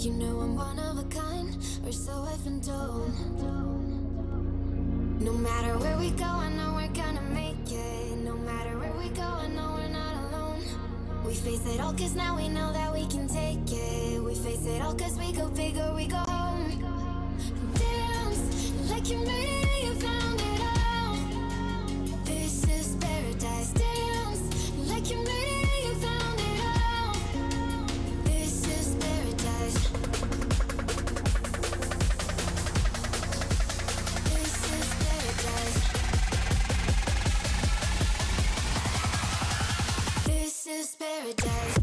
You know I'm one of a kind, or so I've been told. No matter where we go, I know we're gonna make it. No matter where we go, I know we're not alone. We face it all cause now we know that we can take it. We face it all cause we go big or we go home. Dance like you made it, you found it all. This is paradise. Dance like you made it, you found it all. This is paradise. This is paradise. This is paradise.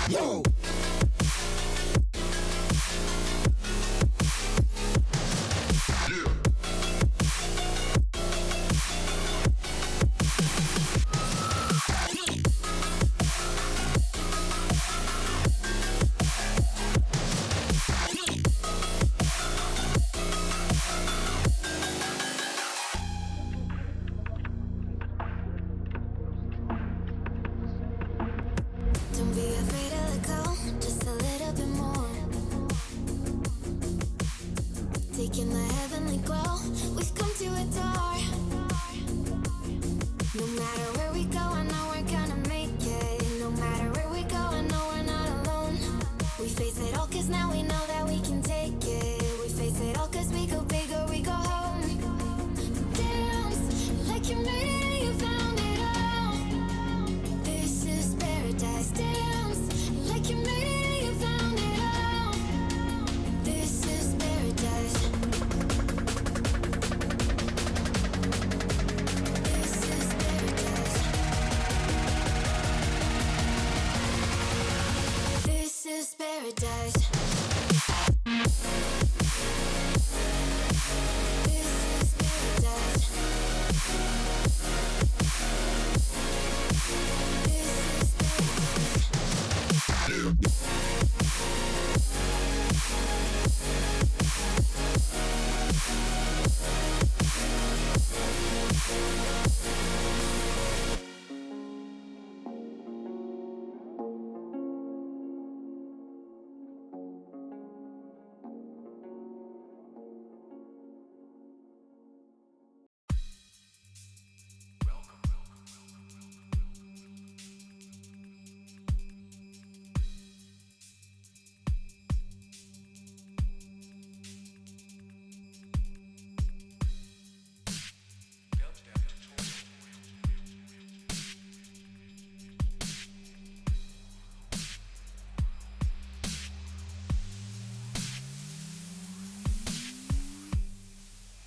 Yo! Don't be afraid to let go, just a little bit more. Taking the heavenly glow, we've come to adore. No matter where we go, I know we're gonna make it. No matter where we go, I know we're not alone. We face it all cause now we know that we can take it. We face it all cause we go big or we go home. Dance like you made it and you found it all. This is paradise. Dance like you made it and you found it all. This is paradise. This is paradise. This is paradise.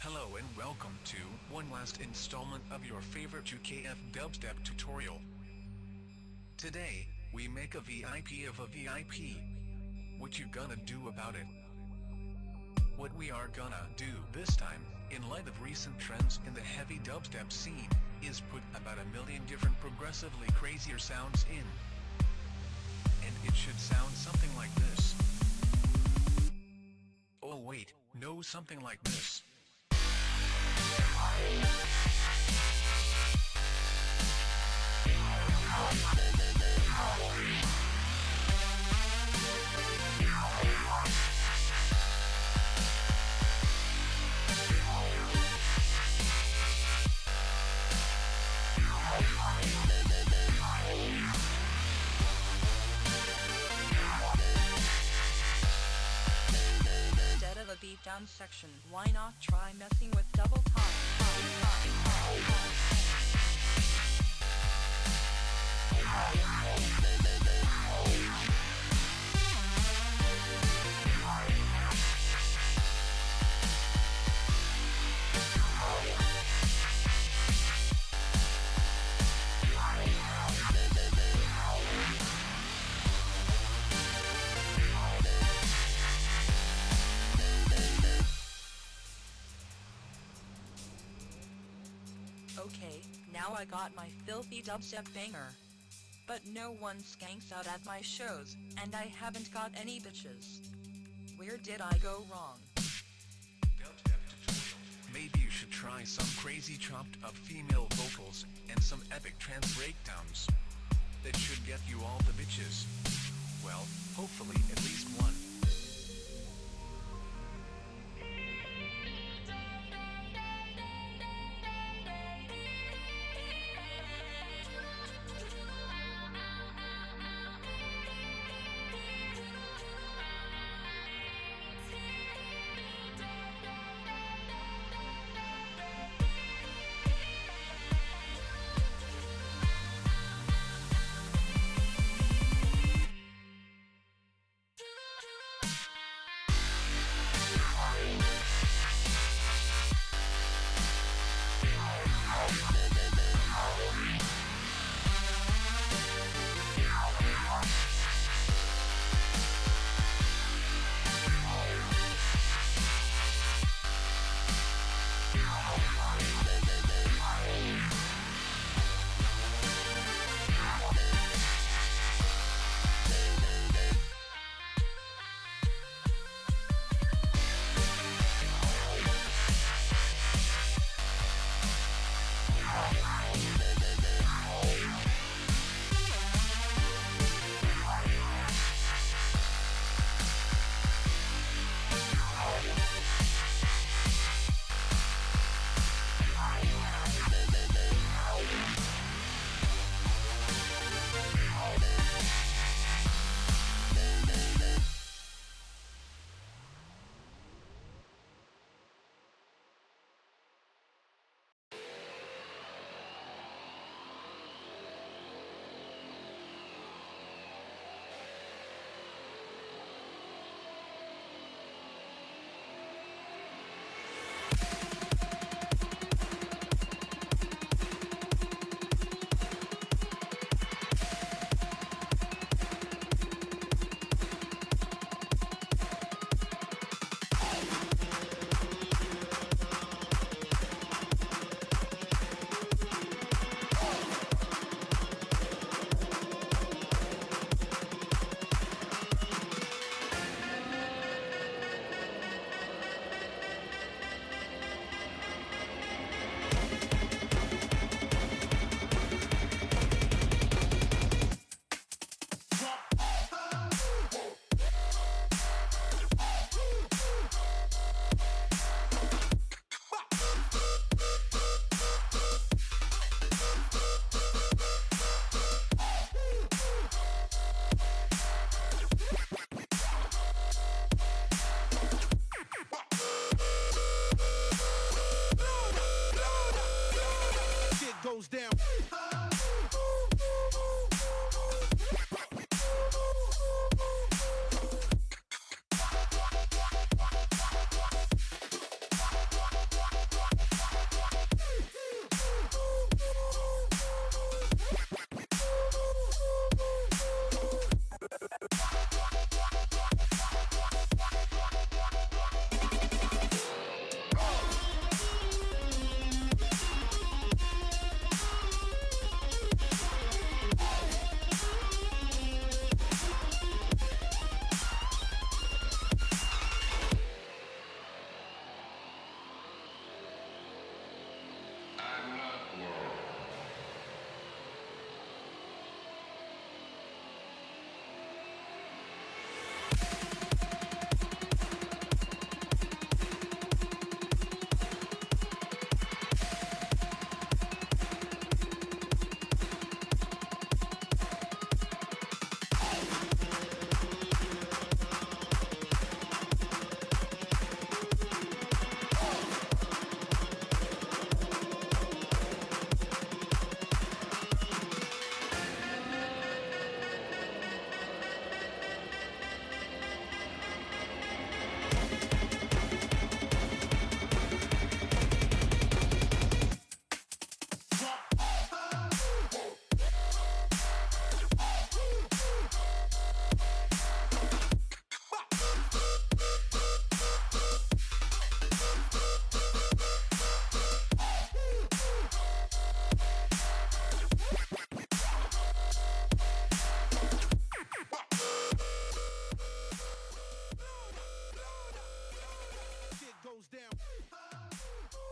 Hello and welcome to one last installment of your favorite UKF dubstep tutorial. Today, we make a VIP of a VIP. What you gonna do about it? What we are gonna do this time, in light of recent trends in the heavy dubstep scene, is put about 1 million different progressively crazier sounds in. And it should sound something like this. Oh wait, no, something like this. Instead of a beatdown section, why not try messing with double time? Okay, now I got my filthy dubstep banger. But no one skanks out at my shows, and I haven't got any bitches. Where did I go wrong? Dubstep tutorial. Maybe you should try some crazy chopped up female vocals, and some epic trance breakdowns. That should get you all the bitches. Well, hopefully at least one.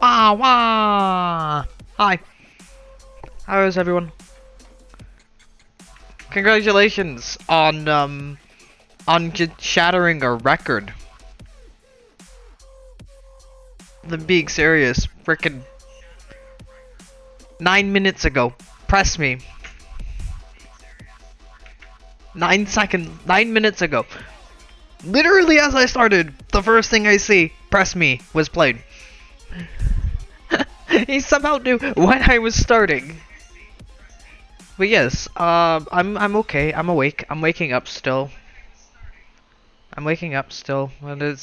Wah wah! Hi. How is everyone? Congratulations on shattering a record. I'm being serious. Frickin' 9 minutes ago. Press me. 9 minutes ago. Literally as I started, the first thing I see, press me, was played. He somehow knew when I was starting. But yes, I'm okay. I'm awake. I'm waking up still. I'm waking up still. Well,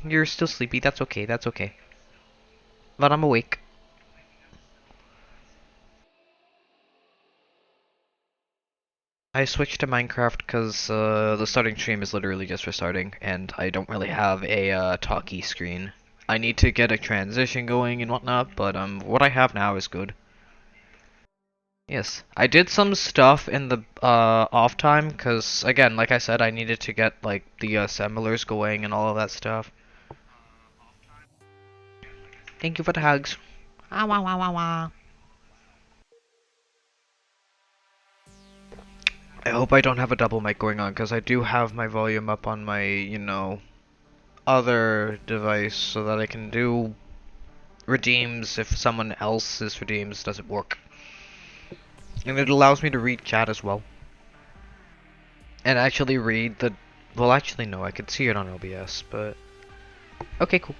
you're still sleepy. That's okay. That's okay. But I'm awake. I switched to Minecraft because the starting stream is literally just restarting, and I don't really have a talkie screen. I need to get a transition going and whatnot, but what I have now is good. Yes, I did some stuff in the off time, because again, like I said, I needed to get like the assemblers going and all of that stuff. Thank you for the hugs. Ah, wah, wah, wah, wah. I hope I don't have a double mic going on, because I do have my volume up on my, other device so that I can do redeems if someone else's redeems doesn't work. And it allows me to read chat as well. And actually read the... Well, actually, no, I could see it on OBS, but... Okay, cool.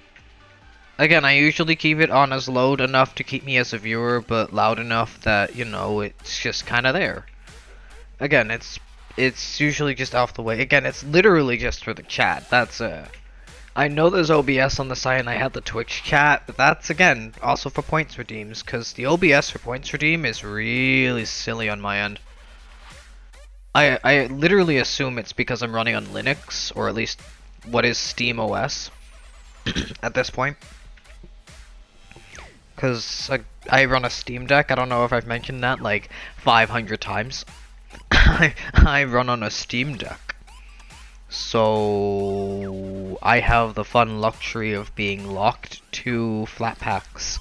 Again, I usually keep it on as loud enough to keep me as a viewer, but loud enough that, it's just kind of there. Again, it's usually just off the way. Again, it's literally just for the chat. That's, I know there's OBS on the side and I had the Twitch chat, but that's, again, also for points redeems, because the OBS for points redeem is really silly on my end. I literally assume it's because I'm running on Linux, or at least what is Steam OS at this point. Because I run a Steam Deck, I don't know if I've mentioned that like 500 times. I run on a Steam Deck. So I have the fun luxury of being locked to flat packs.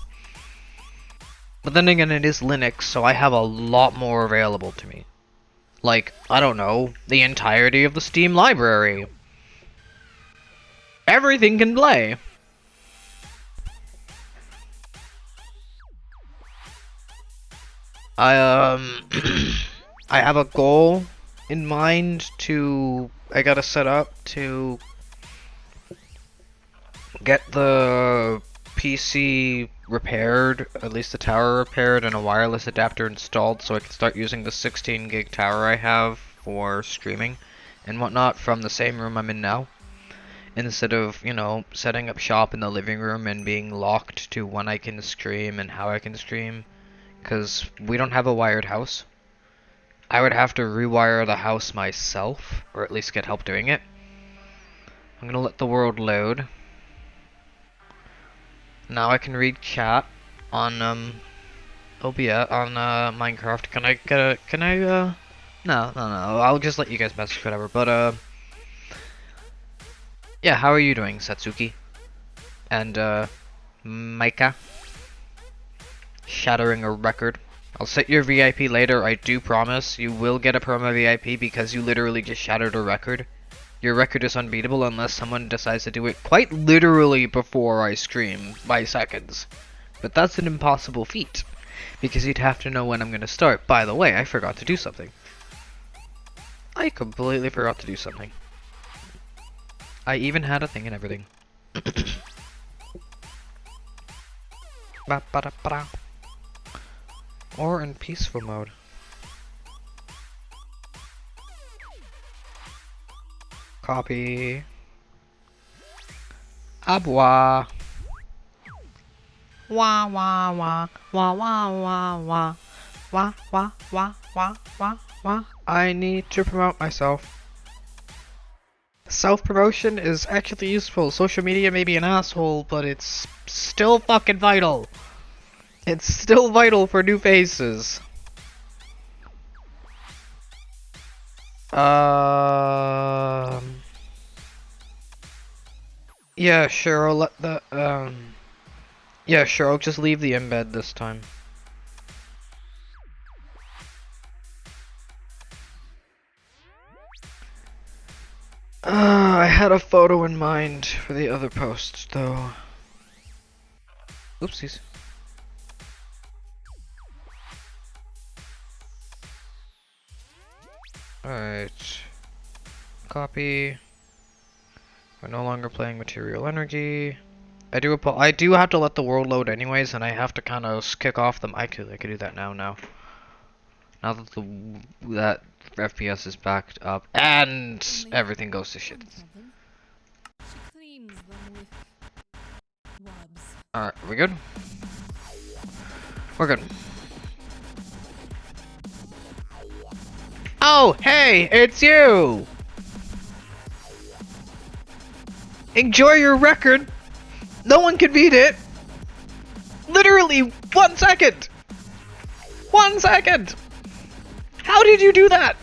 But then again, it is Linux, so I have a lot more available to me. Like, I don't know, the entirety of the Steam library. Everything can play. I I have a goal in mind I gotta set up to get the PC repaired, at least the tower repaired, and a wireless adapter installed so I can start using the 16 gig tower I have for streaming and whatnot from the same room I'm in now. Instead of, setting up shop in the living room and being locked to when I can stream and how I can stream. Because we don't have a wired house. I would have to rewire the house myself, or at least get help doing it. I'm gonna let the world load. Now I can read chat on OBS on Minecraft. No, I'll just let you guys message whatever. But yeah, how are you doing, Satsuki? And Micah? Shattering a record. I'll set your VIP later, I do promise. You will get a promo VIP because you literally just shattered a record. Your record is unbeatable unless someone decides to do it quite literally before I stream by seconds. But that's an impossible feat, because you'd have to know when I'm going to start. By the way, I forgot to do something. I completely forgot to do something. I even had a thing and everything. Ba-ba-da-ba-da. Or in peaceful mode. Copy. Abwa. Wah wah wah wah wah wah wah wah wah wah wah wah wah. I need to promote myself. Self-promotion is actually useful. Social media may be an asshole, but it's still fucking vital. It's still vital for new faces. Yeah, sure, I'll let the, Yeah, sure, I'll just leave the embed this time. I had a photo in mind for the other post, though. Oopsies. Alright. Copy. We're no longer playing Material Energy. I do have to let the world load anyways, and I have to kind of kick off them. I could do that now. Now that that FPS is backed up and everything goes to shit. Alright, we good? We're good. Oh, hey, it's you! Enjoy your record! No one can beat it! Literally 1 second! 1 second! How did you do that?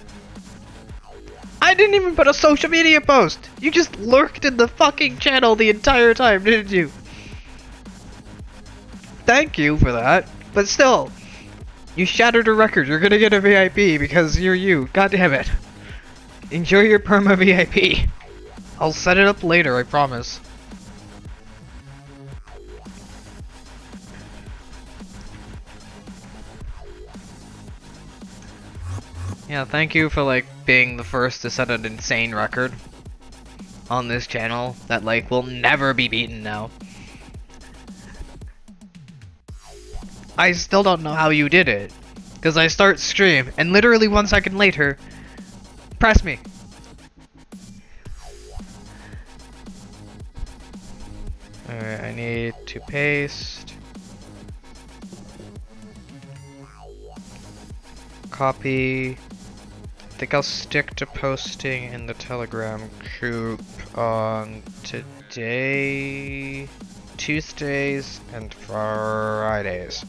I didn't even put a social media post! You just lurked in the fucking channel the entire time, didn't you? Thank you for that, but still, you shattered a record. You're gonna get a VIP because you're you. God damn it. Enjoy your perma VIP. I'll set it up later, I promise. Yeah, thank you for like being the first to set an insane record on this channel that like will never be beaten now. I still don't know how you did it, because I start stream and literally 1 second later, press me. Alright, I need to paste. Copy. I think I'll stick to posting in the Telegram group on today, Tuesdays, and Fridays.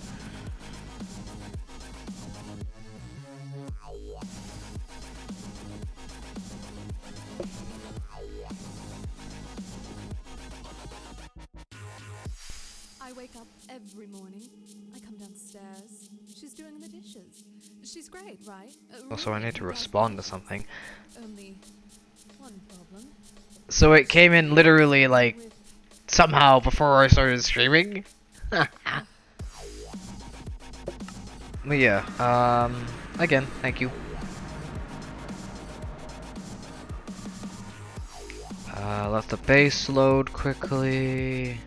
I wake up every morning. I come downstairs. She's doing the dishes. She's great, right? Also, I need to respond to something. Only one problem. So it came in literally like somehow before I started streaming. But yeah, again, thank you. Let the base load quickly.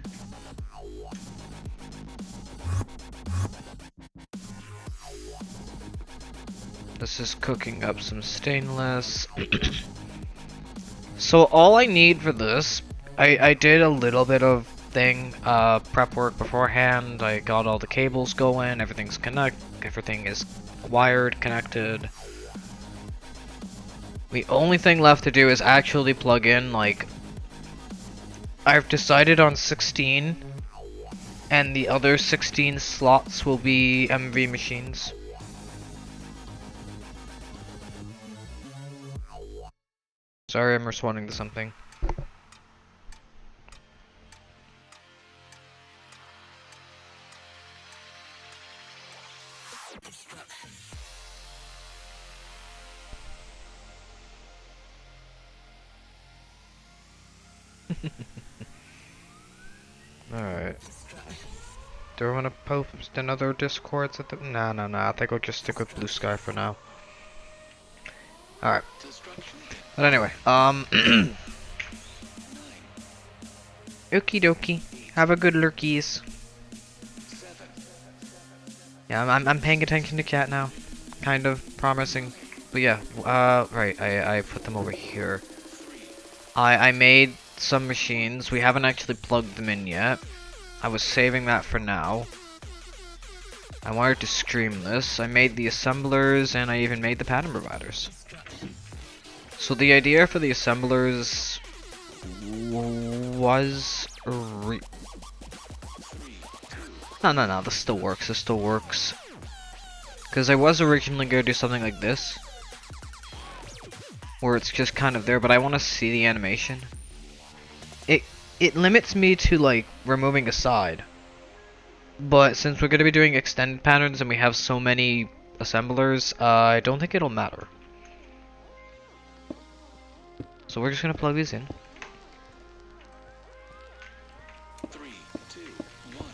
This is cooking up some stainless. So all I need for this, I did a little bit of prep work beforehand. I got all the cables going, everything is wired, connected. The only thing left to do is actually plug in, like, I've decided on 16, and the other 16 slots will be MV machines. Sorry, I'm responding to something. Alright. Do I want to post another Discords at the... Nah, I think I'll just stick with Blue Sky for now. Alright. But anyway, okie dokie. Have a good lurkies. Yeah, I'm paying attention to chat now. Kind of promising. But yeah, right, I put them over here. I made some machines. We haven't actually plugged them in yet. I was saving that for now. I wanted to stream this. I made the assemblers and I even made the pattern providers. So the idea for the assemblers was no, this still works, because I was originally going to do something like this, where it's just kind of there, but I want to see the animation. It limits me to like removing a side, But since we're going to be doing extended patterns and we have so many assemblers, I don't think it'll matter. So we're just going to plug these in. 3, 2, 1.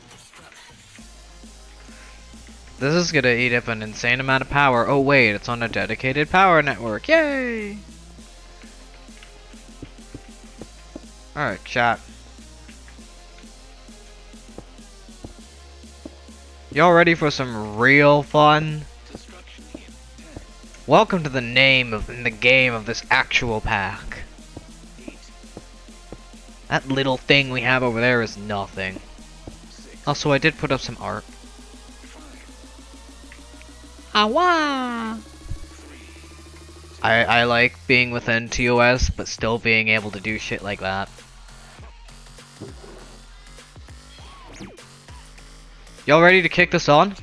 This is going to eat up an insane amount of power. Oh wait, it's on a dedicated power network. Yay! Alright, chat. Y'all ready for some real fun? Destruction in 10, Welcome to the name of in the game of this actual pack. 8, That little thing we have over there is nothing. 6, Also, I did put up some art. 5, Awa! 3, I like being within TOS, but still being able to do shit like that. Y'all ready to kick this on?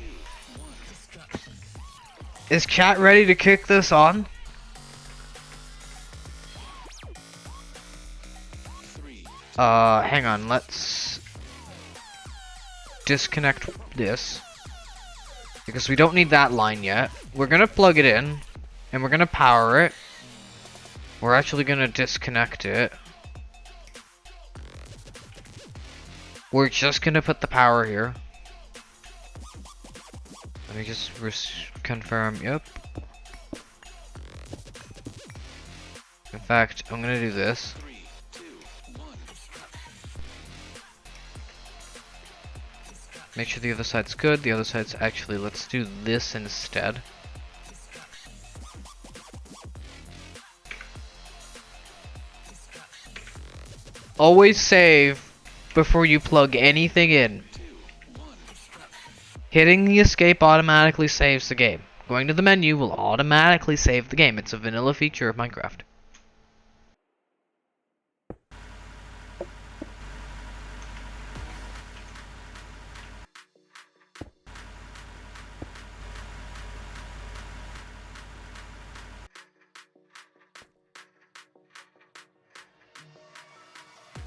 Is chat ready to kick this on? 3, Hang on, let's disconnect this. Because we don't need that line yet. We're gonna plug it in, and we're gonna power it. We're actually gonna disconnect it. We're just gonna put the power here. Let me just confirm, yep. In fact, I'm gonna do this. 3, 2, 1. Make sure the other side's good. The other side's actually, let's do this instead. Always save before you plug anything in. Hitting the escape automatically saves the game. Going to the menu will automatically save the game. It's a vanilla feature of Minecraft.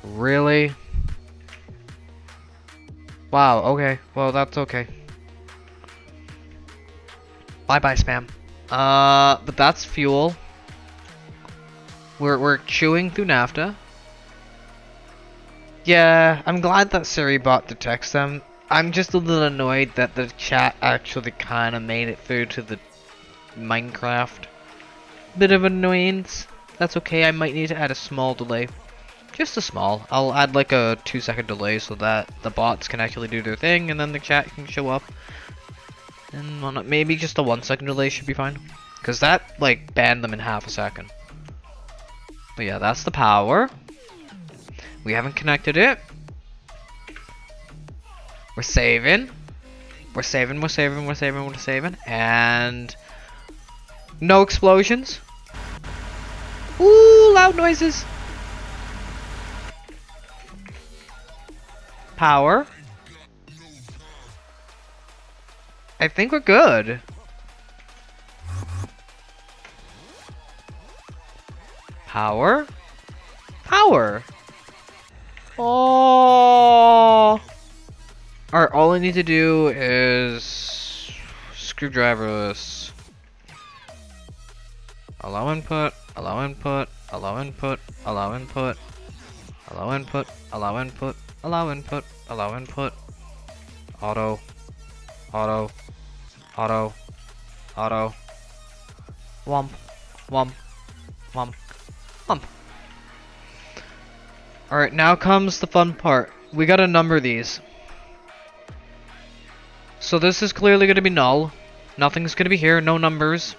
Really? Wow, okay. Well, that's okay. Bye-bye, spam. But that's fuel. We're chewing through NAFTA. Yeah, I'm glad that Siri bot detects them. I'm just a little annoyed that the chat actually kind of made it through to the Minecraft. Bit of annoyance. That's okay, I might need to add a small delay. Just a small. I'll add like a 2-second delay so that the bots can actually do their thing and then the chat can show up. And well, maybe just a 1-second delay should be fine. Because that like banned them in half a second. But yeah, that's the power. We haven't connected it. We're saving. We're saving, we're saving, we're saving, we're saving. And no explosions. Ooh, loud noises. Power. I think we're good. Power. Power. Oh. Alright, all I need to do is screwdriver this. Allow input, allow input, allow input, allow input, allow input, allow input, allow input, allow input, auto, auto, auto, auto, womp, womp, womp, womp. Alright, now comes the fun part. We gotta number these. So this is clearly gonna be null. Nothing's gonna be here, no numbers.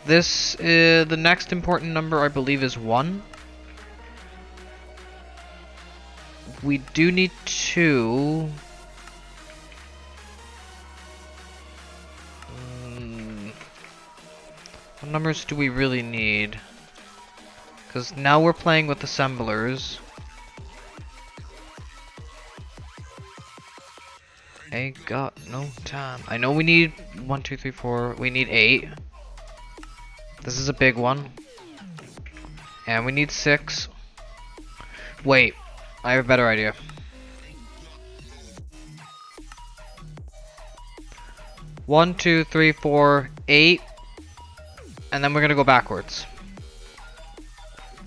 This, the next important number I believe is 1. We do need 2. What numbers do we really need? Because now we're playing with assemblers. I got no time. I know we need 1, 2, 3, 4. We need 8. This is a big one. And we need 6. Wait, I have a better idea. 1, 2, 3, 4, 8. And then we're gonna go backwards.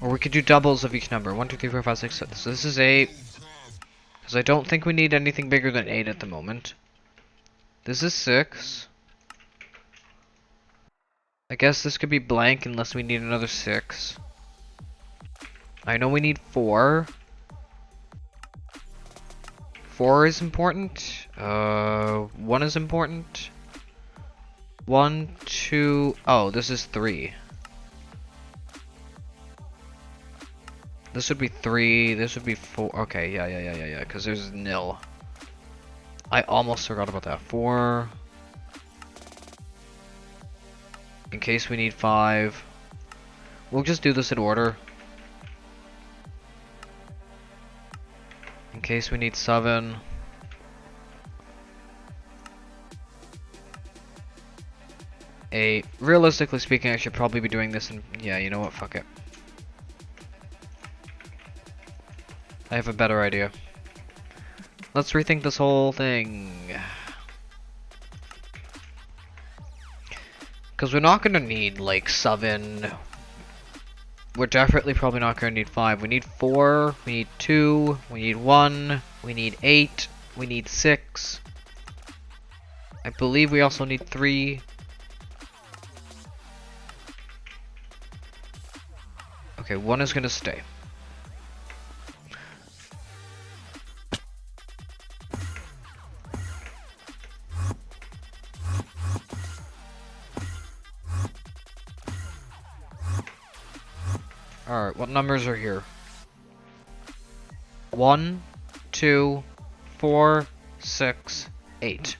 Or we could do doubles of each number. 1, 2, 3, 4, 5, 6, 7. So this is 8. Because I don't think we need anything bigger than 8 at the moment. This is 6. I guess this could be blank unless we need another 6. I know we need 4. 4 is important. 1 is important. 1, 2. Oh, this is 3. This would be 3. This would be 4. Okay, yeah. Because there's nil. I almost forgot about that. 4. In case we need 5. We'll just do this in order. In case we need 7. Realistically speaking, I should probably be doing this in... Yeah, you know what? Fuck it. I have a better idea. Let's rethink this whole thing. Because we're not going to need, like, 7. We're definitely probably not going to need 5. We need 4. We need 2. We need 1. We need 8. We need 6. I believe we also need 3. Okay, 1 is going to stay. Alright, what numbers are here? 1, 2, 4, 6, 8.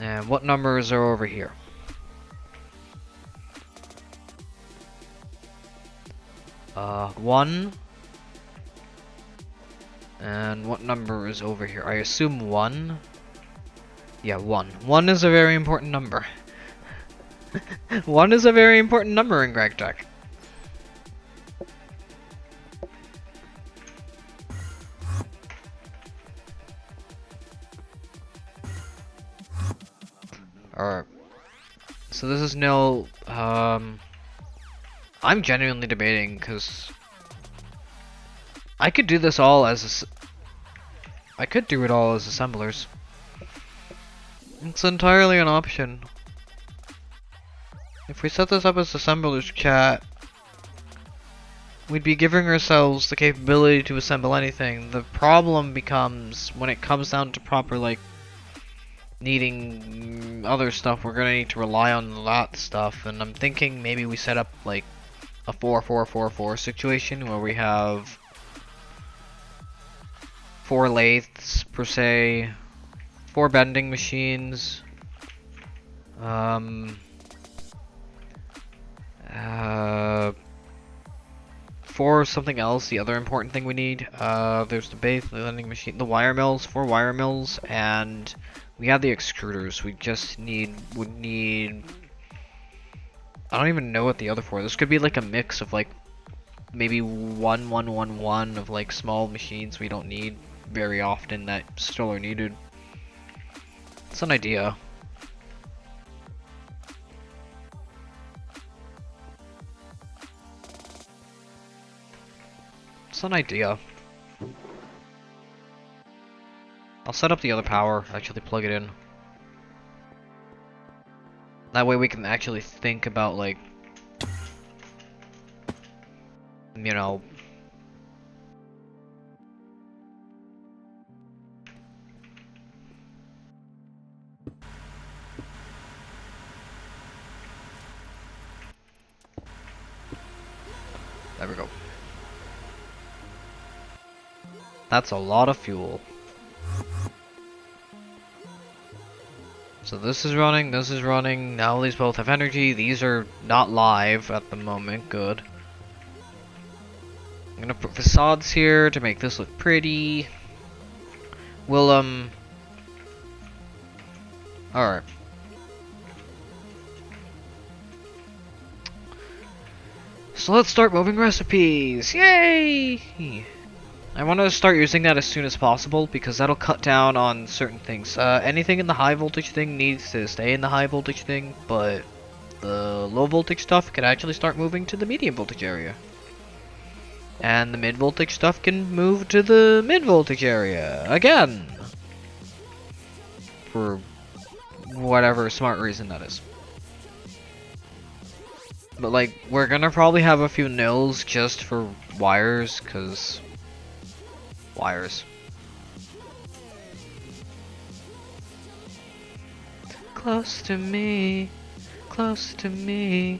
And what numbers are over here? 1. And what number is over here? I assume 1. Yeah, 1. 1 is a very important number. 1 is a very important number in Greg Tech. Alright. So this is nil. I'm genuinely debating because I could do this all as I could do it all as assemblers. It's entirely an option. If we set this up as assemblers chat, we'd be giving ourselves the capability to assemble anything. The problem becomes when it comes down to proper, like, needing other stuff, we're gonna need to rely on that stuff. And I'm thinking maybe we set up, like, a 4-4-4-4 situation where we have 4 lathes per se, 4 bending machines, 4 something else, the other important thing we need. There's the base, the vending machine, the wire mills, 4 wire mills, and we have the extruders. We just would need, I don't even know what the other 4. This could be like a mix of like maybe 1-1-1-1 of like small machines we don't need very often that still are needed. It's an idea. It's an idea. I'll set up the other power, actually plug it in. That way we can actually think about, like, you know, there we go. That's a lot of fuel. So this is running, now these both have energy, these are not live at the moment, good. I'm gonna put facades here to make this look pretty. We'll, alright. So let's start moving recipes, yay! I want to start using that as soon as possible because that'll cut down on certain things. Anything in the high voltage thing needs to stay in the high voltage thing, but the low voltage stuff can actually start moving to the medium voltage area. And the mid voltage stuff can move to the mid voltage area again. For whatever smart reason that is. But like, we're gonna probably have a few nils just for wires, cause wires. Close to me, close to me,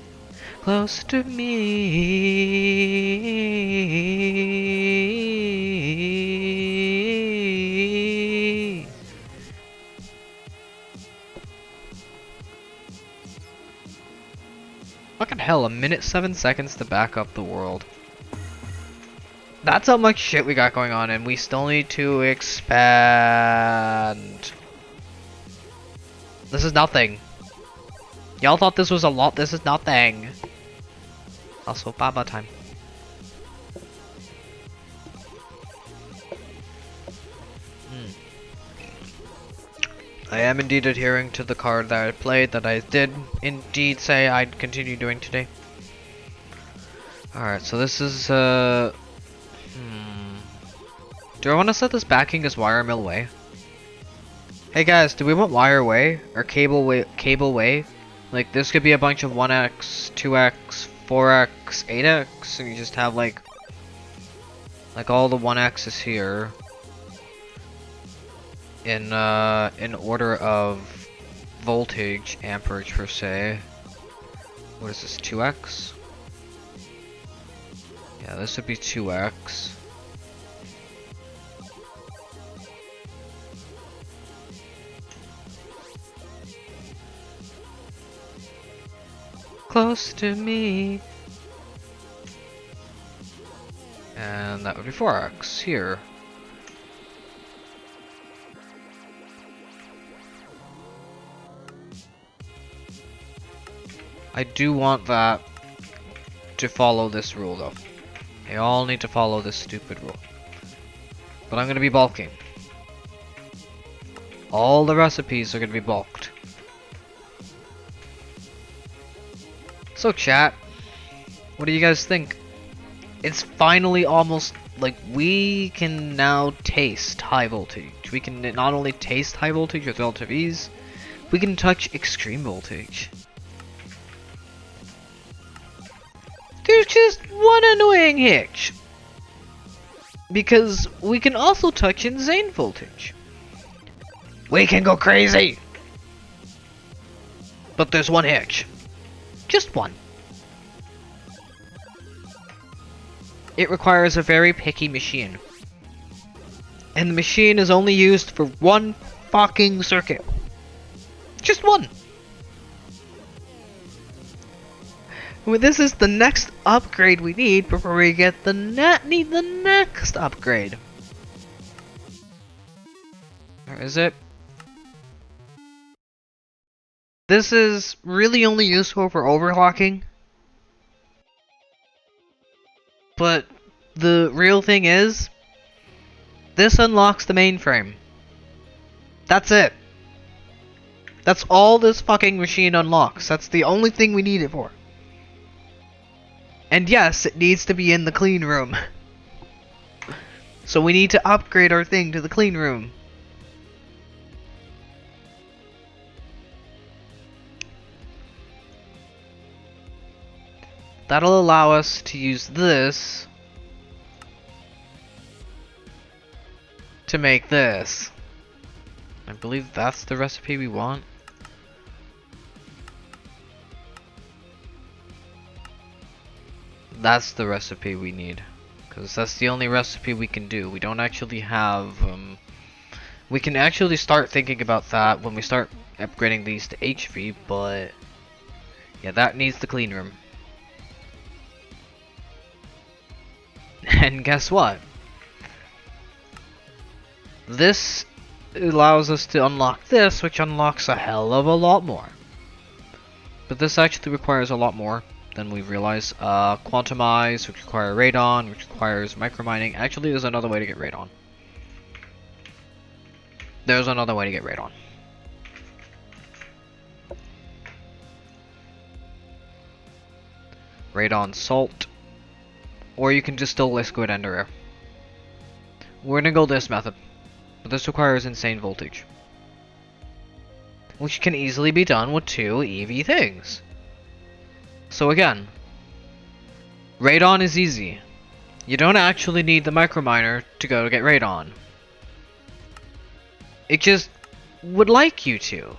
close to me. Fucking hell, 1:07 to back up the world. That's how much shit we got going on, and we still need to expand. This is nothing. Y'all thought this was a lot, this is nothing. Also, Baba time. I am indeed adhering to the card that I played, that I did indeed say I'd continue doing today. Alright, so this is, Do I want to set this backing as wire mill way? Hey guys, do we want wire way? Or cable way? Like, this could be a bunch of 1x, 2x, 4x, 8x, and you just have like all the 1x's here. In order of voltage, amperage per se. What is this, 2x? Yeah, this would be 2x. Close to me. And that would be 4x here. I do want that to follow this rule though. They all need to follow this stupid rule. But I'm gonna be bulking. All the recipes are gonna be bulked. So chat, what do you guys think? It's finally almost like we can now taste high voltage. We can not only taste high voltage with relative ease, we can touch extreme voltage. There's just one annoying hitch. Because we can also touch insane voltage. We can go crazy! But there's one hitch. Just one. It requires a very picky machine. And the machine is only used for one fucking circuit. Just one! Well, this is the next upgrade we need before we get the next upgrade. Or is it? This is really only useful for overclocking. But the real thing is, this unlocks the mainframe. That's it. That's all this fucking machine unlocks. That's the only thing we need it for. And yes, it needs to be in the clean room. So we need to upgrade our thing to the clean room. That'll allow us to use this to make this. I believe that's the recipe we want. That's the recipe we need, because that's the only recipe we can do. We don't actually have, we can actually start thinking about that when we start upgrading these to HV, but yeah, that needs the clean room. And guess what? This allows us to unlock this, which unlocks a hell of a lot more. But this actually requires a lot more than we realize. Quantumize, which require radon, which requires micromining. Actually, there's another way to get radon. There's another way to get radon. Radon salt. Or you can just still liquid ender air. We're gonna go this method. But this requires insane voltage. Which can easily be done with 2 EV things. So again, radon is easy. You don't actually need the microminer to go to get radon. It just would like you to.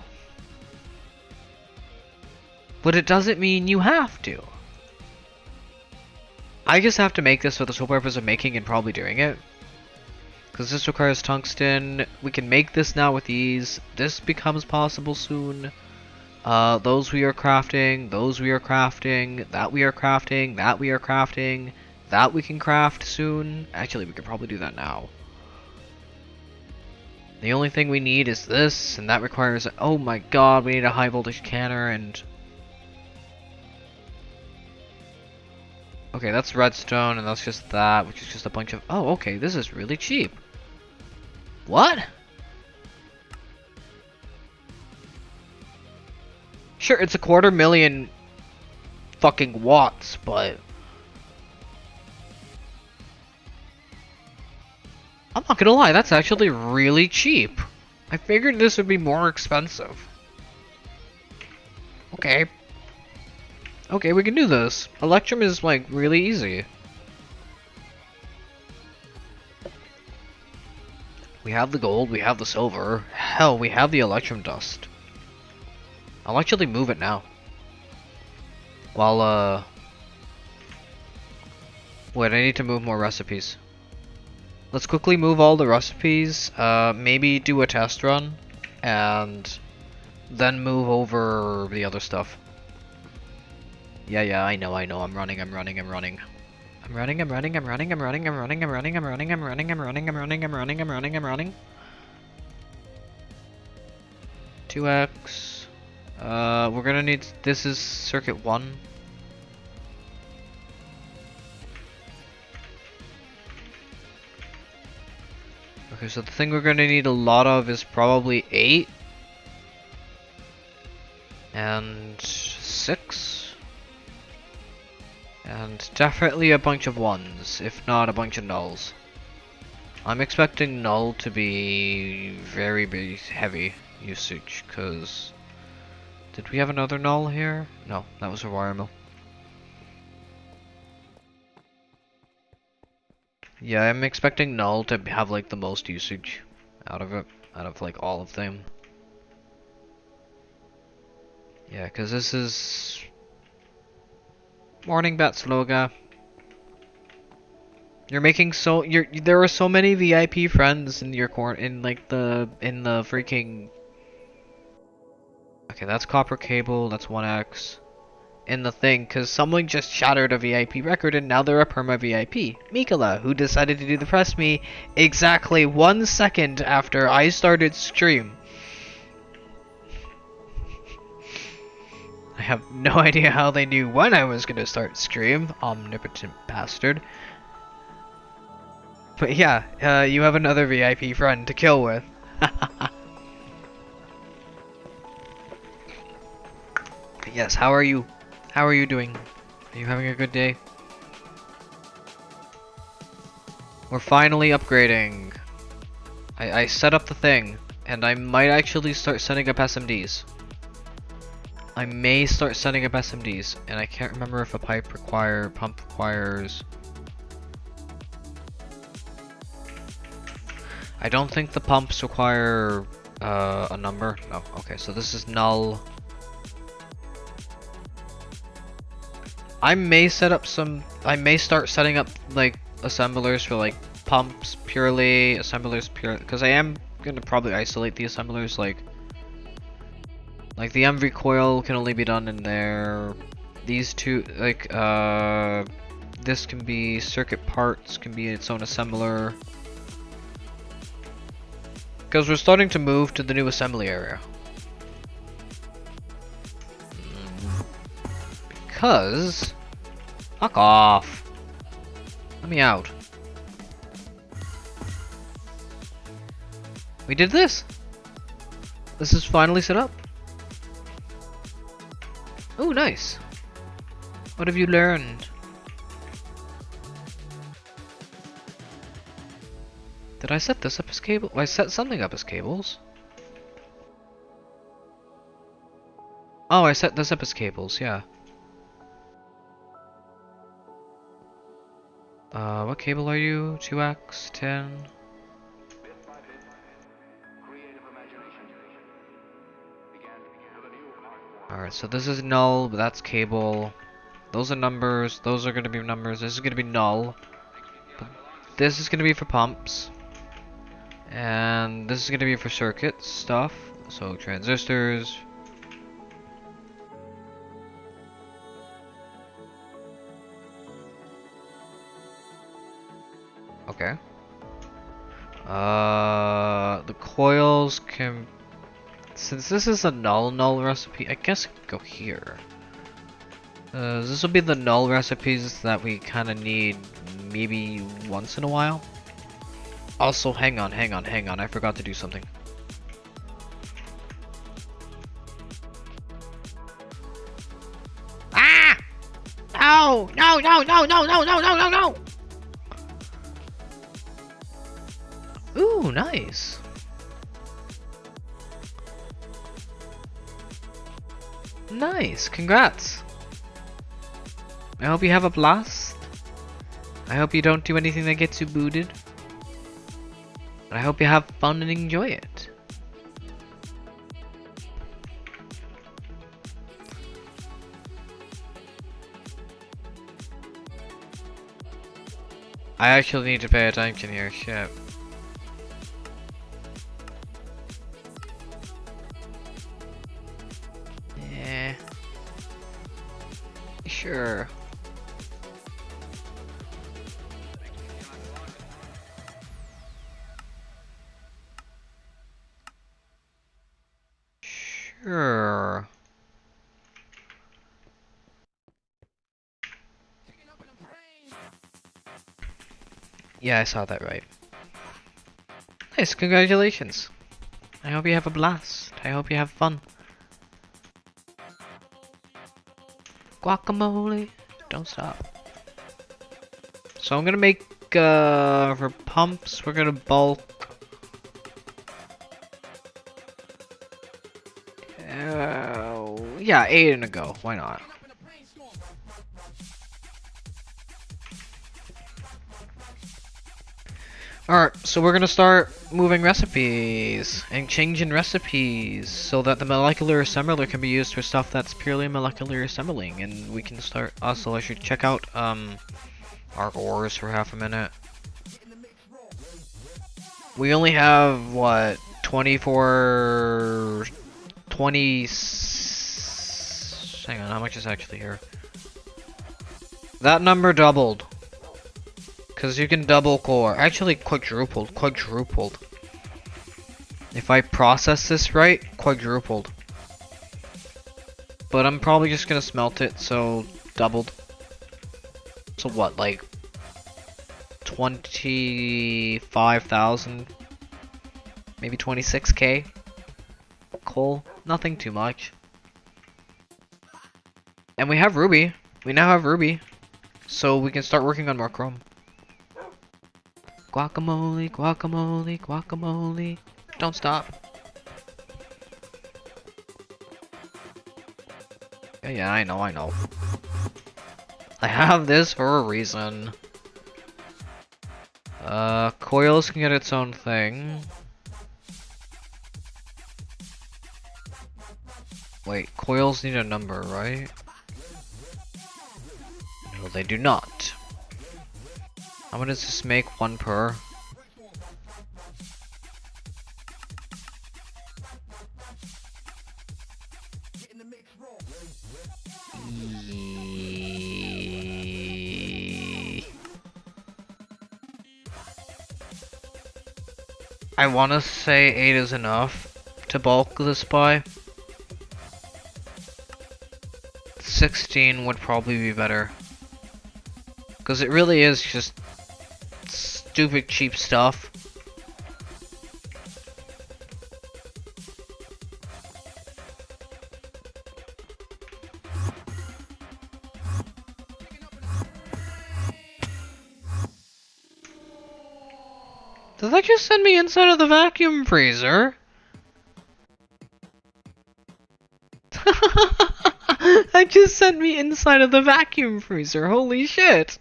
But it doesn't mean you have to. I just have to make this for the sole purpose of making and probably doing it. Because this requires tungsten. We can make this now with ease. This becomes possible soon. Those we are crafting. Those we are crafting. That we are crafting. That we are crafting. That we can craft soon. Actually, we could probably do that now. The only thing we need is this, and that requires... Oh my god, we need a high voltage canner and... Okay, that's redstone, and that's just that, which is just a bunch of... Oh, okay, this is really cheap. What? Sure, it's 250,000 fucking watts, but... I'm not gonna lie, that's actually really cheap. I figured this would be more expensive. Okay. Okay, we can do this. Electrum is, like, really easy. We have the gold, we have the silver. Hell, we have the Electrum dust. I'll actually move it now. While, wait, I need to move more recipes. Let's quickly move all the recipes, maybe do a test run, and then move over the other stuff. Yeah, I know, I'm running. 2x. We're gonna need, this is circuit 1. Okay, so the thing we're gonna need a lot of is probably 8. And 6. And definitely a bunch of 1s, if not a bunch of nulls. I'm expecting null to be very heavy usage, cause... Did we have another null here? No, that was a wire mill. Yeah, I'm expecting null to have like the most usage out of it, out of like all of them. Yeah, cause this is... Morning bat sloga. You're making so there are so many VIP friends in your in the freaking. Okay, that's copper cable, that's 1x. In the thing, cause someone just shattered a VIP record and now they're a perma VIP. Mikola, who decided to do the press me exactly 1 second after I started stream. I have no idea how they knew when I was gonna start stream, omnipotent bastard. But yeah, you have another VIP friend to kill with. Yes, how are you? How are you doing? Are you having a good day? We're finally upgrading. I set up the thing, and I might actually start setting up SMDs. I may start setting up SMDs, and I can't remember if a pump requires... I don't think the pumps require a number. No, okay, so this is null. I may start setting up like assemblers for like pumps purely, assemblers pure, because I am gonna probably isolate the assemblers, like the MV coil can only be done in there. These two, like this can be circuit parts, can be its own assembler. Because we're starting to move to the new assembly area. because... Fuck off. Let me out. We did this. This is finally set up. Oh, nice. What have you learned? Did I set this up as cable? I set something up as cables. Oh, I set this up as cables, yeah. What cable are you? 2x, 10? Alright, so this is null, but that's cable. Those are numbers, those are gonna be numbers, this is gonna be null. But this is gonna be for pumps. And this is gonna be for circuit stuff. So transistors. Okay. The coils can... Since this is a null recipe, I guess it can go here. This will be the null recipes that we kind of need maybe once in a while. Also, hang on, I forgot to do something. Ah! No! No, no, no, no, no, no, no, no, no! Ooh, nice. Nice, congrats. I hope you have a blast. I hope you don't do anything that gets you booted. But I hope you have fun and enjoy it. I actually need to pay attention here, shit. Yeah. Sure. Sure. Yeah, I saw that right. Nice, congratulations. I hope you have a blast. I hope you have fun. Guacamole. Don't stop. So I'm gonna make, for pumps, we're gonna bulk. Yeah, 8 in a go. Why not? Alright, so we're gonna start moving recipes and changing recipes so that the molecular assembler can be used for stuff that's purely molecular assembling, and we can start. Also, I should check out our ores for half a minute. We only have what 20. Hang on, how much is actually here? That number doubled. Because you can double core. Actually, quadrupled. If I process this right, quadrupled. But I'm probably just gonna smelt it, so doubled. So what, like 25,000? Maybe 26k? Coal? Nothing too much. And we have ruby. We now have ruby. So we can start working on more chrome. Guacamole, guacamole, guacamole. Don't stop. Yeah, I know. I have this for a reason. Coils can get its own thing. Wait, coils need a number, right? No, they do not. How much does this make? 1 per? I want to say 8 is enough to bulk this by. 6 16 would probably be better. Because it really is just stupid cheap stuff. Did that just send me inside of the vacuum freezer? That just sent me inside of the vacuum freezer. Holy shit.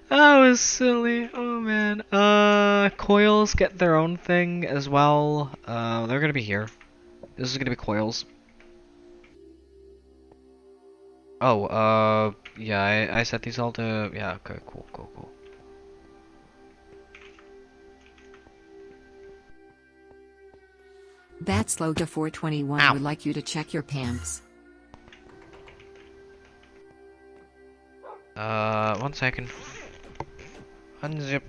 That was silly. Oh man. Coils get their own thing as well. They're gonna be here. This is gonna be coils. Oh, yeah, I set these all to, yeah, okay, cool. That Sloga 421 Ow. would like you to check your pants. 1 second. Unzip.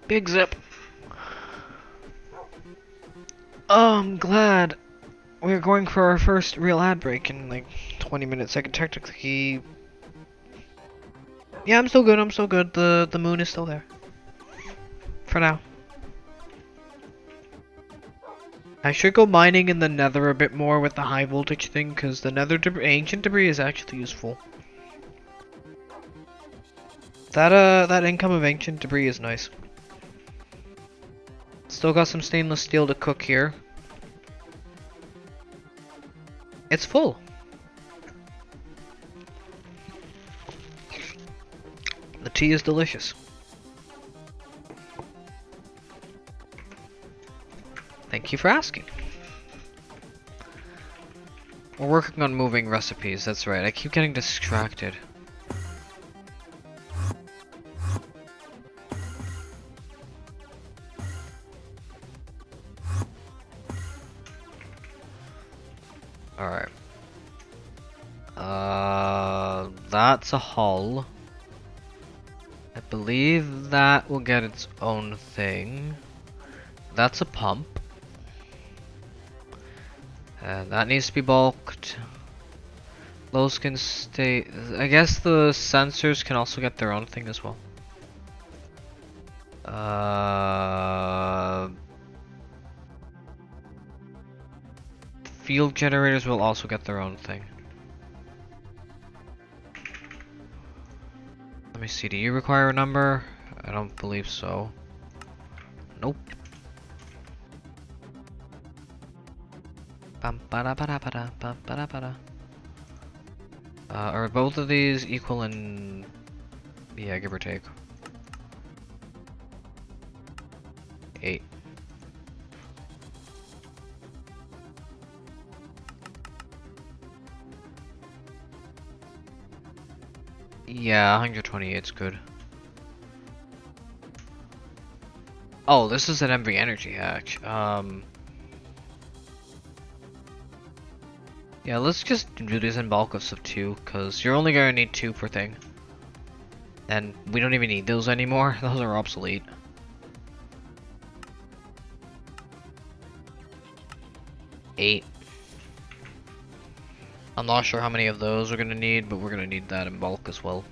Big zip. Oh, I'm glad we're going for our first real ad break in like 20 minutes. I can technically... Yeah, I'm still good, The moon is still there. For now. I should go mining in the nether a bit more with the high voltage thing, because the nether ancient debris is actually useful. That income of ancient debris is nice. Still got some stainless steel to cook here. It's full. The tea is delicious. Thank you for asking. We're working on moving recipes, that's right. I keep getting distracted. Alright. That's a hull. I believe that will get its own thing. That's a pump. And that needs to be bulked. Those can stay. I guess the sensors can also get their own thing as well. Field generators will also get their own thing. Let me see, do you require a number? I don't believe so. Nope. Are both of these equal in... Yeah, give or take. 8. Yeah, 128 is good. Oh, this is an MV energy hatch. Yeah, let's just do these in bulk of 2, because you're only gonna need 2 per thing. And we don't even need those anymore, those are obsolete. Eight. I'm not sure how many of those we're gonna need, but we're gonna need that in bulk as well.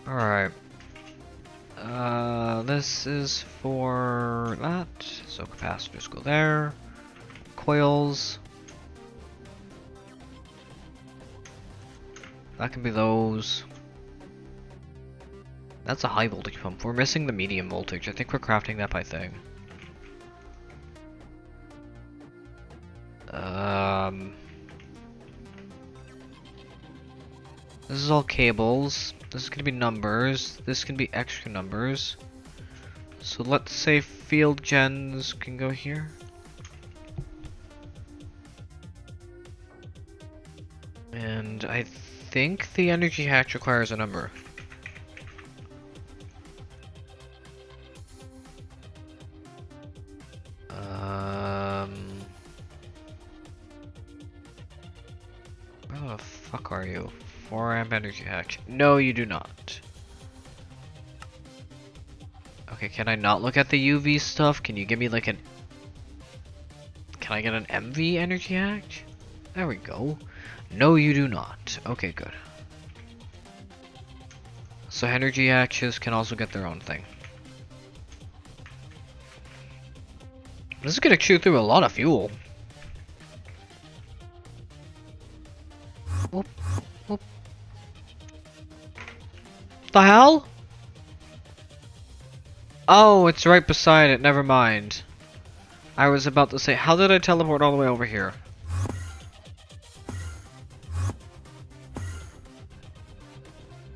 Alright. This is for that. So capacitors go there. Coils. That can be those. That's a high voltage pump. We're missing the medium voltage. I think we're crafting that by thing. This is all cables. This is gonna be numbers. This can be extra numbers. So let's say field gens can go here. And I think the energy hatch requires a number. fuck are you? 4 amp energy hatch. No, you do not. Okay, can I not look at the UV stuff? Can you give me like an... Can I get an MV energy hatch? There we go. No, you do not. Okay, good. So energy hatches can also get their own thing. This is gonna chew through a lot of fuel. Whoop, whoop. The hell? Oh, it's right beside it. Never mind. I was about to say, how did I teleport all the way over here?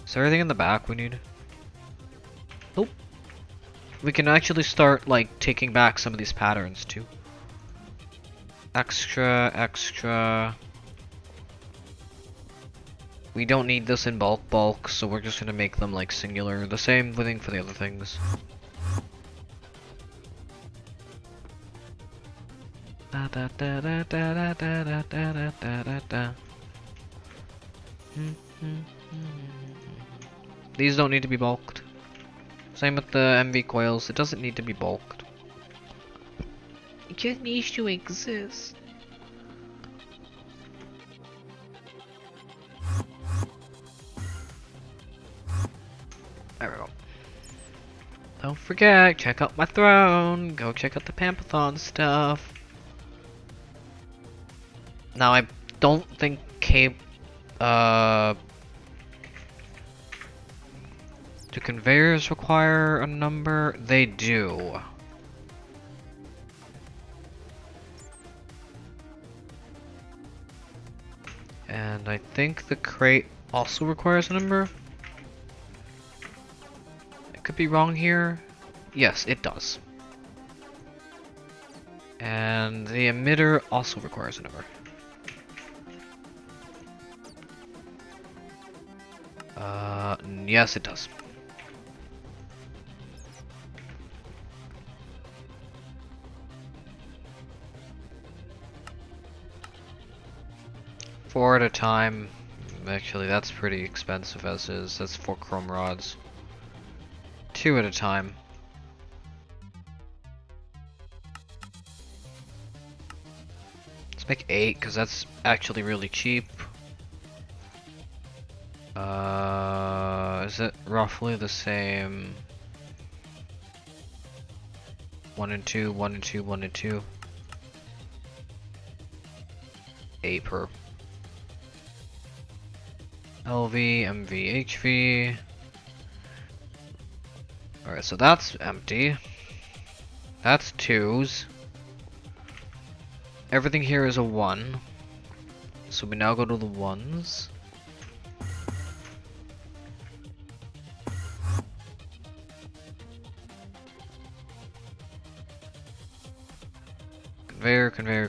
Is there anything in the back we need? Nope. We can actually start, like, taking back some of these patterns, too. Extra. We don't need this in bulk, so we're just gonna make them, like, singular. The same thing for the other things. These don't need to be bulked. Same with the MV coils, it doesn't need to be bulked. It just needs to exist. There we go. Don't forget, check out my throne. Go check out the Pampathon stuff. Now I don't think do conveyors require a number? They do. And I think the crate also requires a number. I could be wrong here. Yes, it does. And the emitter also requires a number. Yes, it does. Four at a time. Actually, that's pretty expensive as is. That's 4 chrome rods. 2 at a time. Let's make 8, because that's actually really cheap. Is it roughly the same? 1 and 2, 1 and 2, 1 and 2. 8 per. LV, MV, HV. Alright, so that's empty. That's 2s. Everything here is a 1. So we now go to the 1s.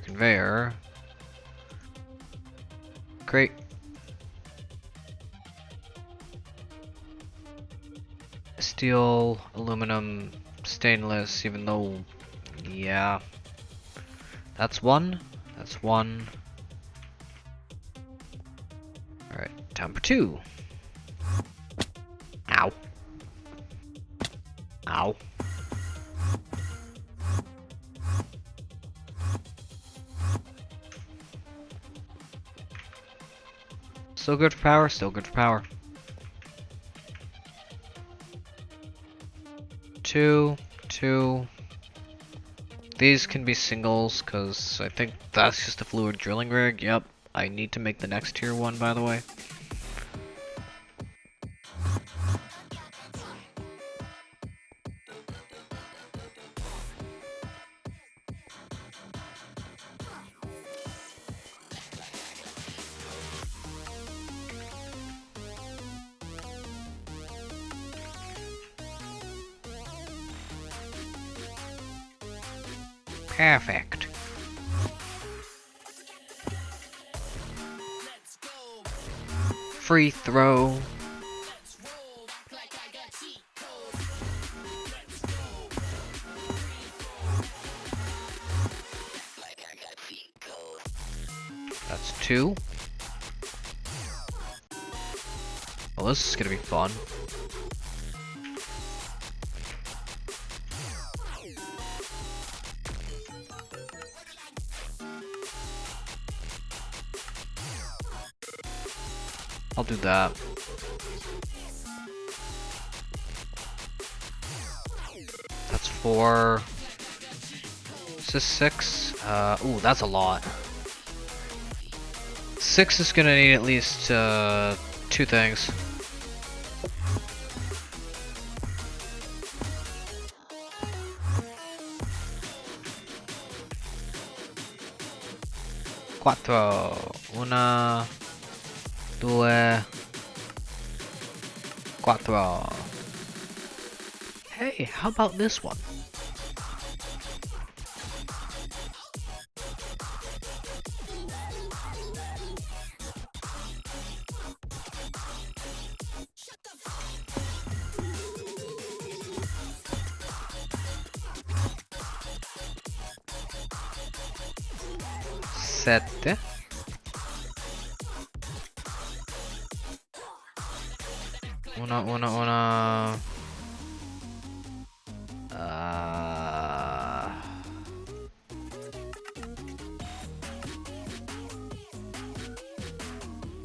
Conveyor. Great. Steel, aluminum, stainless, even though, yeah. That's 1. That's 1. Alright, time for 2. Ow. Ow. Still good for power, still good for power. 2, 2. These can be singles, because I think that's just a fluid drilling rig. Yep, I need to make the next tier 1, by the way. Perfect. Free throw. That's 2. Well, this is gonna be fun. I'll do that. That's 4. Is this 6? Ooh, that's a lot. 6 is gonna need at least 2 things. Quattro. Una. Due. Quattro. Hey, how about this one? Sette. Una.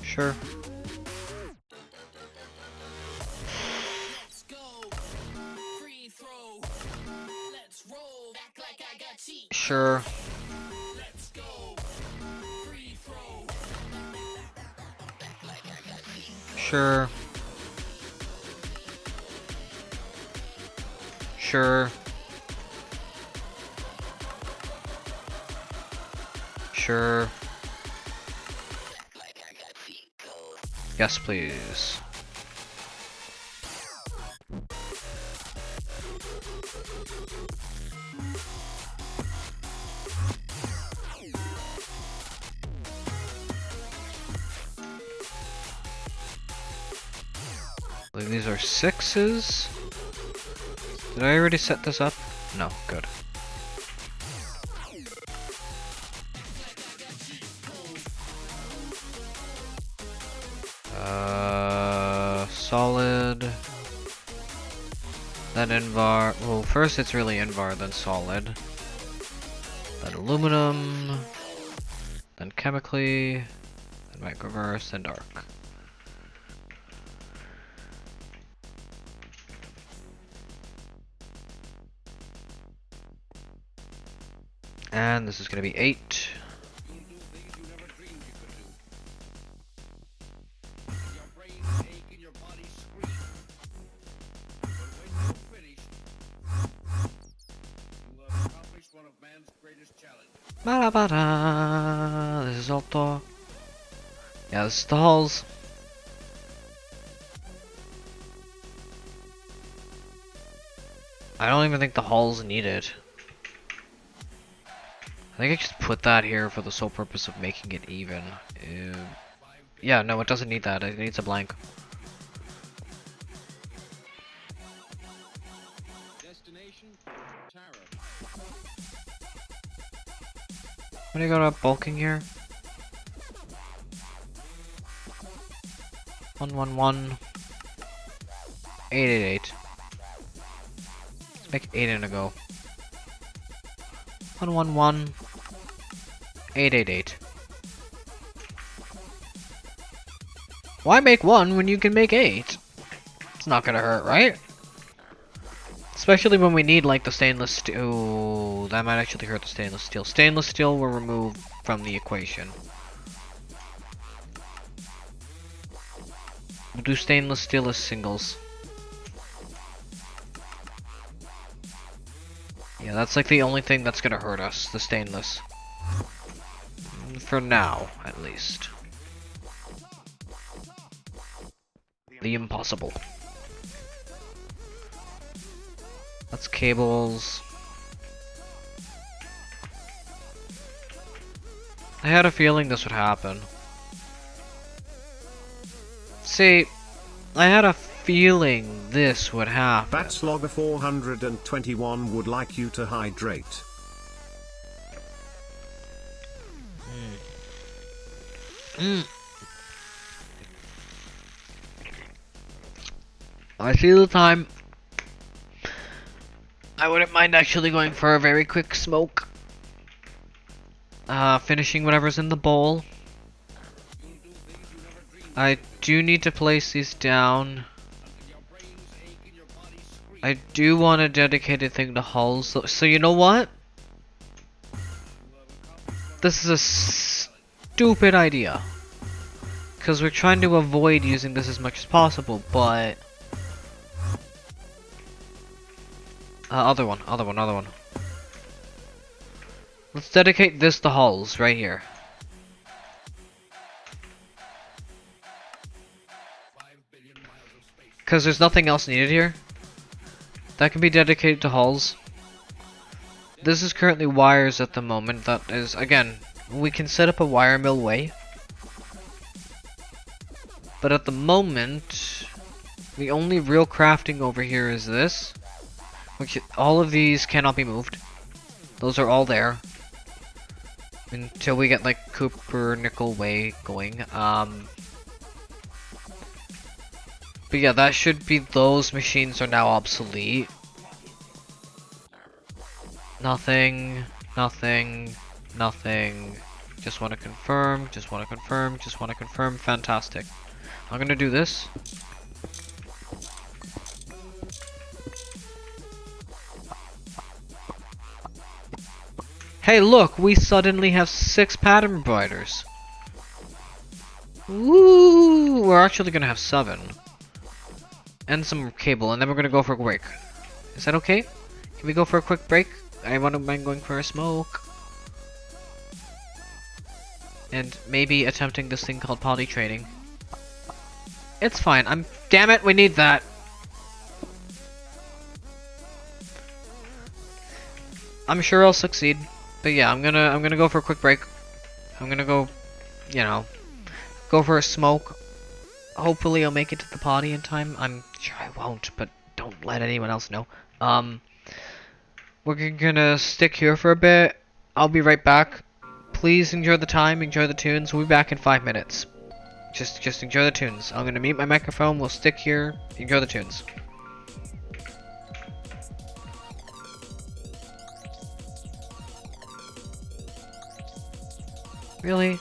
Sure. Sure. Sure. Sure. Sure. Yes, please. I believe these are 6s. Did I already set this up? No, good. Solid. Then Invar. Well, first it's really Invar, then solid. Then aluminum. Then chemically. Then microverse, then dark. And this is gonna be 8. Ba-da-ba-da. This is Alto. Yeah, this is the halls. I don't even think the halls need it. I think I just put that here for the sole purpose of making it even. Yeah, no, it doesn't need that. It needs a blank. What do you got up bulking here? 111. 888. Let's make 8 in a go. 111. 888. Why make 1 when you can make 8? It's not gonna hurt, right? Especially when we need like the stainless steel. Ooh, that might actually hurt the stainless steel. Stainless steel will remove from the equation. We'll do stainless steel as singles. Yeah, that's like the only thing that's gonna hurt us, the stainless. For now, at least. The impossible. That's cables. I had a feeling this would happen. See, I had a feeling this would happen. Batslogger 421 would like you to hydrate. I see the time. I wouldn't mind actually going for a very quick smoke. Finishing whatever's in the bowl. I do need to place these down. I do want a dedicated thing to hulls. So you know what? This is a stupid idea. Because we're trying to avoid using this as much as possible, but... other one. Let's dedicate this to hulls, right here. Because there's nothing else needed here. That can be dedicated to hulls. This is currently wires at the moment. That is, again, we can set up a wire mill way. But at the moment, the only real crafting over here is this. Which, all of these cannot be moved. Those are all there. Until we get, like, Cooper Nickel Way going. But yeah, that should be, those machines are now obsolete. Nothing. Just want to confirm. Fantastic. I'm gonna do this. Hey, look, we suddenly have 6 pattern providers. Woo! We're actually gonna have 7. And some cable, and then we're gonna go for a break. Is that okay? Can we go for a quick break? I wouldn't mind going for a smoke. And maybe attempting this thing called potty training. It's fine. Damn it, we need that. I'm sure I'll succeed. But yeah, I'm gonna go for a quick break. I'm gonna go, you know, go for a smoke. Hopefully I'll make it to the potty in time. I'm sure I won't, but don't let anyone else know. We're gonna stick here for a bit. I'll be right back. Please enjoy the time, enjoy the tunes. We'll be back in 5 minutes. Just enjoy the tunes. I'm gonna mute my microphone. We'll stick here. Enjoy the tunes. Really?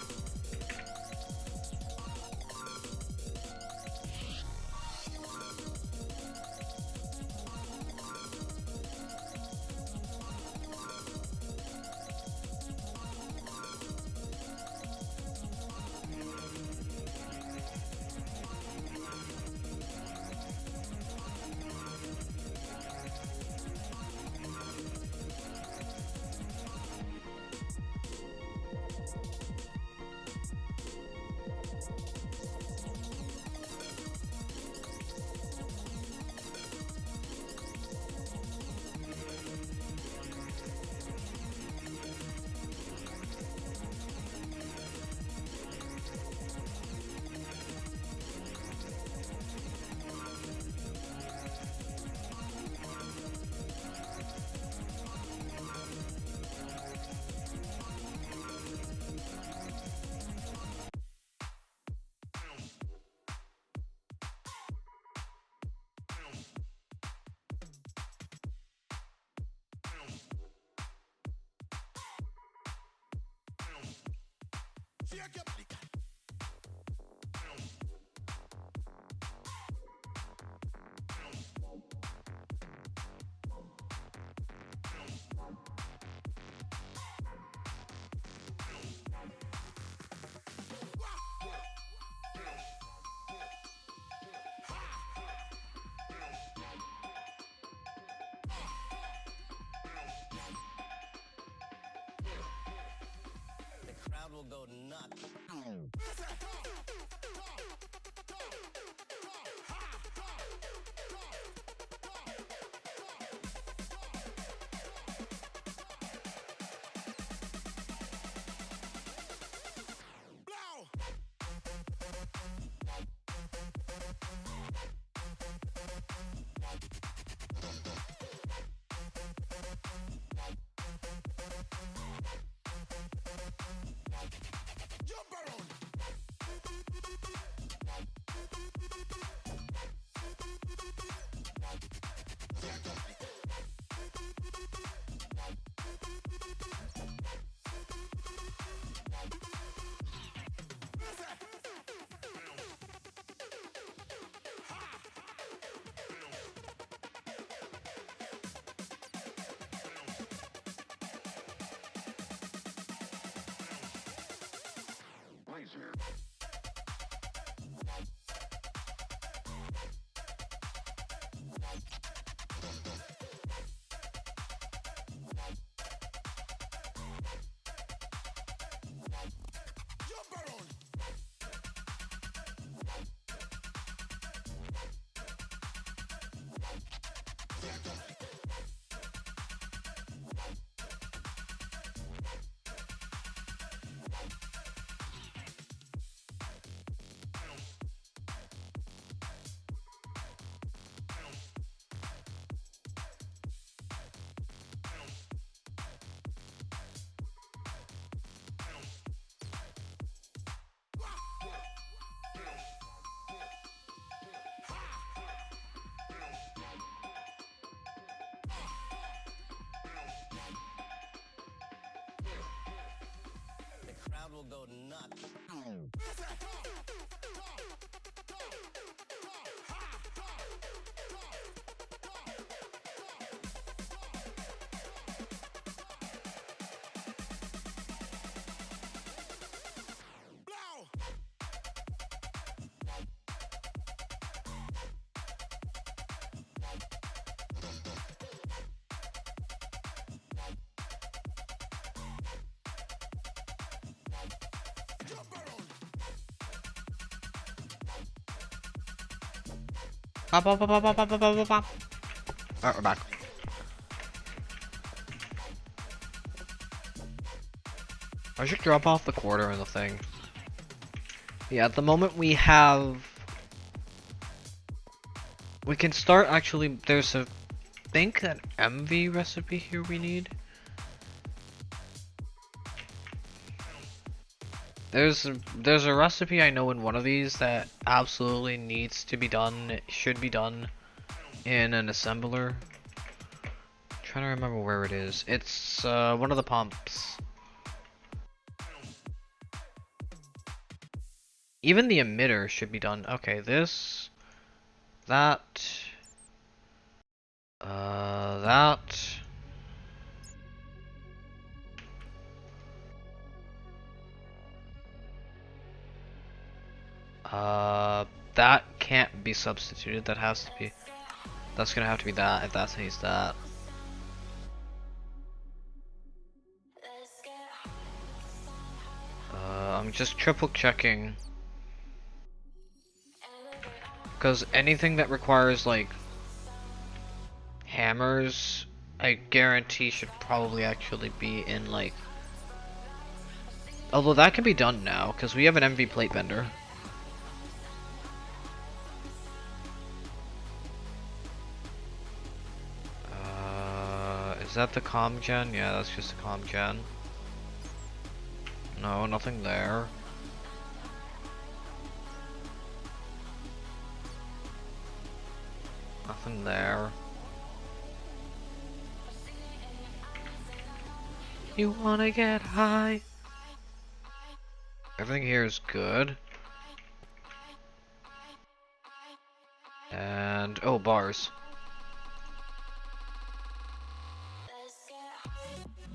crowd will go nuts. Jump around. The crowd will go nuts. Bop, bop, bop, bop, bop, bop, bop, bop, bop. Alright, we're back. I should drop off the quarter in the thing. Yeah, at the moment we have... We can start actually, there's a, I think an MV recipe here we need. There's a recipe I know in one of these that absolutely needs to be done, it should be done in an assembler. I'm trying to remember where it is. It's one of the pumps. Even the emitter should be done. Okay, this, that, that. That can't be substituted. That has to be. That's gonna have to be that if that needs that. I'm just triple checking. Because anything that requires like hammers, I guarantee should probably actually be in like. Although that can be done now because we have an MV plate vendor. Is that the comm gen? Yeah, that's just the comm gen. No, nothing there. Nothing there. You wanna get high? Everything here is good. And, oh, bars.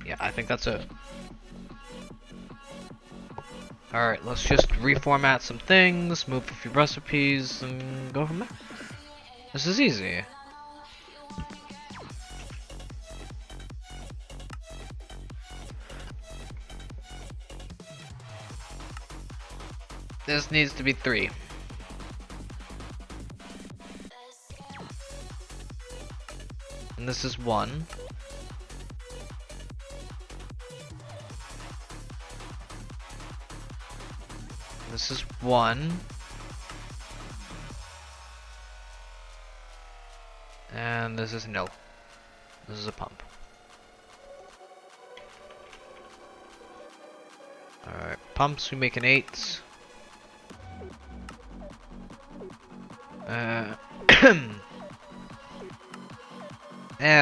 Yeah, I think that's it. Alright, let's just reformat some things, move a few recipes, and go from there. This is easy. This needs to be 3. And this is 1. This is 1. And this is no. This is a pump. Alright, pumps, we make an 8.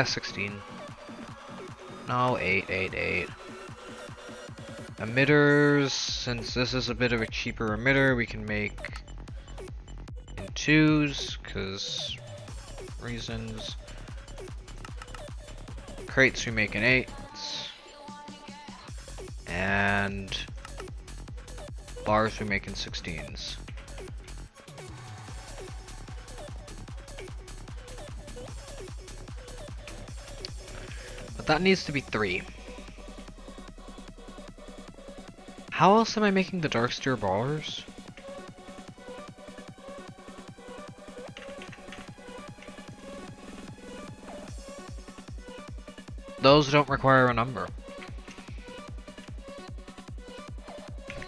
16. No, 8. Emitters, since this is a bit of a cheaper emitter, we can make in 2s, because reasons. Crates, we make in 8s. And bars, we make in 16s. But that needs to be 3. How else am I making the Darksteer bars? Those don't require a number.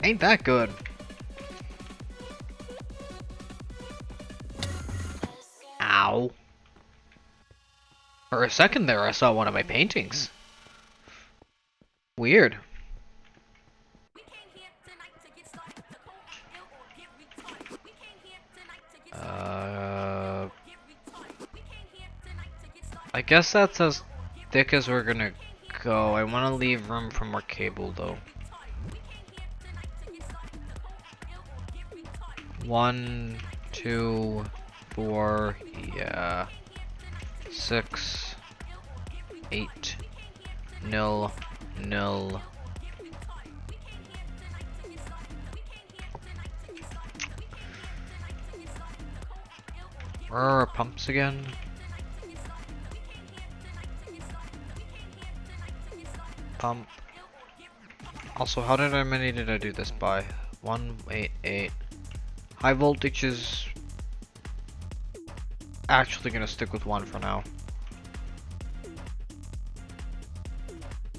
Ain't that good? Ow. For a second there, I saw one of my paintings. Weird. I guess that's as thick as we're gonna go. I want to leave room for more cable though. 1, 2, 4, yeah. 6, 8, nil, nil. Where are our pumps again? Pump. Also, how many did I do this by? 188. High voltage is actually gonna stick with 1 for now.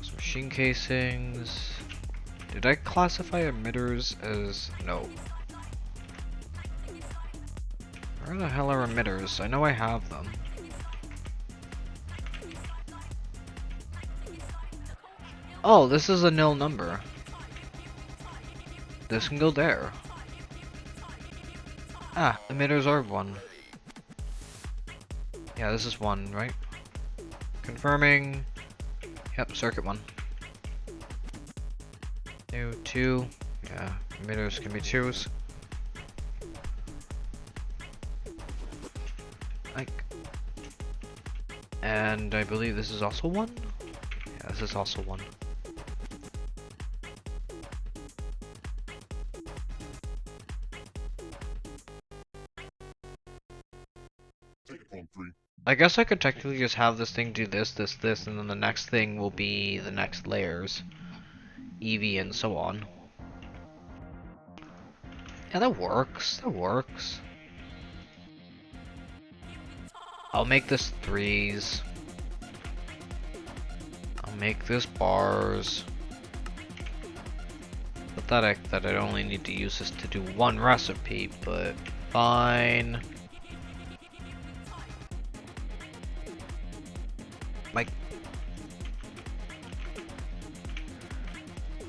Some machine casings. Did I classify emitters as no? Where the hell are emitters? I know I have them. Oh, this is a nil number. This can go there. Ah, emitters are 1. Yeah, this is 1, right? Confirming. Yep, circuit 1. New 2. Yeah, emitters can be 2s. Like. And I believe this is also 1? Yeah, this is also 1. I guess I could technically just have this thing do this, this, this, and then the next thing will be the next layers. EV and so on. Yeah, that works. That works. I'll make this 3s. I'll make this bars. Pathetic that I only need to use this to do 1 recipe, but fine. Like,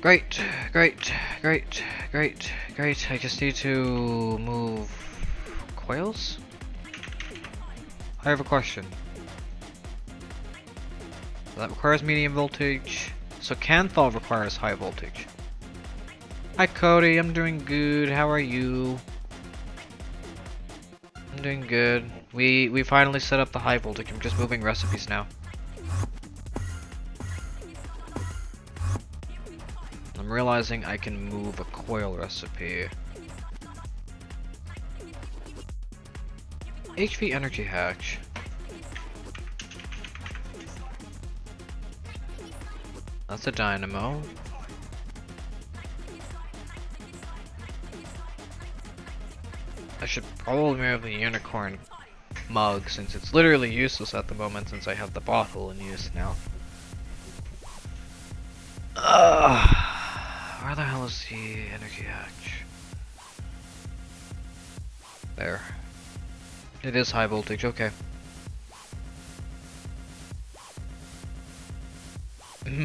great, great, great, great, great. I just need to move coils. I have a question. That requires medium voltage. So Canthal requires high voltage. Hi Cody, I'm doing good. How are you? I'm doing good. We finally set up the high voltage. I'm just moving recipes now. I'm realizing I can move a coil recipe. HV energy hatch. That's a dynamo. I should probably move the unicorn mug since it's literally useless at the moment since I have the bottle in use now. Where the hell is the energy hatch? There. It is high voltage, okay.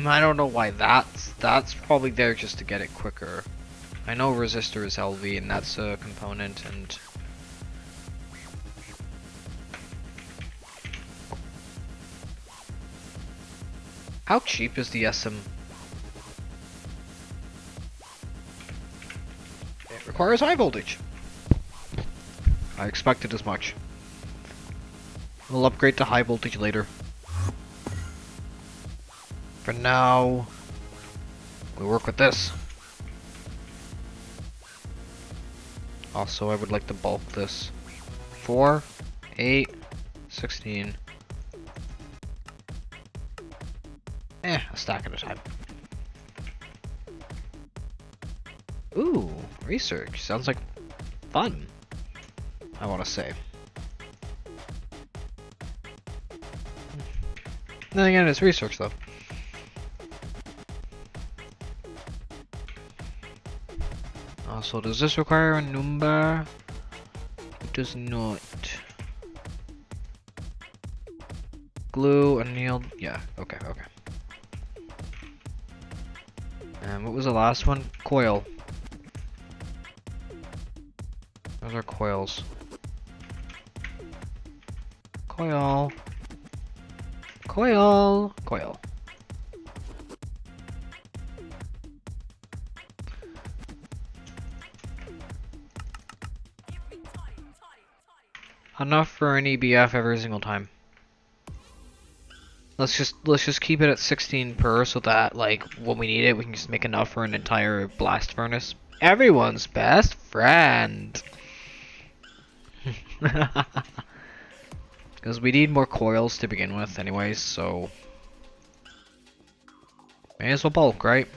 I don't know why that's probably there just to get it quicker. I know resistor is LV and that's a component and how cheap is the SM? It requires high voltage. I expected as much. We'll upgrade to high voltage later. For now, we work with this. Also, I would like to bulk this. 4, 8, 16. A stack at a time. Ooh, research. Sounds like fun, I want to say. Then again, it's research though. Also, does this require a number? It does not. Glue, annealed. Yeah, okay, okay. And what was the last one? Coil. Those are coils. Coil. Coil. Coil. Enough for an EBF every single time. Let's just keep it at 16 per so that like when we need it we can just make enough for an entire blast furnace. Everyone's best friend. Because we need more coils to begin with anyways, so may as well bulk, right?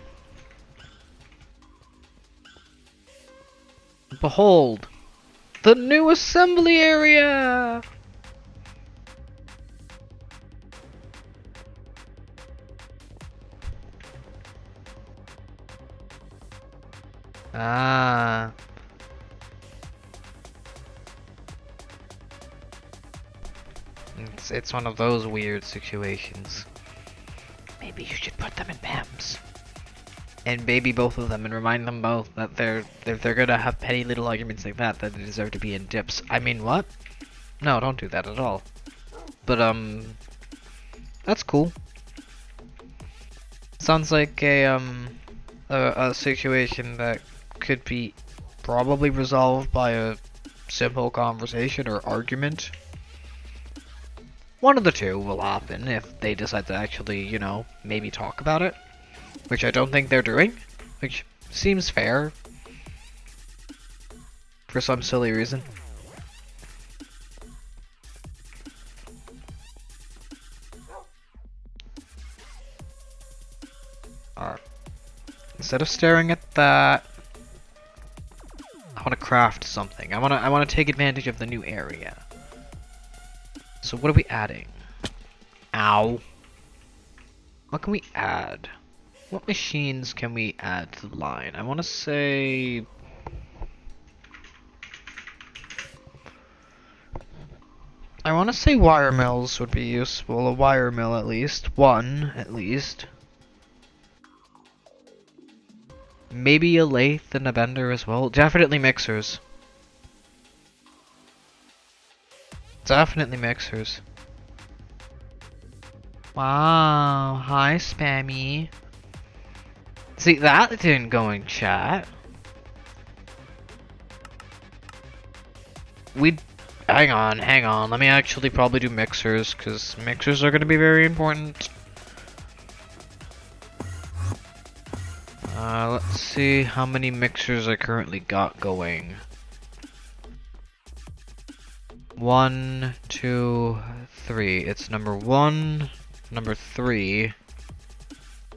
Behold, the new assembly area! Ah. It's one of those weird situations. Maybe you should put them in PAMs. And baby both of them and remind them both that if they're gonna have petty little arguments like that, that they deserve to be in dips. I mean, what? No, don't do that at all. But, that's cool. Sounds like a situation that could be probably resolved by a simple conversation or argument. One of the two will happen if they decide to actually, you know, maybe talk about it. Which I don't think they're doing. Which seems fair. For some silly reason. Alright. Instead of staring at that, I want to craft something. I want to take advantage of the new area. So what are we adding? Ow. What can we add? What machines can we add to the line? I want to say... wire mills would be useful. A wire mill at least. One, at least. Maybe a lathe and a bender as well. Definitely mixers. Definitely mixers. Wow, hi Spammy. See, that didn't go in chat. Hang on. Let me actually probably do mixers, because mixers are going to be very important. Let's see how many mixers I currently got going. 1, 2, 3. It's number 1, number 3,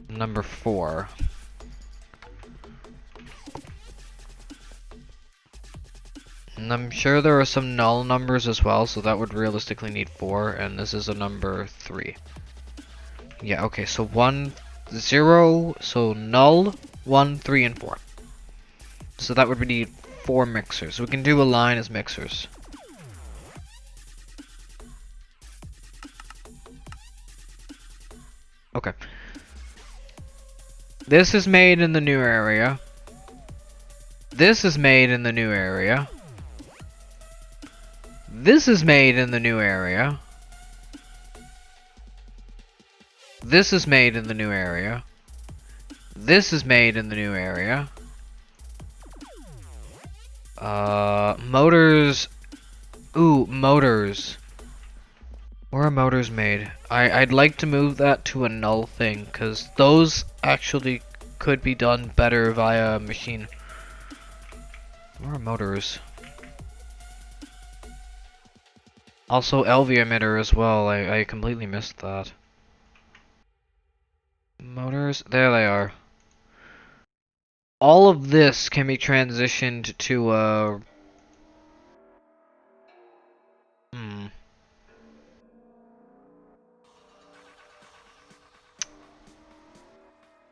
number 4. And I'm sure there are some null numbers as well, so that would realistically need 4, and this is a number 3. Yeah, okay, so 1, 0, so null, 1, 3, and 4. So that would need 4 mixers. We can do a line as mixers. Okay. This is made in the new area. This is made in the new area. This is made in the new area. This is made in the new area. This is made in the new area. Motors. Ooh, motors. Where are motors made? I'd like to move that to a null thing, because those actually could be done better via a machine. Where are motors? Also LV emitter as well, I completely missed that. Motors, there they are. All of this can be transitioned to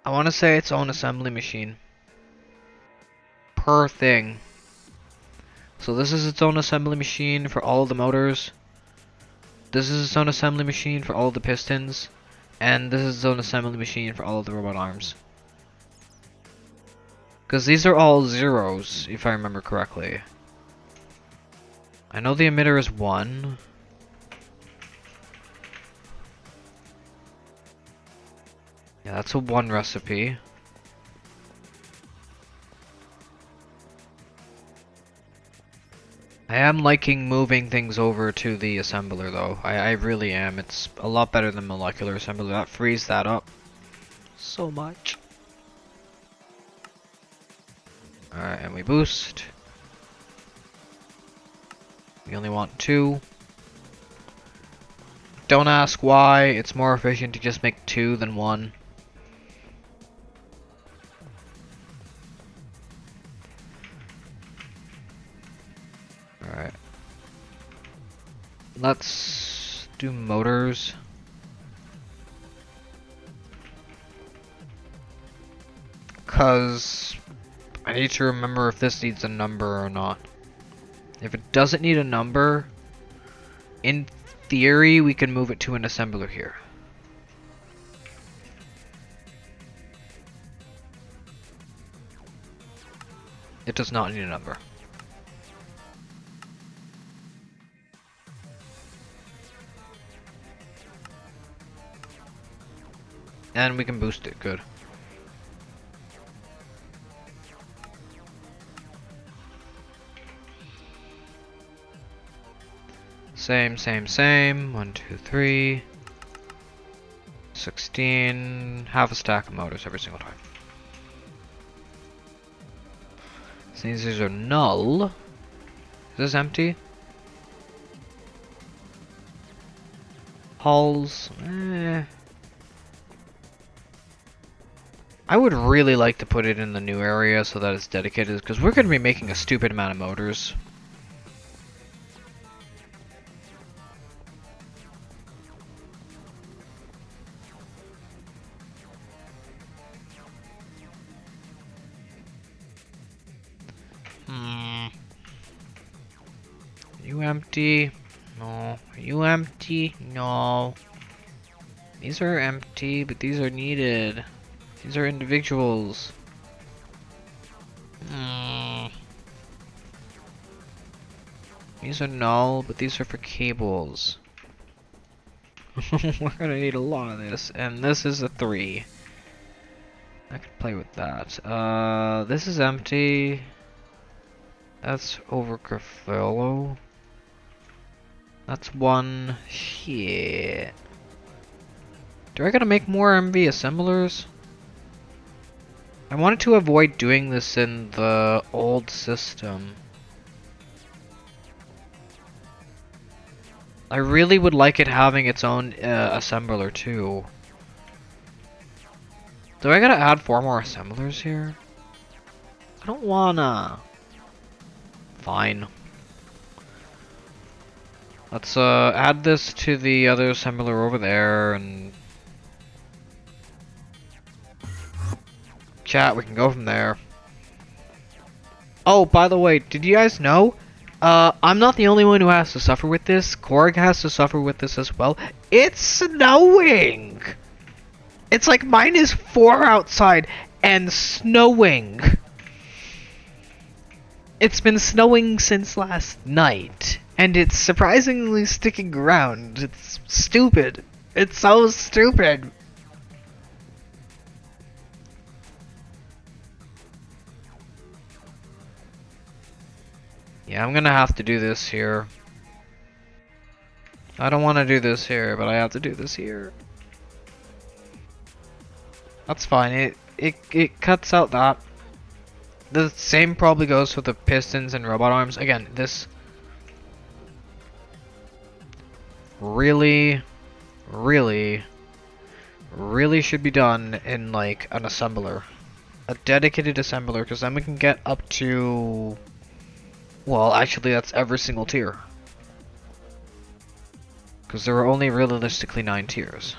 I want to say its own assembly machine. Per thing. So this is its own assembly machine for all of the motors. This is its own assembly machine for all of the pistons. And this is its own assembly machine for all of the robot arms. Because these are all zeros, if I remember correctly. I know the emitter is 1. Yeah, that's a 1 recipe. I am liking moving things over to the assembler though. I really am. It's a lot better than molecular assembler. That frees that up so much. Alright, and we boost. We only want 2. Don't ask why. It's more efficient to just make 2 than 1. Alright. Let's do motors. Cause I need to remember if this needs a number or not. If it doesn't need a number, in theory we can move it to an assembler here. It does not need a number. And we can boost it, good. Same, same, same. 1, 2, 3. 16. Half a stack of motors every single time. Since these are null. Is this empty? Hulls. I would really like to put it in the new area so that it's dedicated, because we're going to be making a stupid amount of motors. You empty? No. Are you empty? No. These are empty, but these are needed. These are individuals. These are null, but these are for cables. We're gonna need a lot of this, and this is a 3. I could play with that. This is empty. That's over Graffello. That's 1. Shit. Do I gotta make more MV assemblers? I wanted to avoid doing this in the old system. I really would like it having its own assembler too. Do I gotta add 4 more assemblers here? I don't wanna. Fine. Let's add this to the other assembler over there and chat, we can go from there. Oh, by the way, did you guys know? I'm not the only one who has to suffer with this. Korg has to suffer with this as well. It's snowing! It's like -4 outside and snowing. It's been snowing since last night. And it's surprisingly sticking around. It's stupid. It's so stupid. Yeah, I'm gonna have to do this here. I don't want to do this here, but I have to do this here. That's fine. It cuts out that. The same probably goes for the pistons and robot arms. Again, this really should be done in like an assembler. A dedicated assembler, because then we can get up to... Well, actually that's every single tier. Because there are only realistically 9 tiers.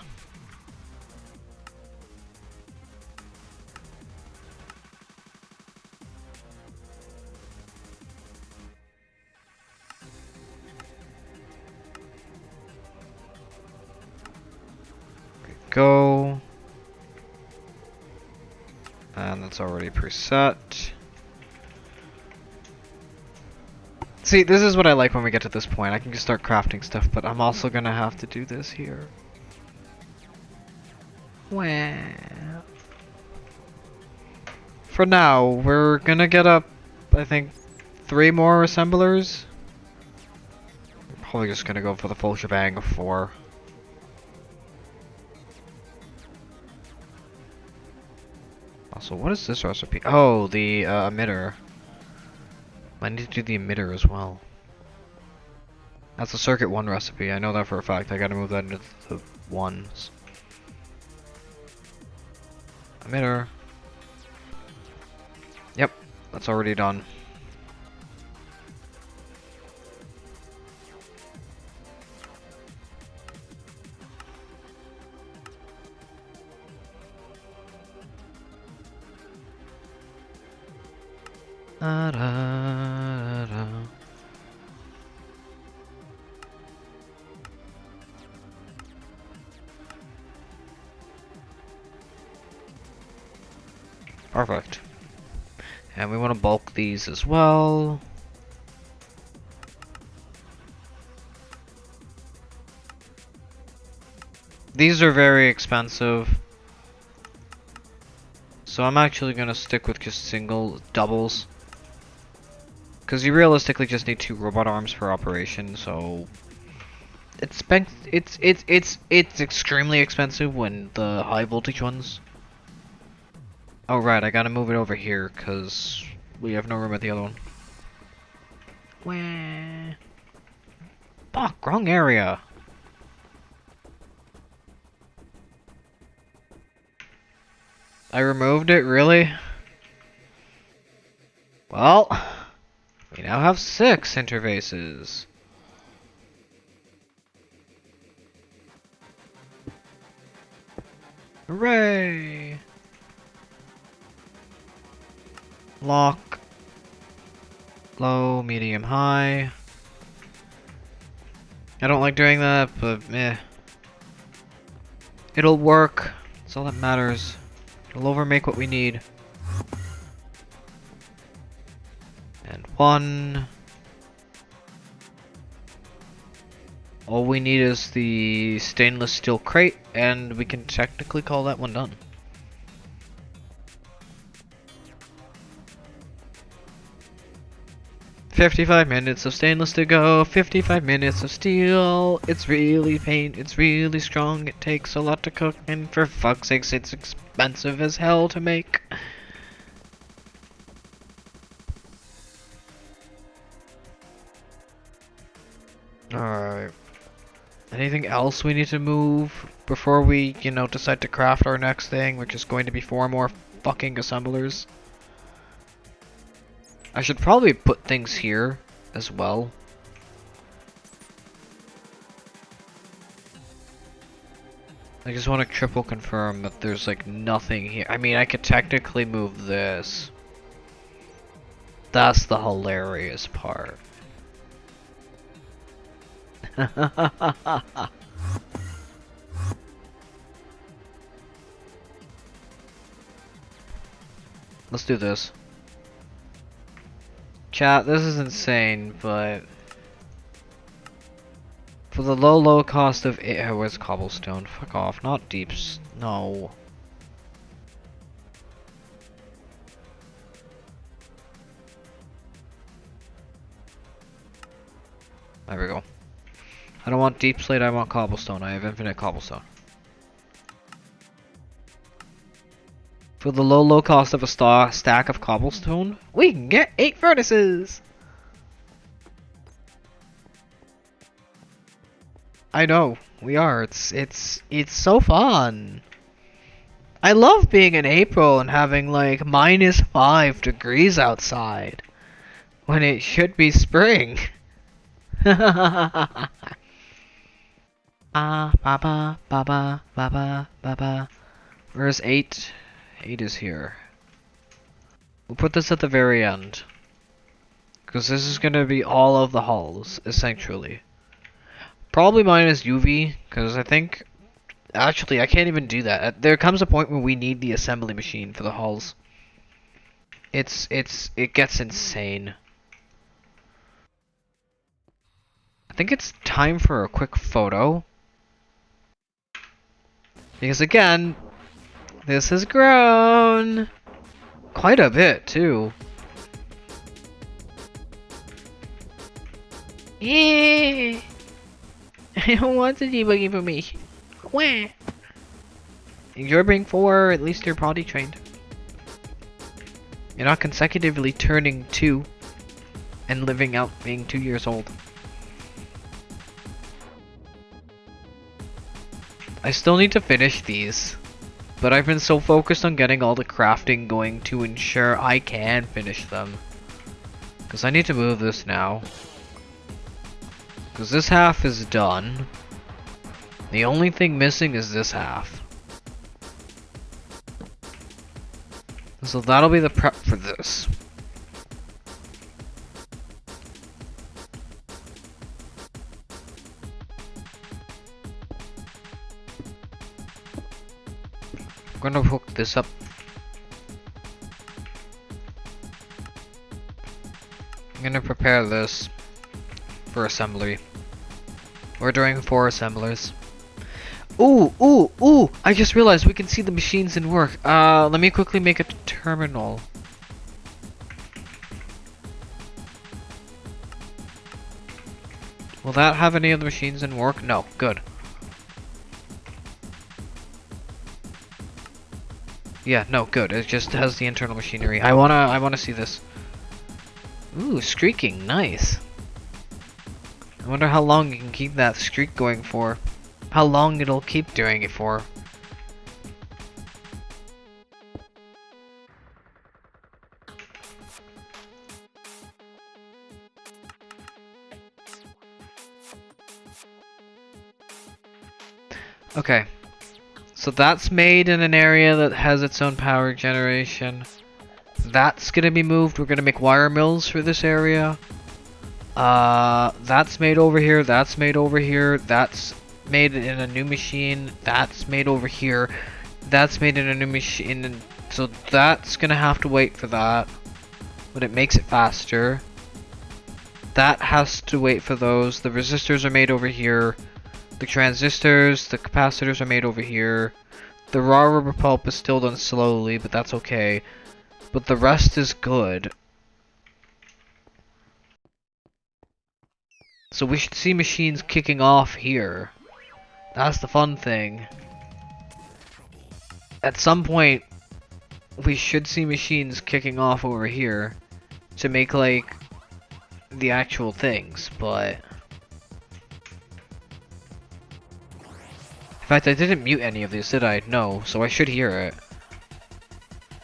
go. And that's already preset. See, this is what I like when we get to this point. I can just start crafting stuff, but I'm also gonna have to do this here. Well, for now, we're gonna get up, I think, 3 more assemblers. I'm probably just gonna go for the full shebang of 4. Also, what is this recipe? Oh, the emitter. I need to do the emitter as well. That's a circuit 1 recipe. I know that for a fact. I gotta move that into the 1s. Emitter. Yep, that's already done. Da, da, da. Perfect. And we want to bulk these as well. These are very expensive. So I'm actually going to stick with just doubles. Because you realistically just need 2 robot arms per operation, so it's extremely expensive when the high voltage ones. Oh right, I gotta move it over here because we have no room at the other one. Wah. Fuck, wrong area. I removed it, really? Well, we now have 6 interfaces. Hooray! Lock. Low, medium, high. I don't like doing that, but meh. It'll work. That's all that matters. It'll overmake what we need. And 1. All we need is the stainless steel crate, and we can technically call that one done. "55 minutes of stainless to go, 55 minutes of steel. It's really it's really strong, it takes a lot to cook, and for fuck's sakes, it's expensive as hell to make." Alright. Anything else we need to move before we, you know, decide to craft our next thing, which is going to be 4 more fucking assemblers? I should probably put things here as well. I just want to triple confirm that there's like nothing here. I mean, I could technically move this. That's the hilarious part. Let's do this. Chat, this is insane, but for the low cost of where's cobblestone? Fuck off, not deeps. No. There we go. I don't want deep slate, I want cobblestone. I have infinite cobblestone. For the low cost of a stack of cobblestone, we can get 8 furnaces! I know, we are. It's so fun. I love being in April and having like -5 degrees outside when it should be spring. Ba ba ba ba ba ba ba. Where's 8? 8 is here. We'll put this at the very end, because this is gonna be all of the halls essentially. Probably minus UV, because I think Actually, I can't even do that. There comes a point where we need the assembly machine for the hulls. It gets insane. I think it's time for a quick photo. Because again, this has grown quite a bit too. Yeah. I don't want to debug for me. Wah. You're being 4, at least you're potty trained. You're not consecutively turning 2 and living out being 2 years old. I still need to finish these, but I've been so focused on getting all the crafting going to ensure I can finish them. Because I need to move this now. Because this half is done. The only thing missing is this half. So that'll be the prep for this. I'm gonna hook this up. I'm gonna prepare this for assembly. We're doing 4 assemblers. Ooh! I just realized we can see the machines in work. Let me quickly make a terminal. Will that have any of the machines in work? No, good. Yeah, no, good. It just has the internal machinery. I wanna see this. Ooh, streaking, nice. I wonder how long you can keep that streak going for. How long it'll keep doing it for. Okay. So that's made in an area that has its own power generation. That's gonna be moved. We're gonna make wire mills for this area. That's made over here. That's made over here. That's made in a new machine. That's made over here. That's made in a new machine. So that's gonna have to wait for that. But it makes it faster. That has to wait for those. The resistors are made over here. The transistors, the capacitors are made over here. The raw rubber pulp is still done slowly, but that's okay. But the rest is good. So we should see machines kicking off here. That's the fun thing. At some point, we should see machines kicking off over here to make, like, the actual things, but... In fact, I didn't mute any of these, did I? No, so I should hear it.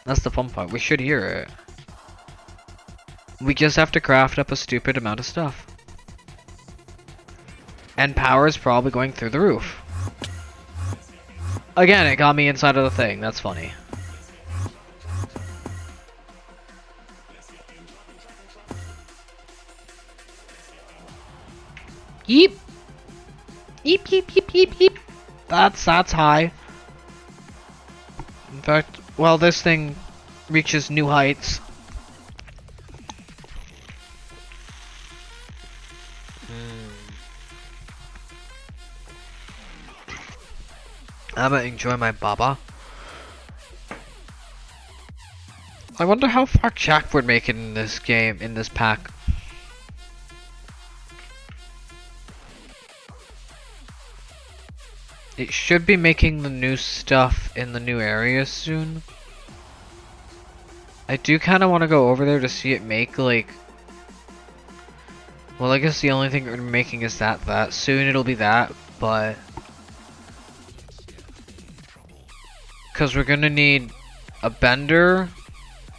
That's the fun part, we should hear it. We just have to craft up a stupid amount of stuff. And power is probably going through the roof. Again, it got me inside of the thing, that's funny. Yeep! Yeep, yeep, yeep, yeep, yeep! That's high. In fact, well, this thing reaches new heights. I'm gonna enjoy my baba. I wonder how far Jack would make it in this game, in this pack. It should be making the new stuff in the new areas soon. I do kind of want to go over there to see it make, like... Well, I guess the only thing we're making is that. Soon it'll be that, but... Because we're gonna need a bender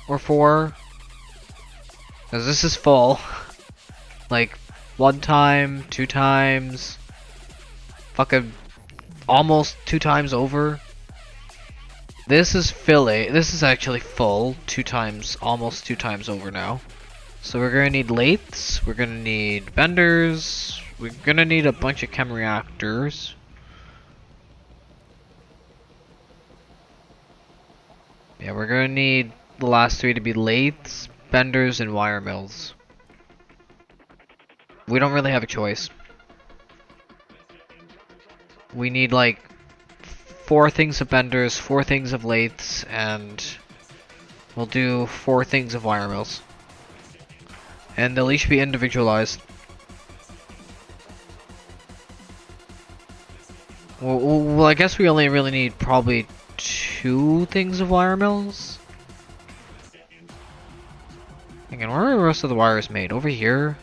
or 4. Because this is full. Like, 1 time, 2 times. Fucking almost 2 times over. This is filling. This is actually full 2 times, almost 2 times over now. So we're gonna need lathes. We're gonna need benders. We're gonna need a bunch of chem reactors. Yeah, we're gonna need the last three to be lathes, benders, and wire mills. We don't really have a choice. We need like 4 things of benders, 4 things of lathes, and we'll do 4 things of wire mills. And they'll each be individualized. Well, I guess we only really need probably 2 things of wire mills. Again, where are the rest of the wires made? Over here?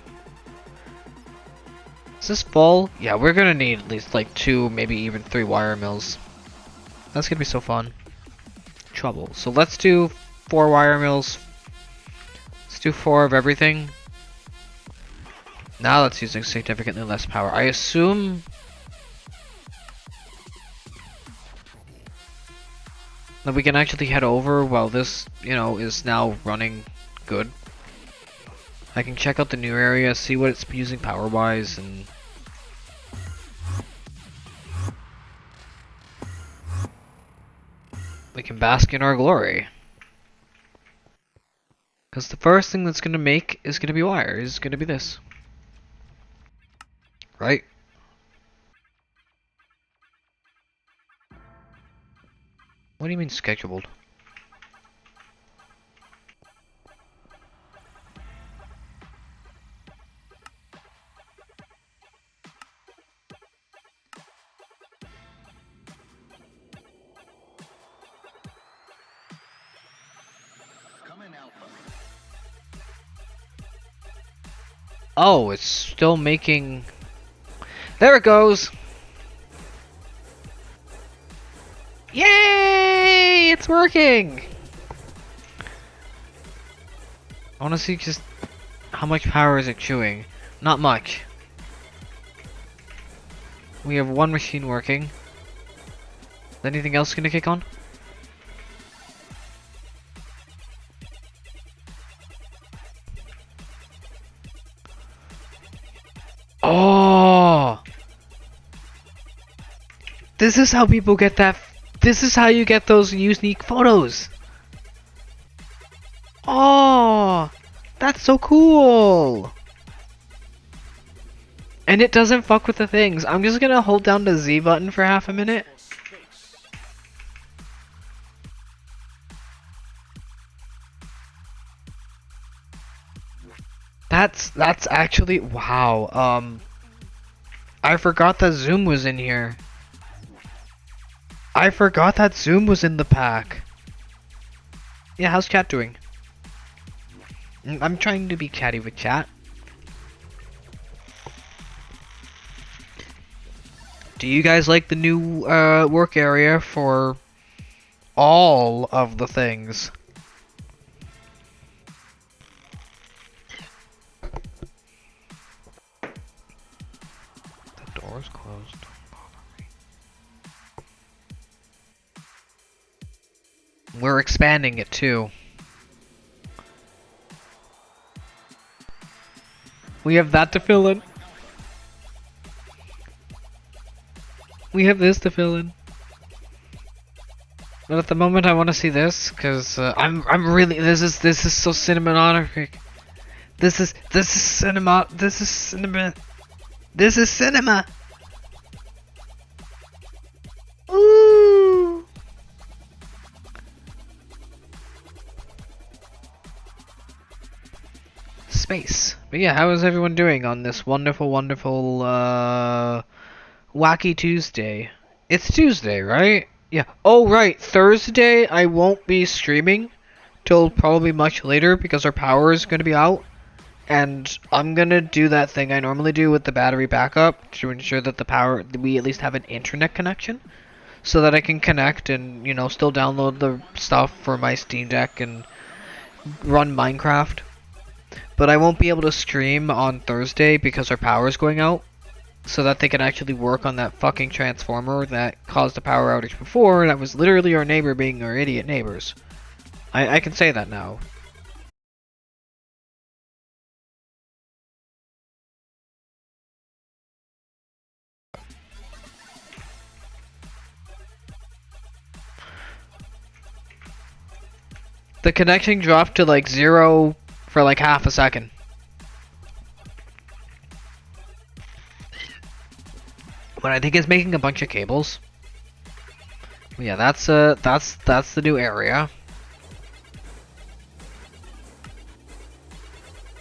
Is this full? Yeah, we're gonna need at least like 2, maybe even 3 wire mills. That's gonna be so fun. Trouble. So let's do 4 wire mills. Let's do 4 of everything. Now that's using significantly less power. I assume that we can actually head over while this, you know, is now running good. I can check out the new area, see what it's using power-wise, and we can bask in our glory. Because the first thing that's going to make is going to be wire, is going to be this. Right? What do you mean scheduled? Oh, it's still making... There it goes! Yay! It's working! I want to see just how much power is it chewing. Not much. We have 1 machine working. Is anything else gonna kick on? Oh! This is how people get that. This is how you get those unique photos. Oh! That's so cool! And it doesn't fuck with the things. I'm just gonna hold down the Z button for half a minute. That's actually wow. I forgot that Zoom was in here. I forgot that Zoom was in the pack. Yeah, how's chat doing? I'm trying to be chatty with chat. Do you guys like the new work area for all of the things? The door's closed. We're expanding it too. We have that to fill in. We have this to fill in. But at the moment I want to see this cuz I'm really this is so cinematographic. This is cinema. This is cinema. This is cinema. Ooh. Space. But yeah, how is everyone doing on this wonderful Wacky Tuesday? It's Tuesday, right? Yeah. Oh, right. Thursday, I won't be streaming till probably much later because our power is going to be out. And I'm going to do that thing I normally do with the battery backup to ensure that we at least have an internet connection so that I can connect and, you know, still download the stuff for my Steam Deck and run Minecraft. But I won't be able to stream on Thursday because our power is going out. So that they can actually work on that fucking transformer that caused the power outage before. That was literally our neighbor being our idiot neighbors. I can say that now. The connection dropped to like 0 for like half a second. But I think it's making a bunch of cables. Yeah, that's the new area.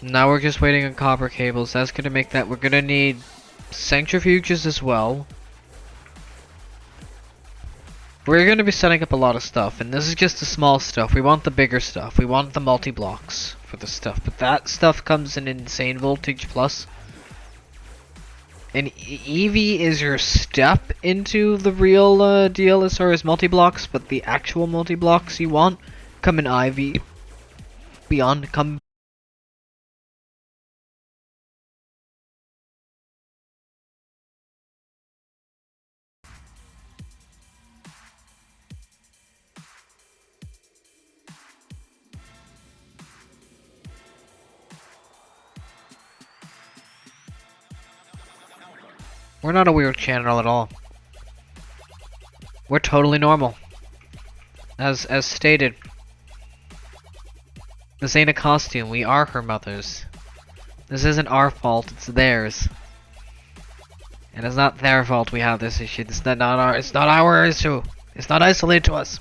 Now we're just waiting on copper cables. That's gonna make that. We're gonna need centrifuges as well. We're gonna be setting up a lot of stuff, and this is just the small stuff. We want the bigger stuff. We want the multi-blocks for the stuff, but that stuff comes in insane voltage plus. And EV is your step into the real deal as far as multi-blocks, but the actual multi-blocks you want come in IV. Beyond come. We're not a weird channel at all. We're totally normal. As stated. This ain't a costume, we are her mothers. This isn't our fault, it's theirs. And it's not their fault we have this issue. It's not our issue. It's not isolated to us.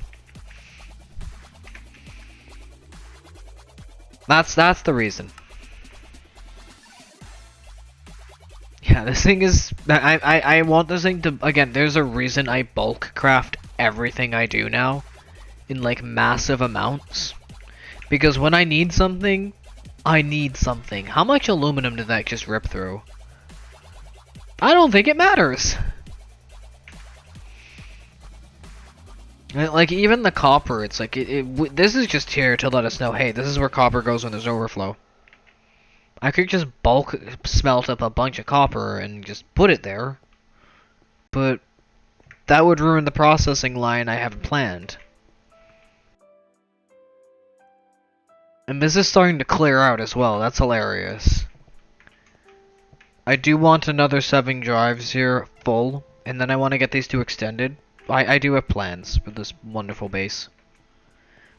That's the reason. Yeah, this thing is... I want this thing to... Again, there's a reason I bulk craft everything I do now. In, like, massive amounts. Because when I need something, I need something. How much aluminum did that just rip through? I don't think it matters. Like, even the copper, it's like... this is just here to let us know, hey, this is where copper goes when there's overflow. I could just bulk smelt up a bunch of copper and just put it there. But that would ruin the processing line I have planned. And this is starting to clear out as well. That's hilarious. I do want another 7 drives here full. And then I want to get these 2 extended. I do have plans for this wonderful base.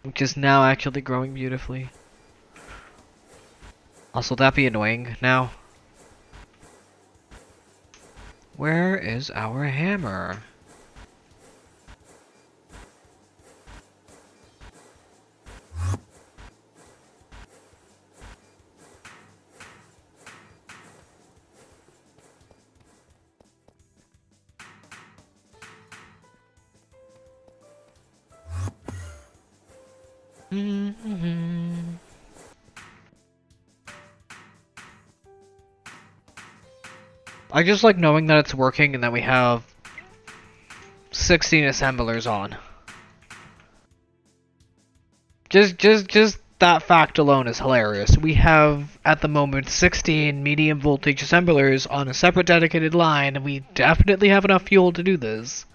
Which is now actually growing beautifully. Also, that'd be annoying now. Where is our hammer? I just like knowing that it's working and that we have 16 assemblers on. Just that fact alone is hilarious. We have, at the moment, 16 medium voltage assemblers on a separate dedicated line, and we definitely have enough fuel to do this.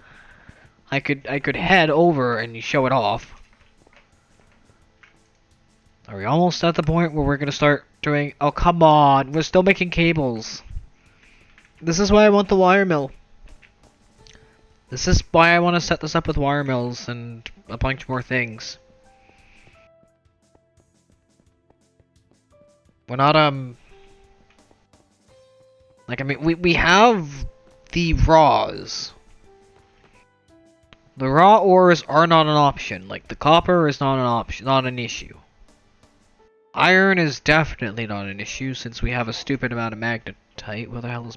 I could head over and show it off. Are we almost at the point where we're gonna start doing... Oh, come on! We're still making cables. This is why I want the wire mill. This is why I want to set this up with wire mills and a bunch more things. We're not, like, I mean, we have the raws. The raw ores are not an option. Like, the copper is not an option, not an issue. Iron is definitely not an issue since we have a stupid amount of magnetite. Where the hell is...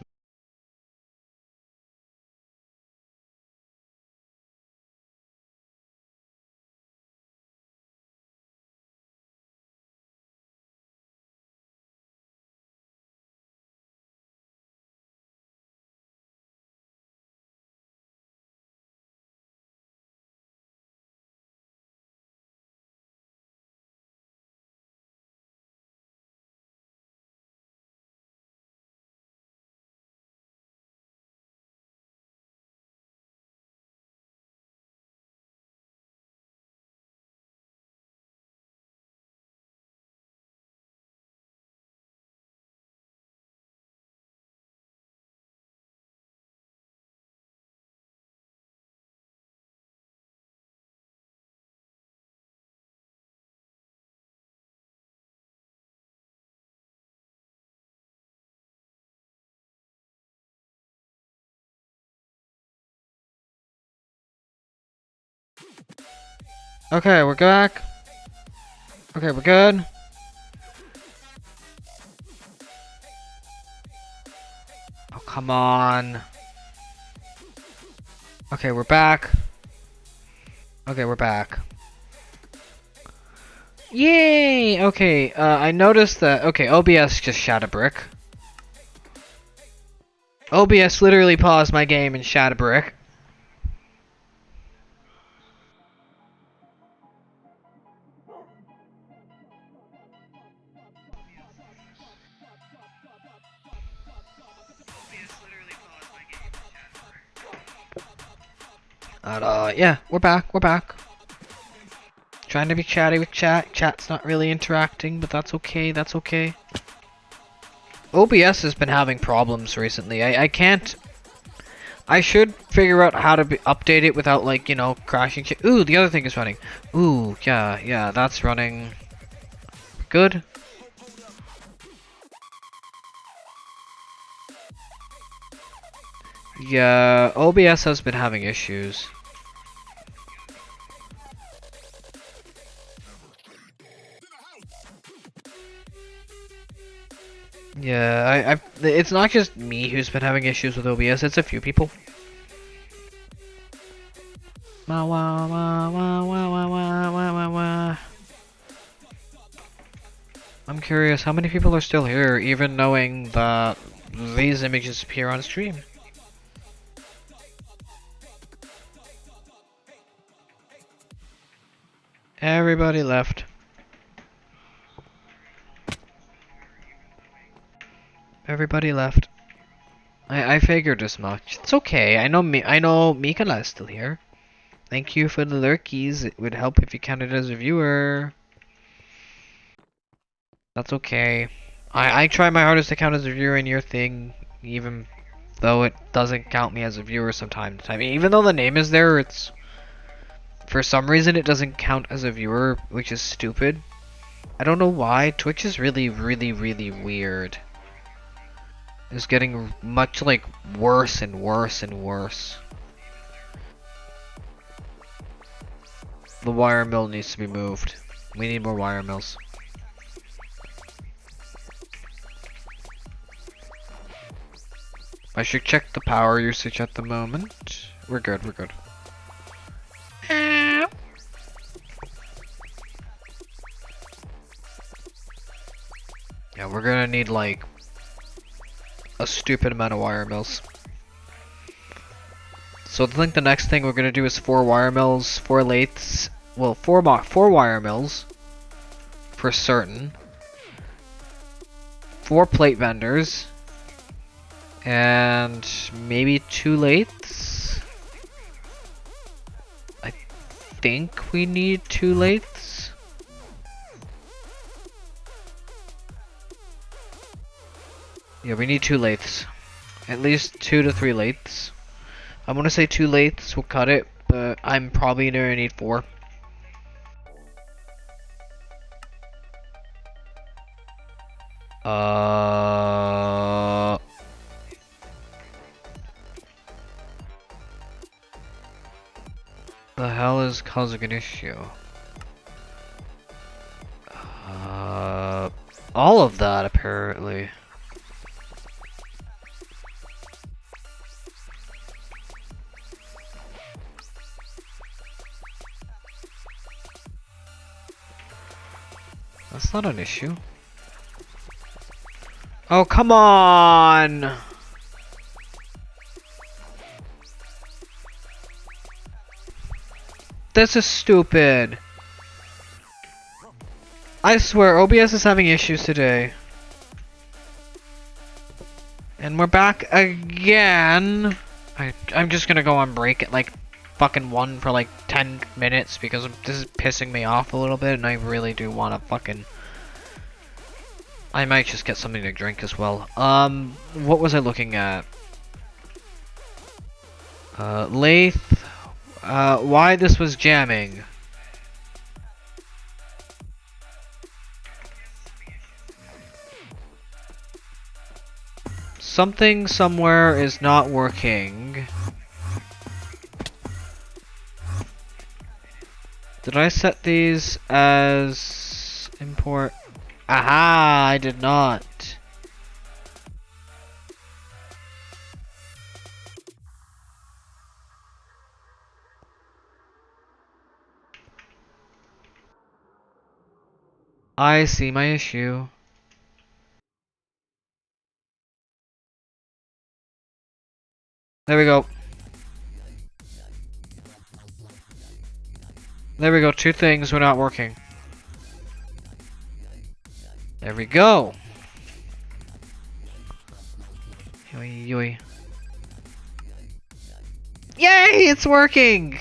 Okay, we're back. Okay, we're good. Oh, come on. Okay, we're back. Okay, we're back. Yay! Okay, I noticed that. Okay, OBS just shot a brick. OBS literally paused my game and shot a brick. Yeah, we're back. We're back. Trying to be chatty with chat. Chat's not really interacting, but that's okay. That's okay. OBS has been having problems recently. I can't. I should figure out how to update it without, like, you know, crashing shit. Ooh, the other thing is running. Ooh, yeah, that's running. Good. Yeah, OBS has been having issues. Yeah, it's not just me who's been having issues with OBS, it's a few people. I'm curious, how many people are still here, even knowing that these images appear on stream? Everybody left. Everybody left. I figured as much. It's okay. I know Mikala is still here. Thank you for the lurkies. It would help if you counted as a viewer. That's okay. I try my hardest to count as a viewer in your thing, even though it doesn't count me as a viewer sometimes. I mean, even though the name is there, it's for some reason it doesn't count as a viewer, which is stupid. I don't know why. Twitch is really weird. It's getting much, like, worse and worse and worse. The wire mill needs to be moved. We need more wire mills. I should check the power usage at the moment. We're good, we're good. Yeah, we're gonna need, like, a stupid amount of wire mills. So I think the next thing we're gonna do is 4 wire mills, 4 lathes, well, 4 wire mills for certain, 4 plate vendors, and maybe 2 lathes. I think we need 2 lathes. Yeah, we need 2 lathes. At least 2 to 3 lathes. I'm gonna say 2 lathes will cut it, but I'm probably gonna need 4. The hell is causing an issue? All of that apparently. That's not an issue. Oh, come on! This is stupid. I swear, OBS is having issues today. And we're back again. I'm just gonna go on break at like fucking 1 for like 10 minutes because this is pissing me off a little bit and I really do want to fucking... I might just get something to drink as well. What was I looking at? Lathe. Why this was jamming. Something somewhere is not working. Did I set these as import? Aha, I did not. I see my issue. There we go. There we go, 2 things were not working. There we go. Yoy, yoy. Yay, it's working!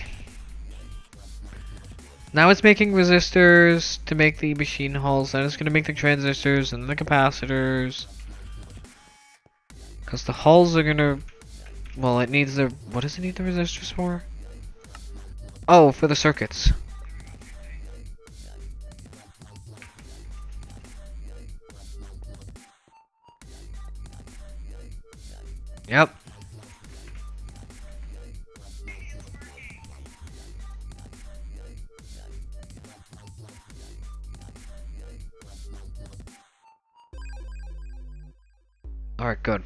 Now it's making resistors to make the machine hulls, and it's gonna make the transistors and the capacitors. Because the hulls are gonna... Well, it needs the... What does it need the resistors for? Oh, for the circuits. Yep. Alright, good.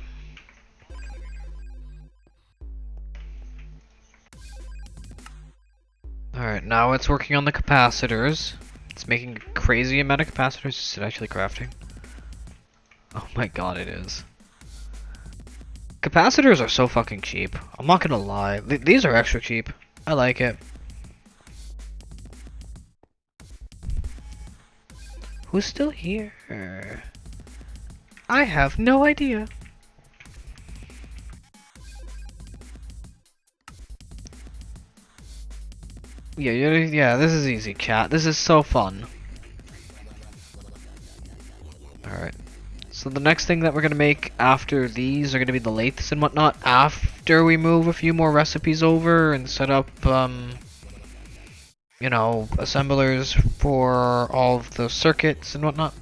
Alright, now it's working on the capacitors. It's making a crazy amount of capacitors. Is it actually crafting? Oh my god, it is. Capacitors are so fucking cheap. I'm not gonna lie. These are extra cheap. I like it. Who's still here? I have no idea. Yeah, this is easy, chat. This is so fun. Alright. So the next thing that we're gonna make after these are gonna be the lathes and whatnot, after we move a few more recipes over and set up, you know, assemblers for all of the circuits and whatnot.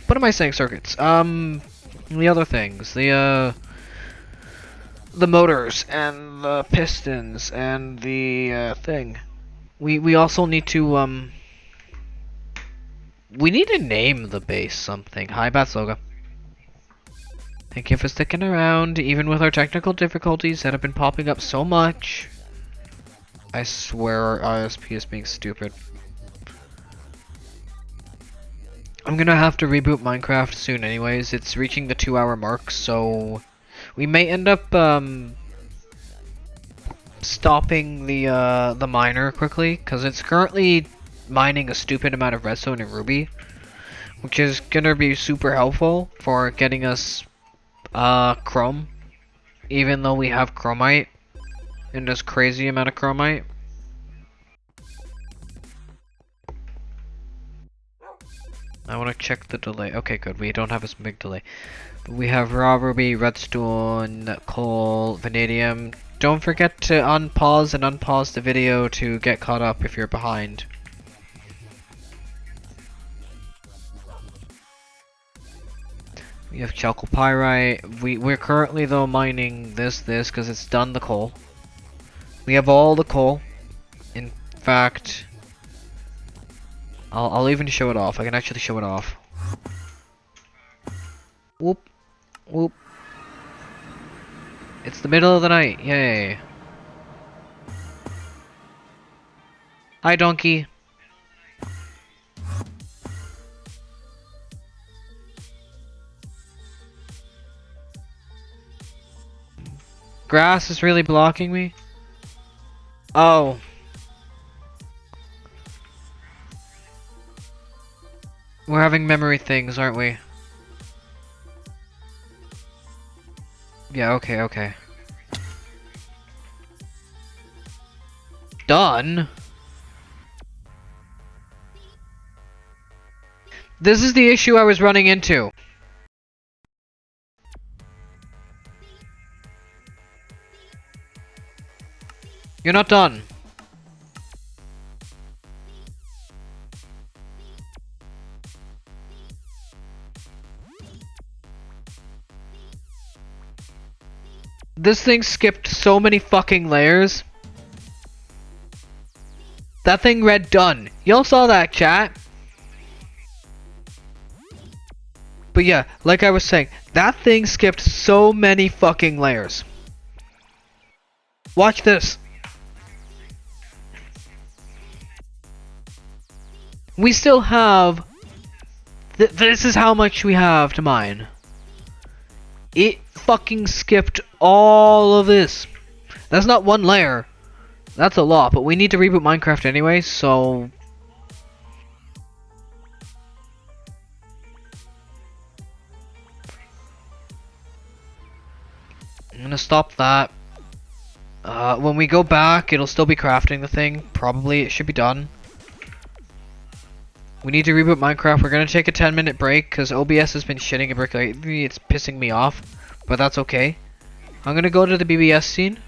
What am I saying circuits? The other things. The motors and the pistons and the, thing. We also need to, we need to name the base something. Hi, Batsloga. Thank you for sticking around, even with our technical difficulties that have been popping up so much. I swear our ISP is being stupid. I'm gonna have to reboot Minecraft soon anyways. It's reaching the 2-hour mark, so we may end up stopping the miner quickly, because it's currently mining a stupid amount of redstone and ruby, which is gonna be super helpful for getting us chrome, even though we have chromite and this crazy amount of chromite. I want to check the delay. Okay, good. We don't have a big delay. But we have raw ruby, redstone, coal, vanadium. Don't forget to unpause and unpause the video to get caught up if you're behind. We have chalcopyrite. We're currently though mining this because it's done the coal. We have all the coal. In fact, I'll even show it off. I can actually show it off. Whoop. Whoop. It's the middle of the night. Yay. Hi, donkey. Grass is really blocking me? Oh. We're having memory things, aren't we? Yeah, okay. Done? This is the issue I was running into. You're not done. This thing skipped so many fucking layers. That thing read done. Y'all saw that, chat? But yeah, like I was saying, that thing skipped so many fucking layers. Watch this. We still have... this is how much we have to mine. It fucking skipped all of this. That's not one layer. That's a lot, but we need to reboot Minecraft anyway, so... I'm gonna stop that. When we go back, it'll still be crafting the thing. Probably, it should be done. We need to reboot Minecraft. We're gonna take a 10-minute break, because OBS has been shitting a brick lately. It's pissing me off, but that's okay. I'm gonna go to the BBS scene.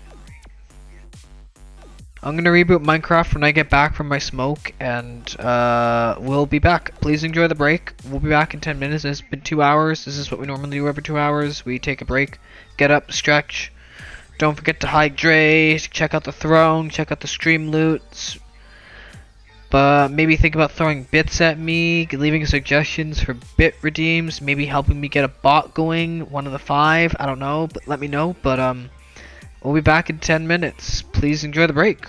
I'm gonna reboot Minecraft when I get back from my smoke, and we'll be back. Please enjoy the break. We'll be back in 10 minutes. It's been 2 hours. This is what we normally do every 2 hours. We take a break, get up, stretch. Don't forget to hydrate, check out the throne, check out the stream loots. But maybe think about throwing bits at me, leaving suggestions for bit redeems, maybe helping me get a bot going, one of the 5, I don't know, but let me know. But we'll be back in 10 minutes. Please enjoy the break.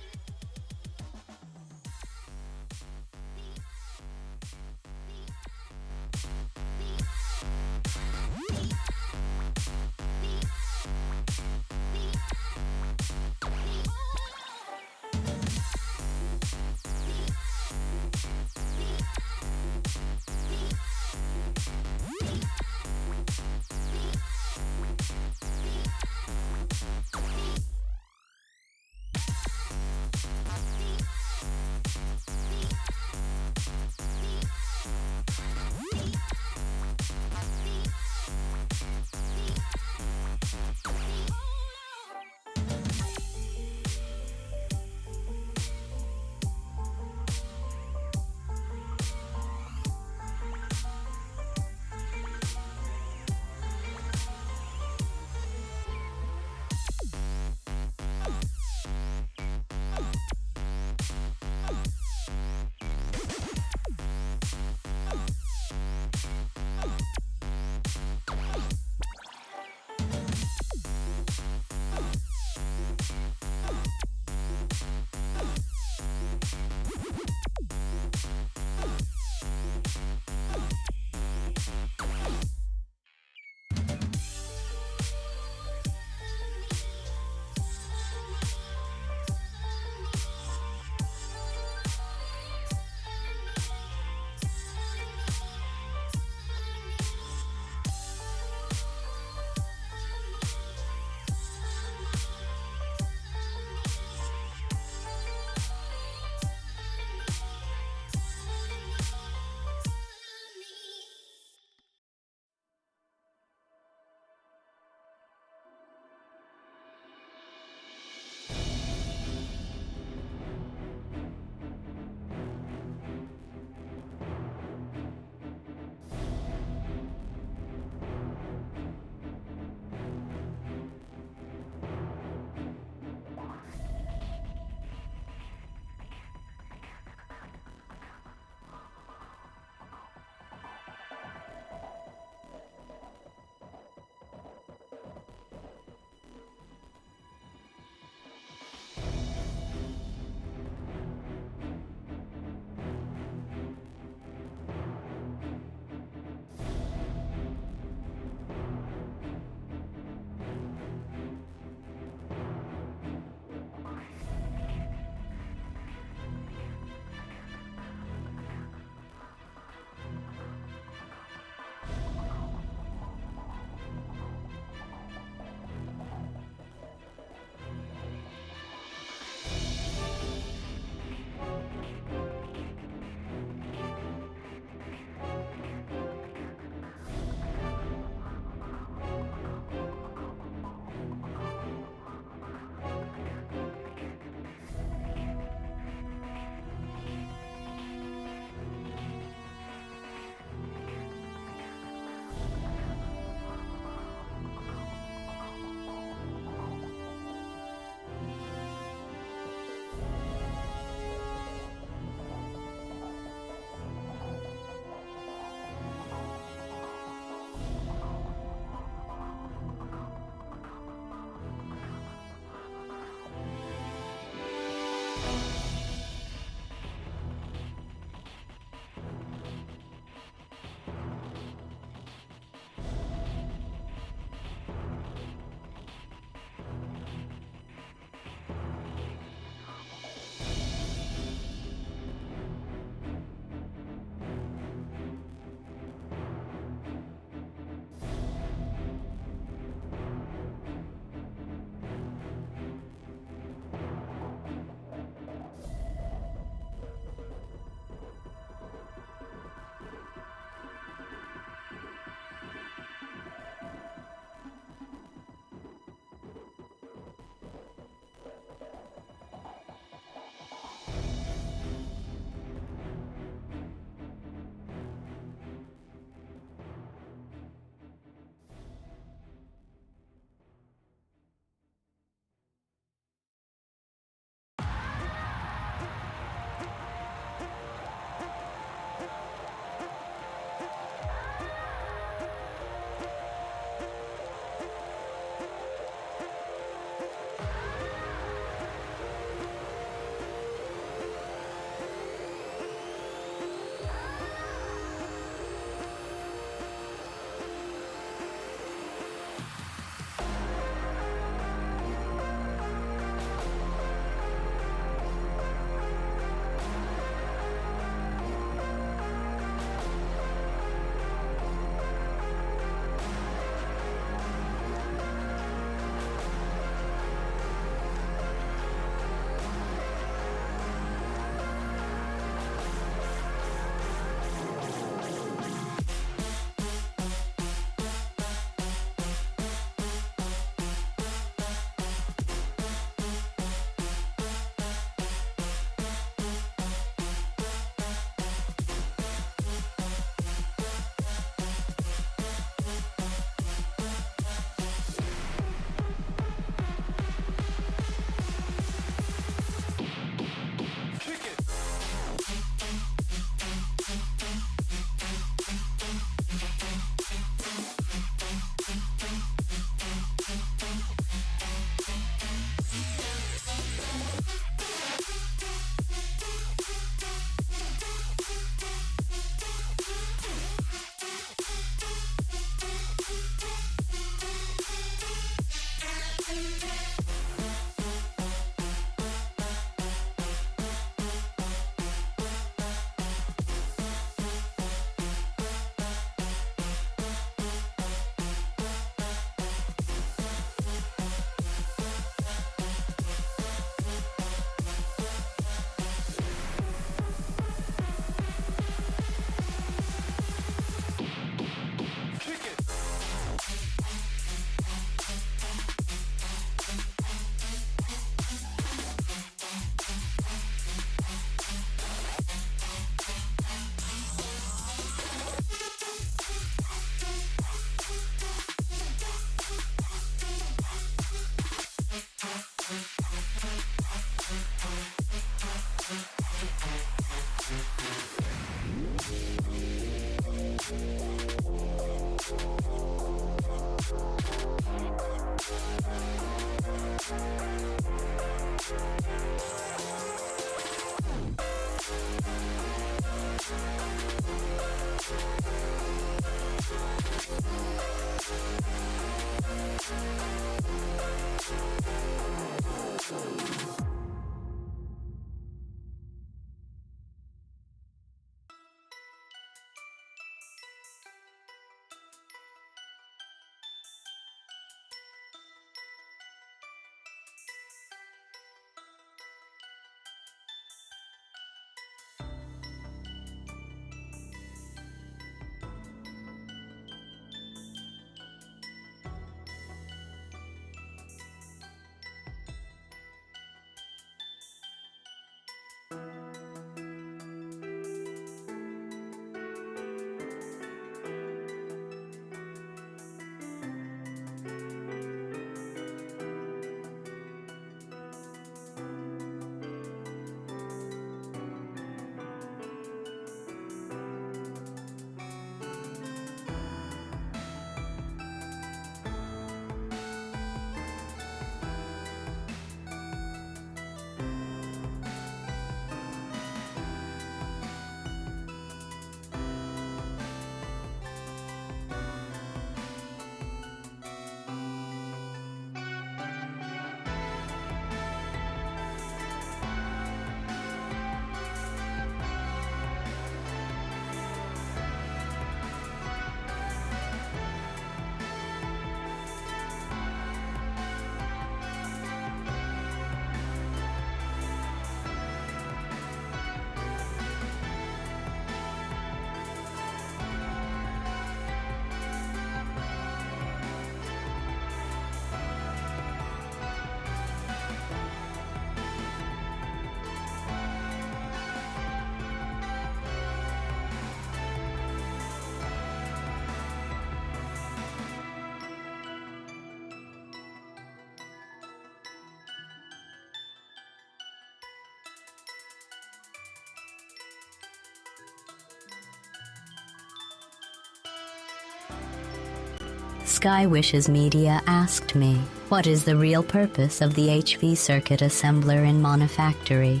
Sky Wishes Media asked me, what is the real purpose of the HV circuit assembler in Monifactory?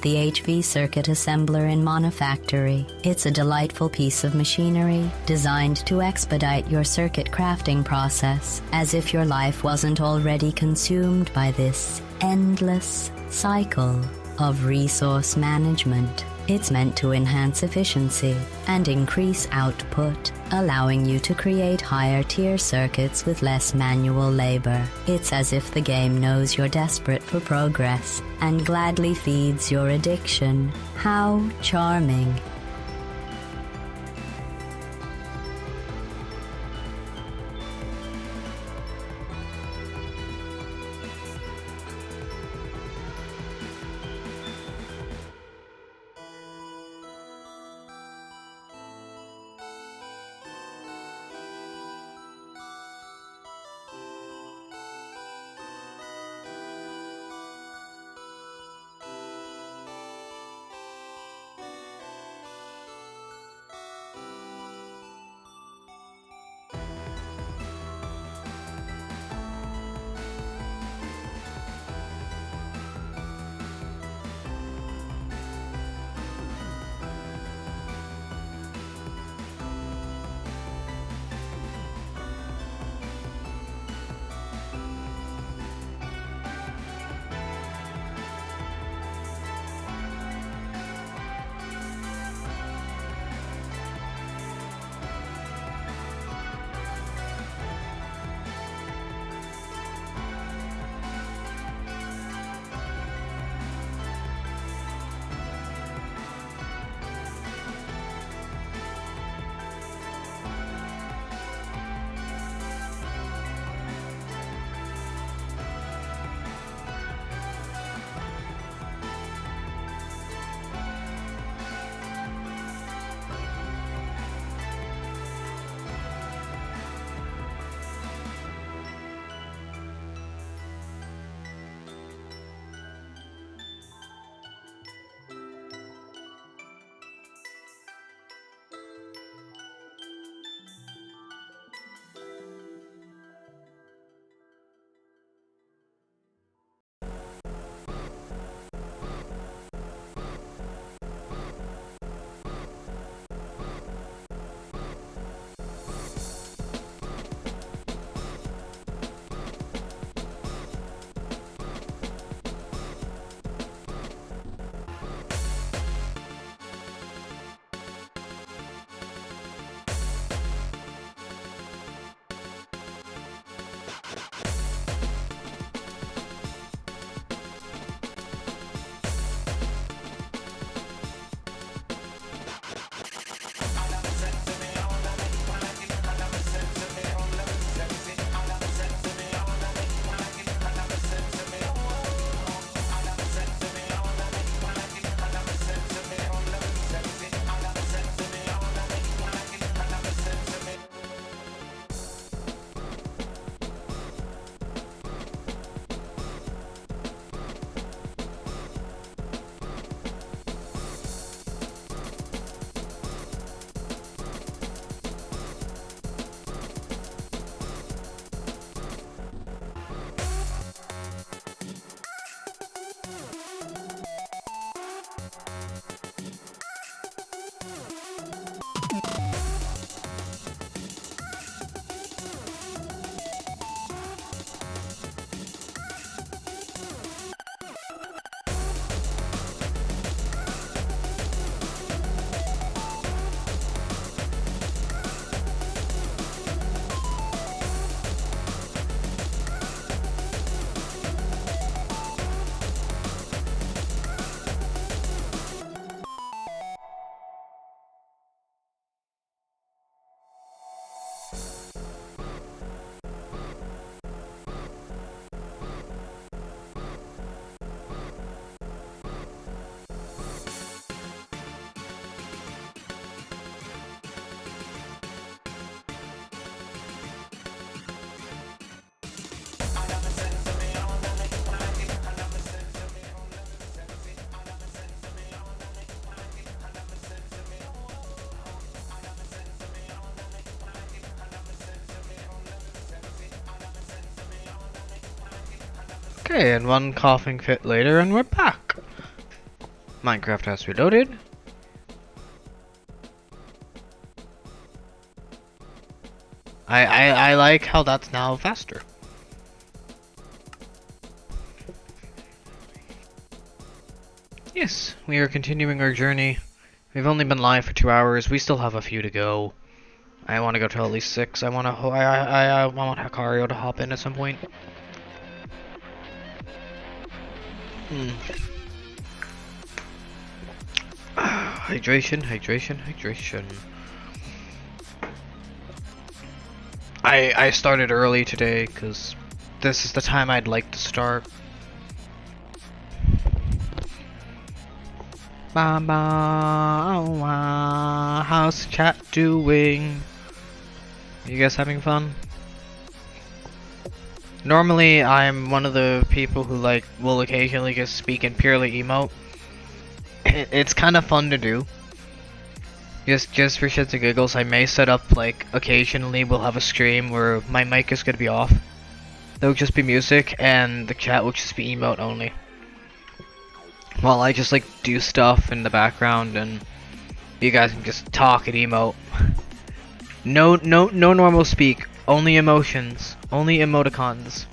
The HV circuit assembler in Monifactory. It's a delightful piece of machinery designed to expedite your circuit crafting process, as if your life wasn't already consumed by this endless cycle of resource management. It's meant to enhance efficiency and increase output, allowing you to create higher-tier circuits with less manual labor. It's as if the game knows you're desperate for progress and gladly feeds your addiction. How charming. Okay, and one coughing fit later, and we're back. Minecraft has reloaded. I like how that's now faster. Yes, we are continuing our journey. We've only been live for 2 hours. We still have a few to go. I want to go till at least 6. I want Hikario to hop in at some point. Hydration, hydration, hydration. I started early today because this is the time I'd like to start. How's chat doing? You guys having fun? Normally, I'm one of the people who will occasionally just speak in purely emote. It's kind of fun to do. Just for shits and giggles, I may set up occasionally we'll have a stream where my mic is gonna be off. There'll just be music and the chat will just be emote only. While I just do stuff in the background and you guys can just talk and emote. No normal speak, only emotions, only emoticons.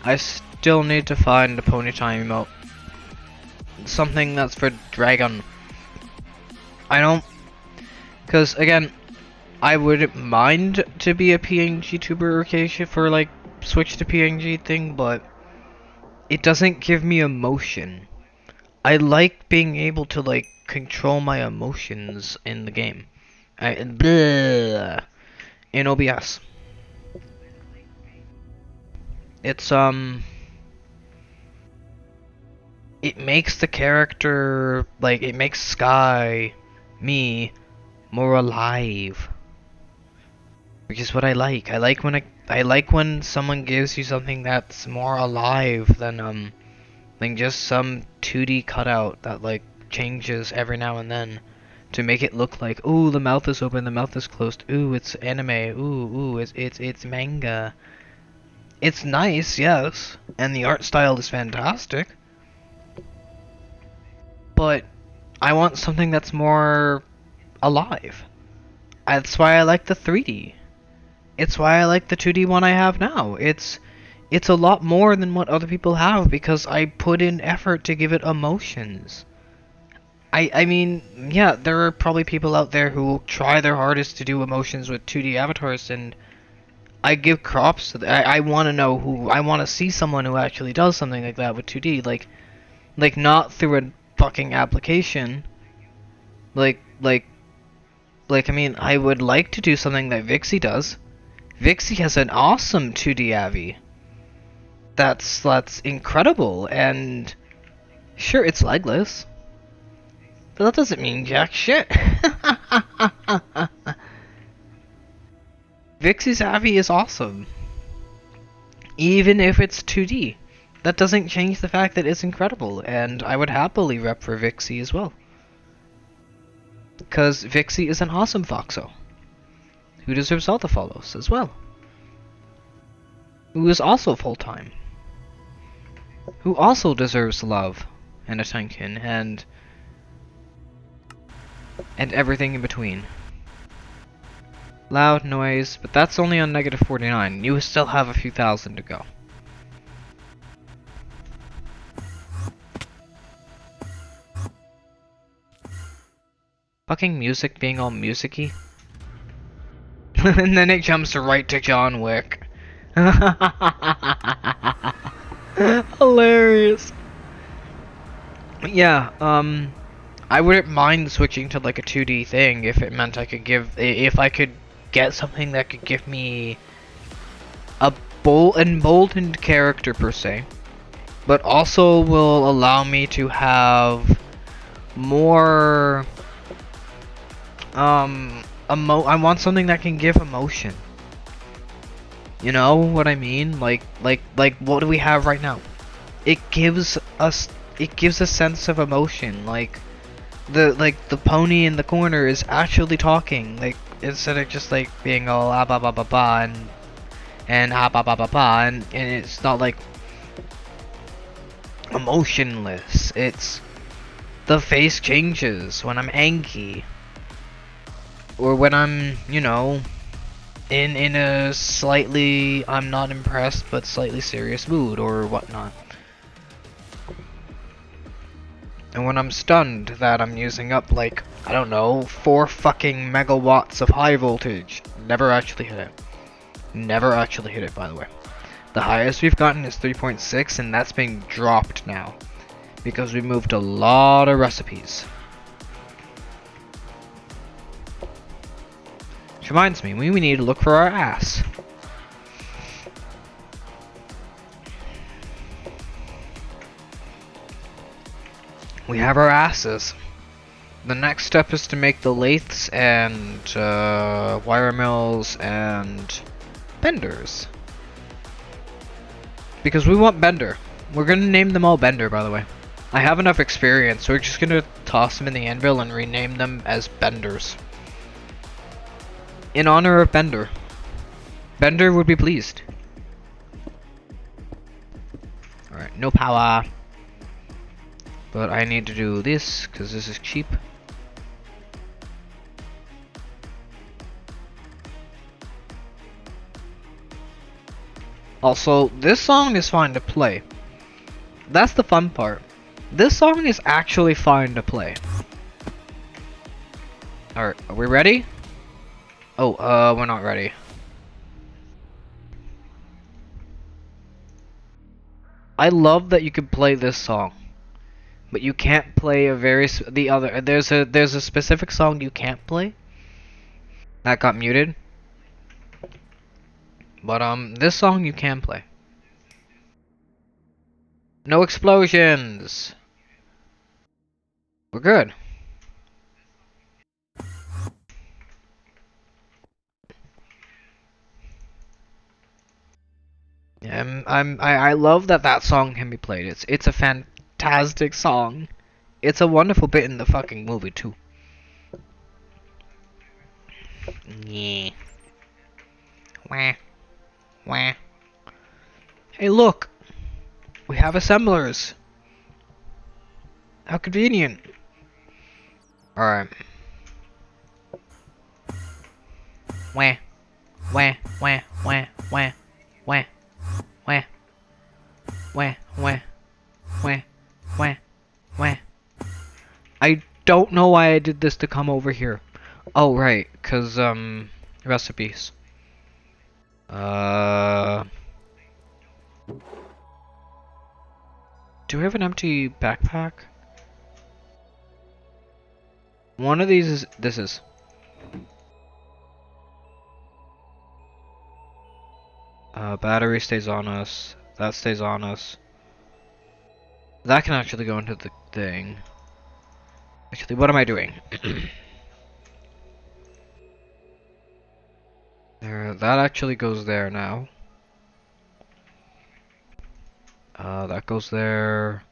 I still need to find a pony time emote. Something that's for dragon. I don't, cause again, I wouldn't mind to be a PNG tuber occasion for switch to PNG thing, but it doesn't give me emotion. I like being able to control my emotions in the game. In OBS. It's it makes the character it makes Sky, me, more alive. Which is what I like. I like when someone gives you something that's more alive than just some 2D cutout that changes every now and then to make it look like, ooh, the mouth is open, the mouth is closed, ooh, it's anime, ooh, it's manga. It's nice, yes, and the art style is fantastic. But I want something that's more alive. That's why I like the 3D. It's why I like the 2D one I have now. It's a lot more than what other people have because I put in effort to give it emotions. I mean, yeah, there are probably people out there who will try their hardest to do emotions with 2D avatars, and I give props to I want to know who, I want to see someone who actually does something like that with 2D, like not through a fucking application. I mean, I would like to do something that Vixie does. Vixie has an awesome 2D Avi. That's incredible, and sure, it's legless. But that doesn't mean jack shit. Vixie's Avi is awesome. Even if it's 2D. That doesn't change the fact that it's incredible, and I would happily rep for Vixie as well. Because Vixie is an awesome Foxo. Who deserves all the follows as well. Who is also full-time. Who also deserves love and attention and everything in between. Loud noise, but that's only on -49. You still have a few thousand to go. Fucking music being all musicy. And then it jumps right to John Wick. Hilarious. Yeah, I wouldn't mind switching to a 2D thing if it meant I could if I could get something that could give me a emboldened character per se, but also will allow me to have more I want something that can give emotion. You know what I mean? Like what do we have right now? It gives a sense of emotion. Like the pony in the corner is actually talking. Like instead of just like being all ah ba ba ba ba and ah ba ba ba ba and it's not like emotionless. It's the face changes when I'm angry or when I'm, you know, in a slightly I'm not impressed but slightly serious mood or whatnot. And when I'm stunned that I'm using up like, I don't know, 4 fucking megawatts of high voltage. Never actually hit it. Never actually hit it, by the way. The highest we've gotten is 3.6 and that's being dropped now. Because we moved a lot of recipes. Which reminds me, we need to look for our ass. We have our asses. The next step is to make the lathes and wire mills and benders. Because we want Bender. We're gonna name them all Bender, by the way. I have enough experience, so we're just gonna toss them in the anvil and rename them as Benders. In honor of Bender. Bender would be pleased. Alright, no power. But I need to do this, because this is cheap. Also, this song is fine to play. That's the fun part. This song is actually fine to play. Alright, are we ready? Oh, we're not ready. I love that you can play this song. But you can't play there's a specific song you can't play. That got muted. But this song you can play. No explosions. We're good. Yeah, I love that song can be played. It's a fantastic song. It's a wonderful bit in the fucking movie too. Yeah. Wah. Wah. Hey, look! We have assemblers! How convenient! Alright. Wah. Wah. Wah. Wah. Wah. Wah. Wah. Wah. Wah. Wah. Wah. Wah. I don't know why I did this to come over here. Oh, right. Cause, recipes. Do we have an empty backpack? One of these is... This is. Battery stays on us. That stays on us. That can actually go into the thing. Actually, what am I doing? There, that actually goes there now. That goes there.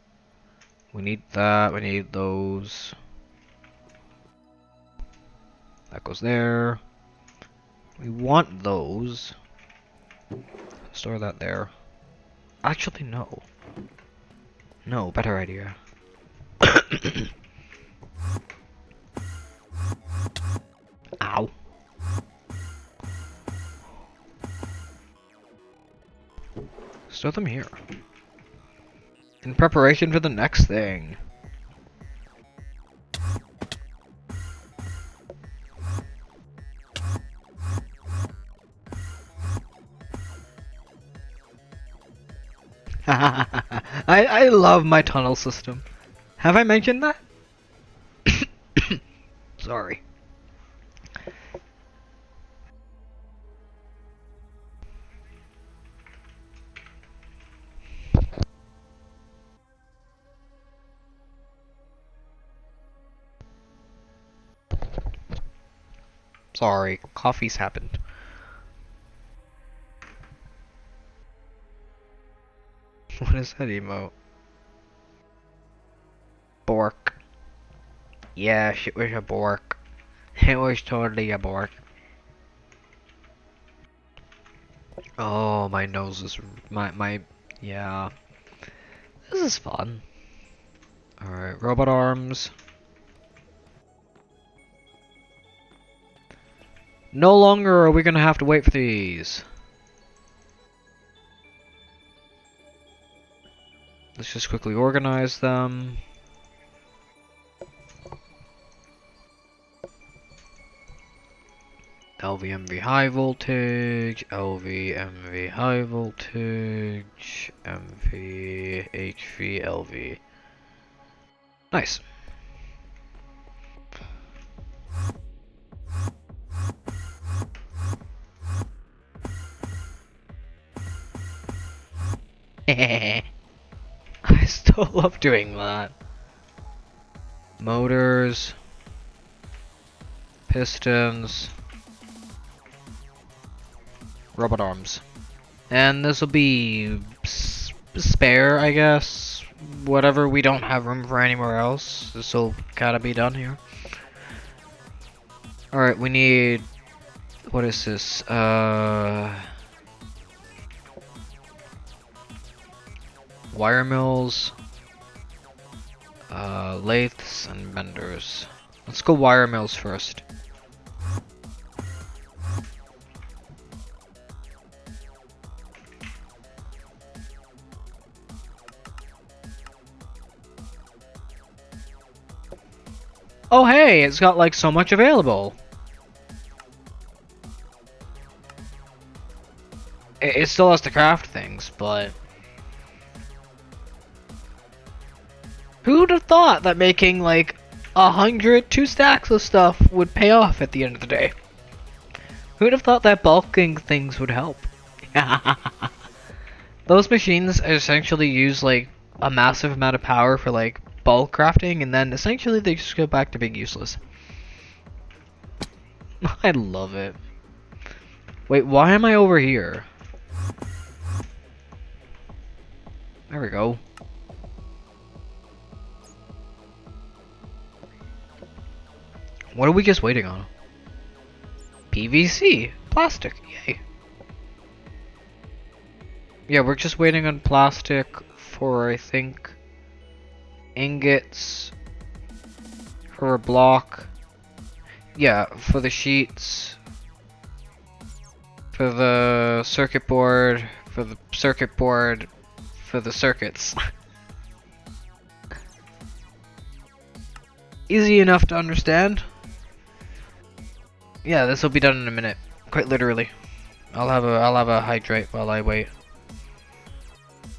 We need that. We need those. That goes there. We want those. Store that there. Actually, no. No, better idea. Ow. Store them here. In preparation for the next thing. I love my tunnel system. Have I mentioned that? Sorry. Sorry, coffee's happened. What is that emote? Bork. Yeah, shit was a bork. It was totally a bork. Oh, my nose is yeah. This is fun. Alright, robot arms. No longer are we gonna have to wait for these. Let's just quickly organize them. LVMV high voltage, LVMV high voltage, MV, HV, LV. Nice. I still love doing that. Motors, pistons, robot arms. And this will be spare, I guess. Whatever we don't have room for anywhere else, this will gotta be done here. Alright, we need... What is this? Wire mills, lathes, and benders. Let's go wire mills first. Oh hey, it's got like so much available. It still has to craft things, but... Who'd have thought that making like 2 stacks of stuff would pay off at the end of the day? Who'd have thought that bulking things would help? Those machines essentially use like a massive amount of power for like bulk crafting, and then essentially they just go back to being useless. I love it. Wait, why am I over here? There we go. What are we just waiting on? PVC! Plastic! Yay! Yeah, we're just waiting on plastic for, I think, ingots, for a block. Yeah, for the sheets, for the circuit board, for the circuit board, for the circuits. Easy enough to understand. Yeah, this will be done in a minute. Quite literally. I'll have a hydrate while I wait.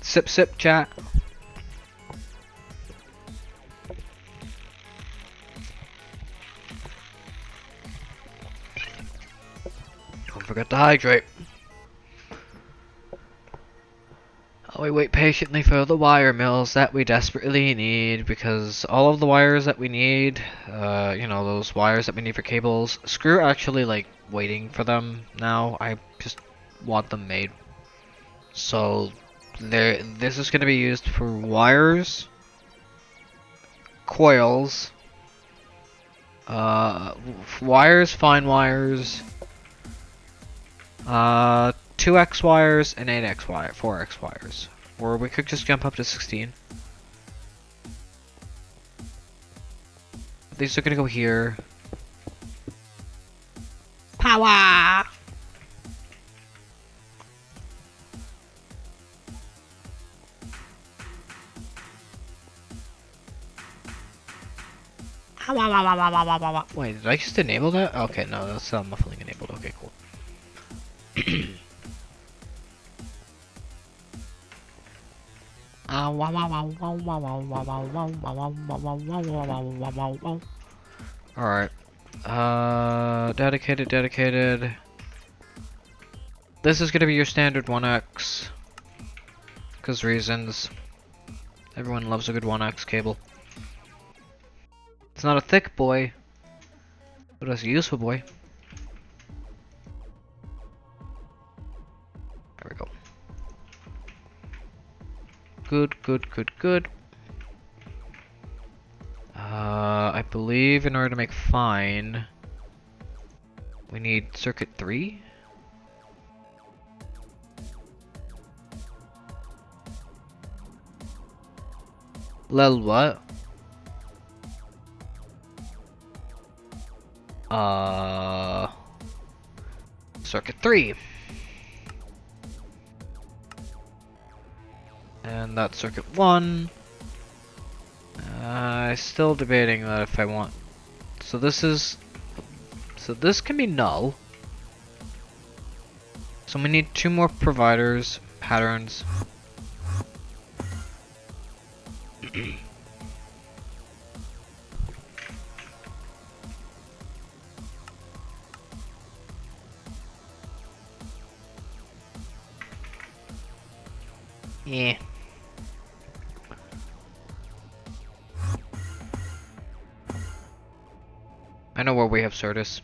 Sip sip chat. Don't forget to hydrate. We wait patiently for the wire mills that we desperately need, because all of the wires that we need, you know, those wires that we need for cables, screw actually like waiting for them now. I just want them made. So this is going to be used for wires, coils, wires, fine wires, 2x wires and 8x wire, 4x wires. Or we could just jump up to 16. These are gonna go here. Power! Wait, did I just enable that? Okay, no, that's muffling enabled. Okay, cool. Alright. Dedicated. This is gonna be your standard 1x. Cause reasons. Everyone loves a good 1x cable. It's not a thick boy, but it's a useful boy. good, good, good, good. I believe in order to make fine, we need circuit 3. Lel what? Circuit 3. And that's circuit 1. Still debating that if I want. So this can be null. So we need 2 more providers, patterns. Yeah. I know where we have Certus.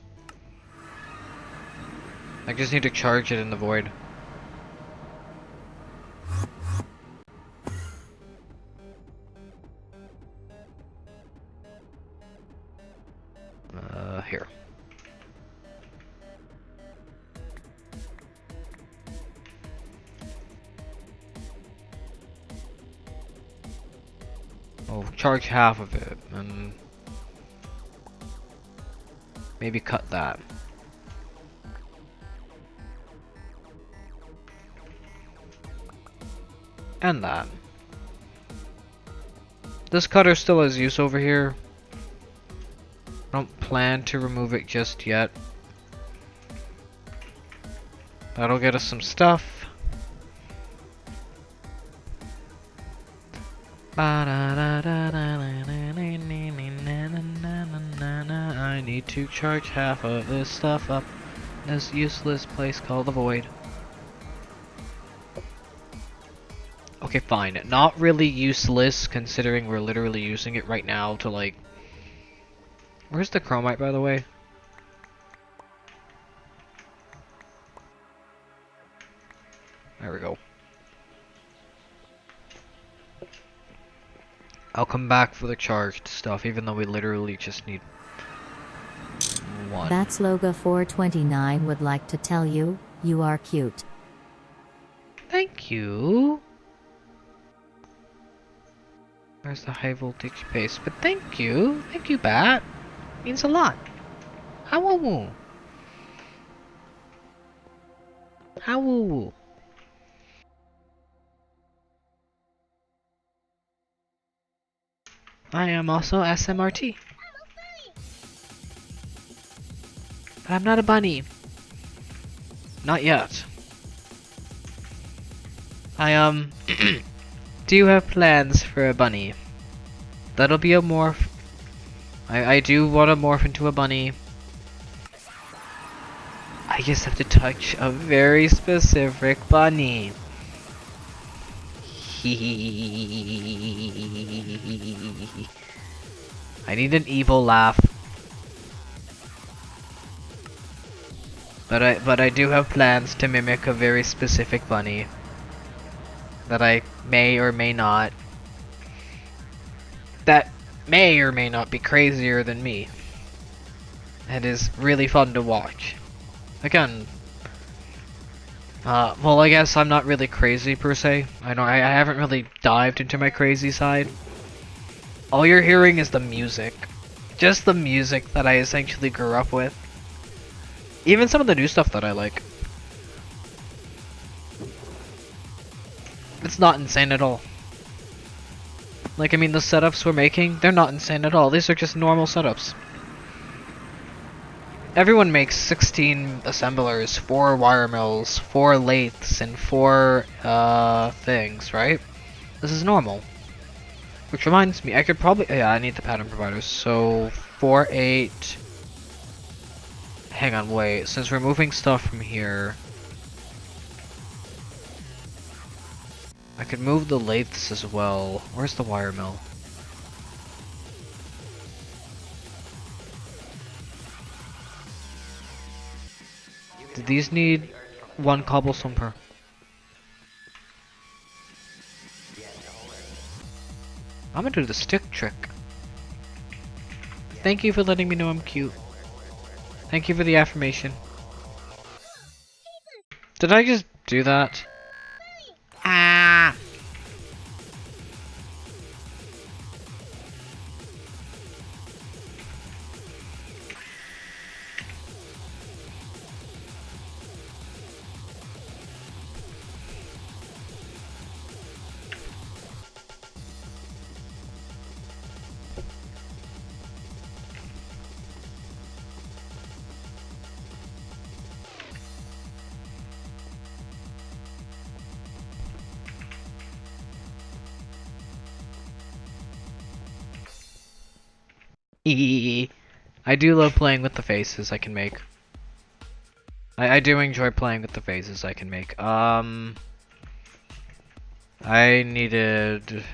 I just need to charge it in the void. Here. Oh, charge half of it, and maybe cut that. And that. This cutter still has use over here. I don't plan to remove it just yet. That'll get us some stuff. I need to charge half of this stuff up in this useless place called the void. Okay, fine. Not really useless, considering we're literally using it right now to, like... Where's the chromite, by the way? There we go. I'll come back for the charged stuff, even though we literally just need 1. That's Loga 429 would like to tell you, you are cute. Thank you. There's the high voltage base, but thank you. Thank you, Bat. Means a lot. How-woo-woo. How-woo-woo. I am also SMRT. But I'm not a bunny. Not yet. I do have plans for a bunny. That'll be a morph. I do want to morph into a bunny. I just have to touch a very specific bunny. I need an evil laugh. But I do have plans to mimic a very specific bunny that I may or may not. That may or may not be crazier than me. It is really fun to watch. Again, well, I guess I'm not really crazy per se. I haven't really dived into my crazy side. All you're hearing is the music. Just the music that I essentially grew up with. Even some of the new stuff that I like. It's not insane at all. Like, I mean, the setups we're making, they're not insane at all. These are just normal setups. Everyone makes 16 assemblers, 4 wire mills, 4 lathes, and 4 things, right? This is normal. Which reminds me, I could probably... Yeah, I need the pattern providers. So, 4, 8... Hang on, wait. Since we're moving stuff from here... I could move the lathes as well. Where's the wire mill? Do these need 1 cobblestone per? I'm gonna do the stick trick. Thank you for letting me know I'm cute. Thank you for the affirmation. Did I just do that? Ah! I do love playing with the faces I can make. I do enjoy playing with the faces I can make. I needed...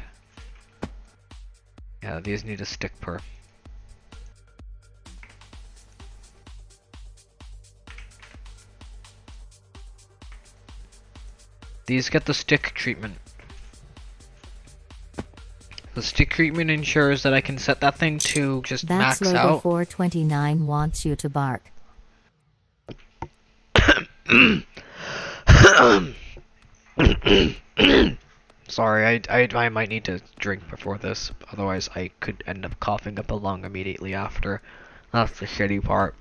Yeah, these need a stick per. These get the stick treatment. The stick treatment ensures that I can set that thing to just That's max Logo out. 429 wants you to bark. Sorry, I might need to drink before this, otherwise I could end up coughing up a lung immediately after. That's the shitty part.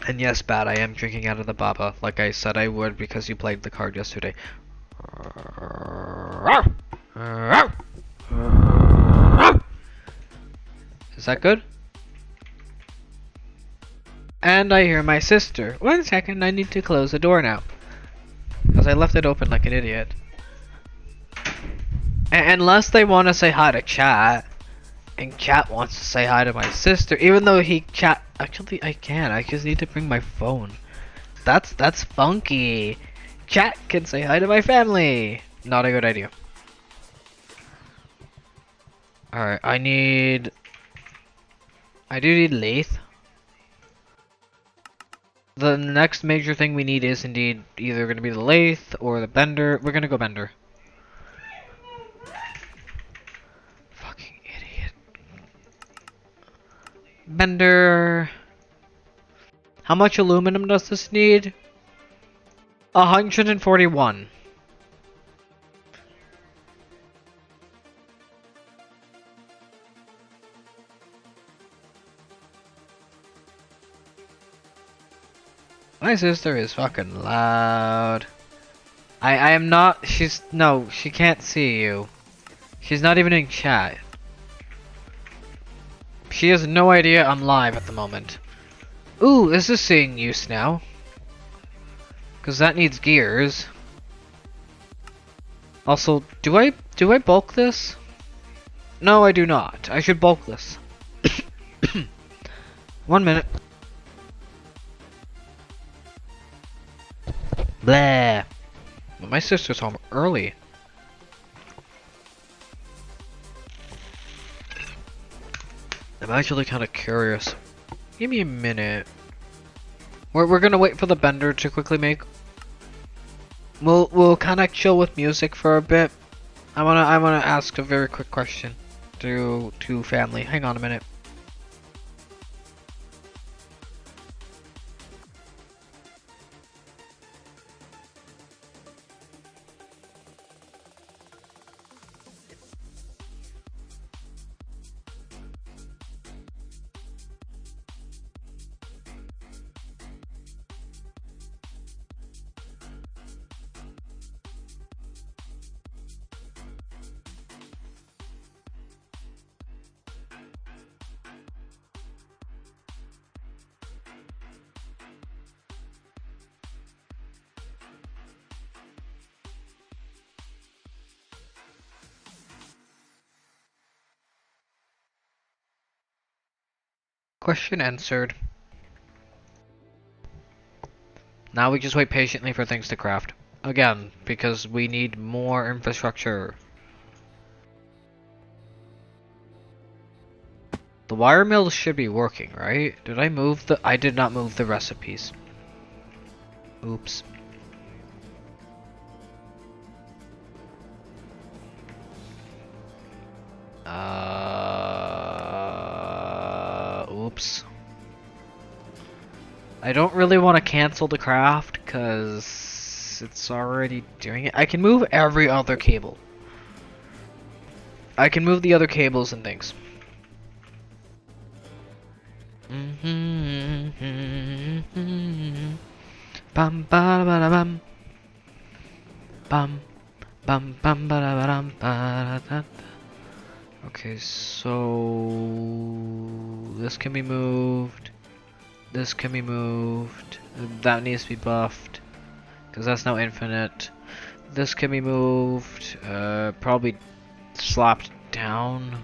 And yes, Bat, I am drinking out of the baba, like I said I would because you played the card yesterday. Is that good? And I hear my sister. 1 second, I need to close the door now. Because I left it open like an idiot. Unless they want to say hi to chat. And chat wants to say hi to my sister. Even though he chat... Actually, I can. I just need to bring my phone. That's funky. Chat can say hi to my family. Not a good idea. Alright, I do need lathe. The next major thing we need is indeed either going to be the lathe or the bender. We're going to go bender. Fucking idiot. Bender. How much aluminum does this need? 141. My sister is fucking loud. I am not, no, she can't see you. She's not even in chat. She has no idea I'm live at the moment. Ooh, this is seeing use now. Cause that needs gears. Also, do I bulk this? No, I do not. I should bulk this. 1 minute. Blah. But my sister's home early. I'm actually kind of curious. Give me a minute. We're gonna wait for the bender to quickly make. We'll kind of chill with music for a bit. I wanna ask a very quick question to family. Hang on a minute. Question answered. Now we just wait patiently for things to craft. Again, because we need more infrastructure. The wire mill should be working, right? I did not move the recipes. Oops. Oops. I don't really want to cancel the craft because it's already doing it. I can move every other cable. I can move the other cables and things. Bum ba ba da bum. Bum bum bum ba da ba dum ba da. Okay, so this can be moved. This can be moved. That needs to be buffed because that's now infinite. This can be moved. Probably slapped down.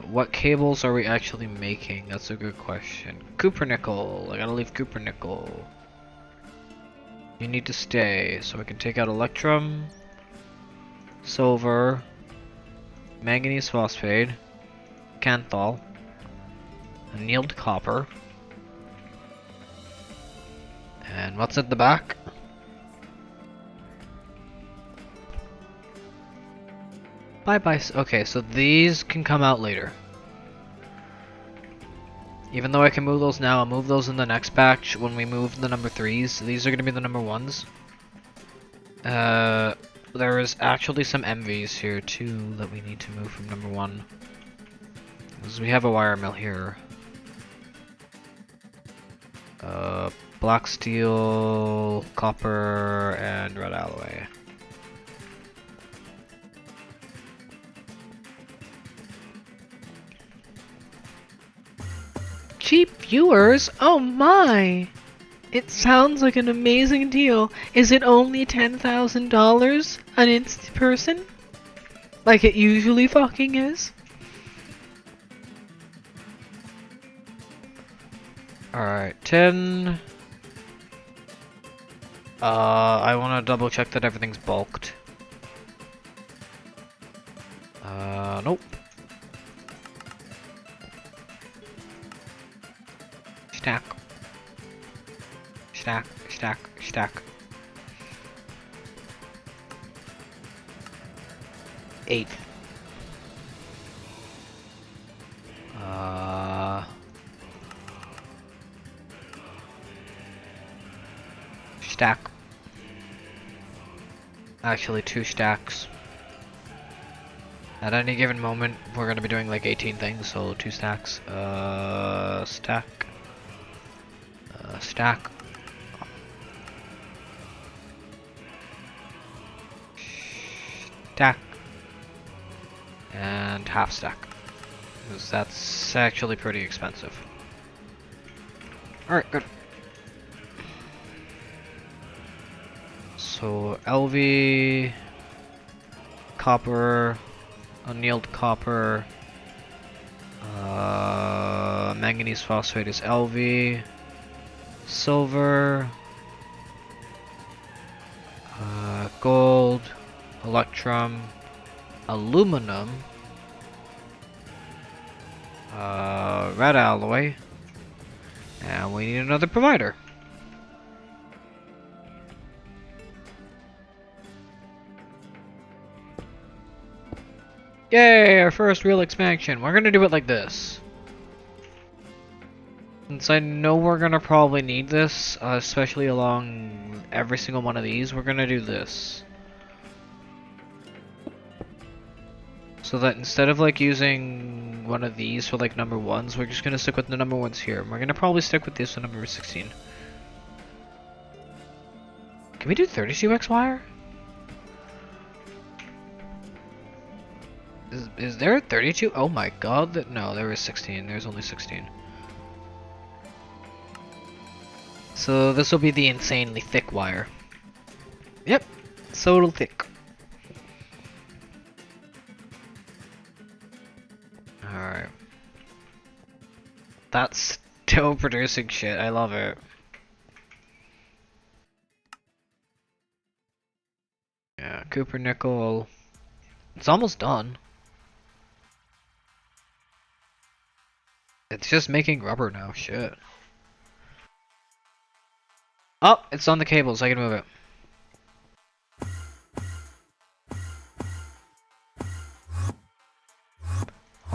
What cables are we actually making? That's a good question. Cuppernickel. I gotta leave Cuppernickel. You need to stay, so we can take out Electrum, Silver, Manganese Phosphate, Canthal, Annealed Copper, and what's at the back? Bye-bye. Okay, so these can come out later. Even though I can move those now, I'll move those in the next batch when we move the number 3s. These are going to be the number 1s. There is actually some MVs here too that we need to move from number 1. Because we have a wire mill here. Black steel, copper, and red alloy. Cheap viewers? Oh my! It sounds like an amazing deal. Is it only $10,000 an instant person? Like it usually fucking is? Alright, 10. I wanna double check that everything's bulked. Nope. Stack. Stack, stack, stack. 8. Stack. Actually, 2 stacks. At any given moment, we're gonna be doing like 18 things, so 2 stacks. Stack. Stack. Stack. And half stack. Because that's actually pretty expensive. Alright, good. So, LV, copper, annealed copper, manganese phosphate is LV, silver, gold, electrum, aluminum, red alloy, and we need another provider. Yay, our first real expansion. We're gonna do it like this. Since I know we're gonna probably need this, especially along every single one of these, we're gonna do this. So that instead of like using one of these for like number 1s, we're just gonna stick with the number 1s here. We're gonna probably stick with this for number 16. Can we do 32x wire? Is there a 32? Oh my god, no, there is 16. There's only 16. So this will be the insanely thick wire. Yep, so thick. Alright. That's still producing shit, I love it. Yeah, Cooper nickel. It's almost done. It's just making rubber now, shit. Oh, it's on the cables, I can move it.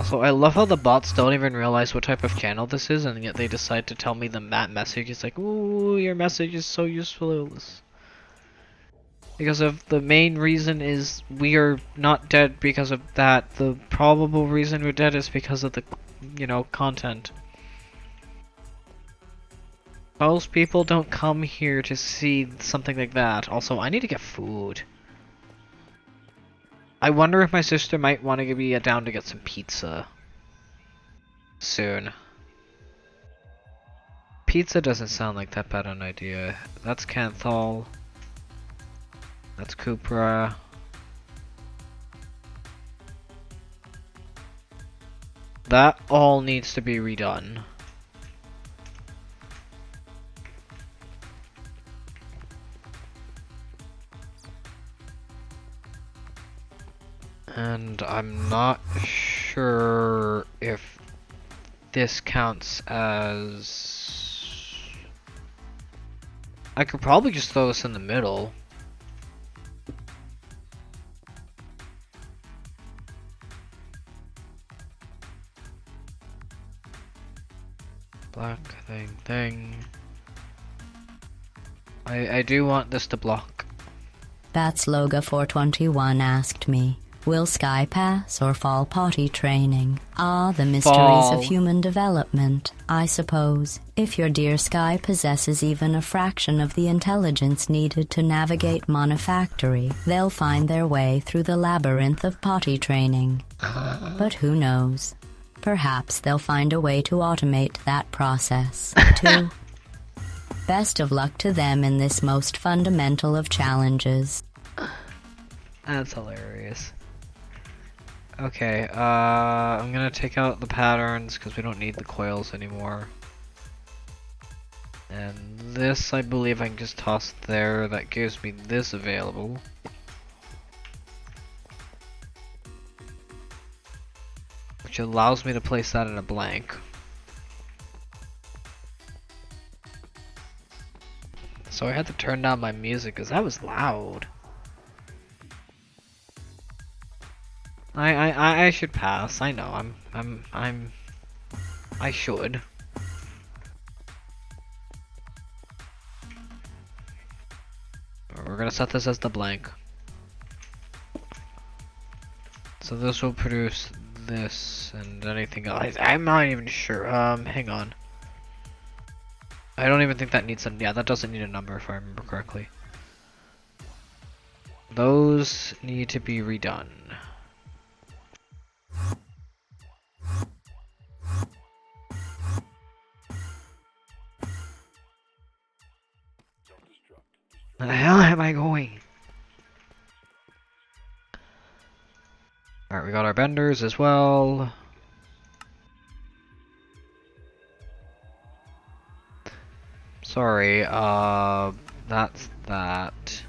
Also, I love how the bots don't even realize what type of channel this is, and yet they decide to tell me that message is like, ooh, your message is so useful. Because of the main reason is we are not dead because of that. The probable reason we're dead is because of the, content. Most people don't come here to see something like that. Also, I need to get food. I wonder if my sister might want to be down to get some pizza soon. Pizza doesn't sound like that bad an idea. That's Canthal. That's Cupra. That all needs to be redone. And I'm not sure if this counts as... I could probably just throw this in the middle. Black thing. I do want this to block. Batsloga421 asked me, will Sky pass or fall potty training? Ah, the mysteries Fall. of human development, I suppose. If your dear Sky possesses even a fraction of the intelligence needed to navigate Monifactory, they'll find their way through the labyrinth of potty training. But who knows? Perhaps they'll find a way to automate that process, too. Best of luck to them in this most fundamental of challenges. That's hilarious. Okay, I'm gonna take out the patterns because we don't need the coils anymore. And this, I believe I can just toss there. That gives me this available. Which allows me to place that in a blank. So I had to turn down my music because that was loud. I should pass. I know. I should. We're gonna set this as the blank. So this will produce this and anything else. I'm not even sure. Hang on. I don't even think that needs a... Yeah, that doesn't need a number if I remember correctly. Those need to be redone. Where the hell am I going? Alright, we got our benders as well. Sorry, that's that.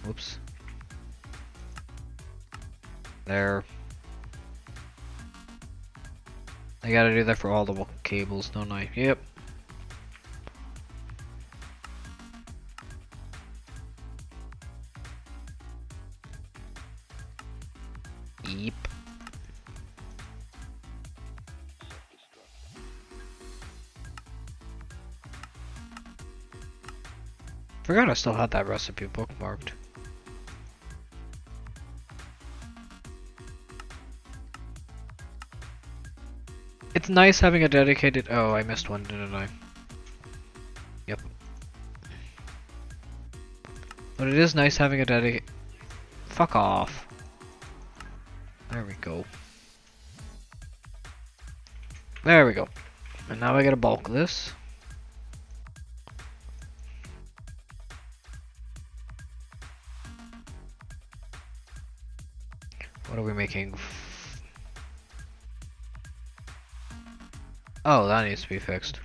Whoops. There. I gotta do that for all the cables, don't I? Yep. Yep. Forgot I still had that recipe bookmarked. It's nice having a dedicated... Oh, I missed one, didn't I? Yep. But it is nice having a dedicated... Fuck off. There we go. There we go. And now I gotta bulk this. What are we making? Oh, that needs to be fixed.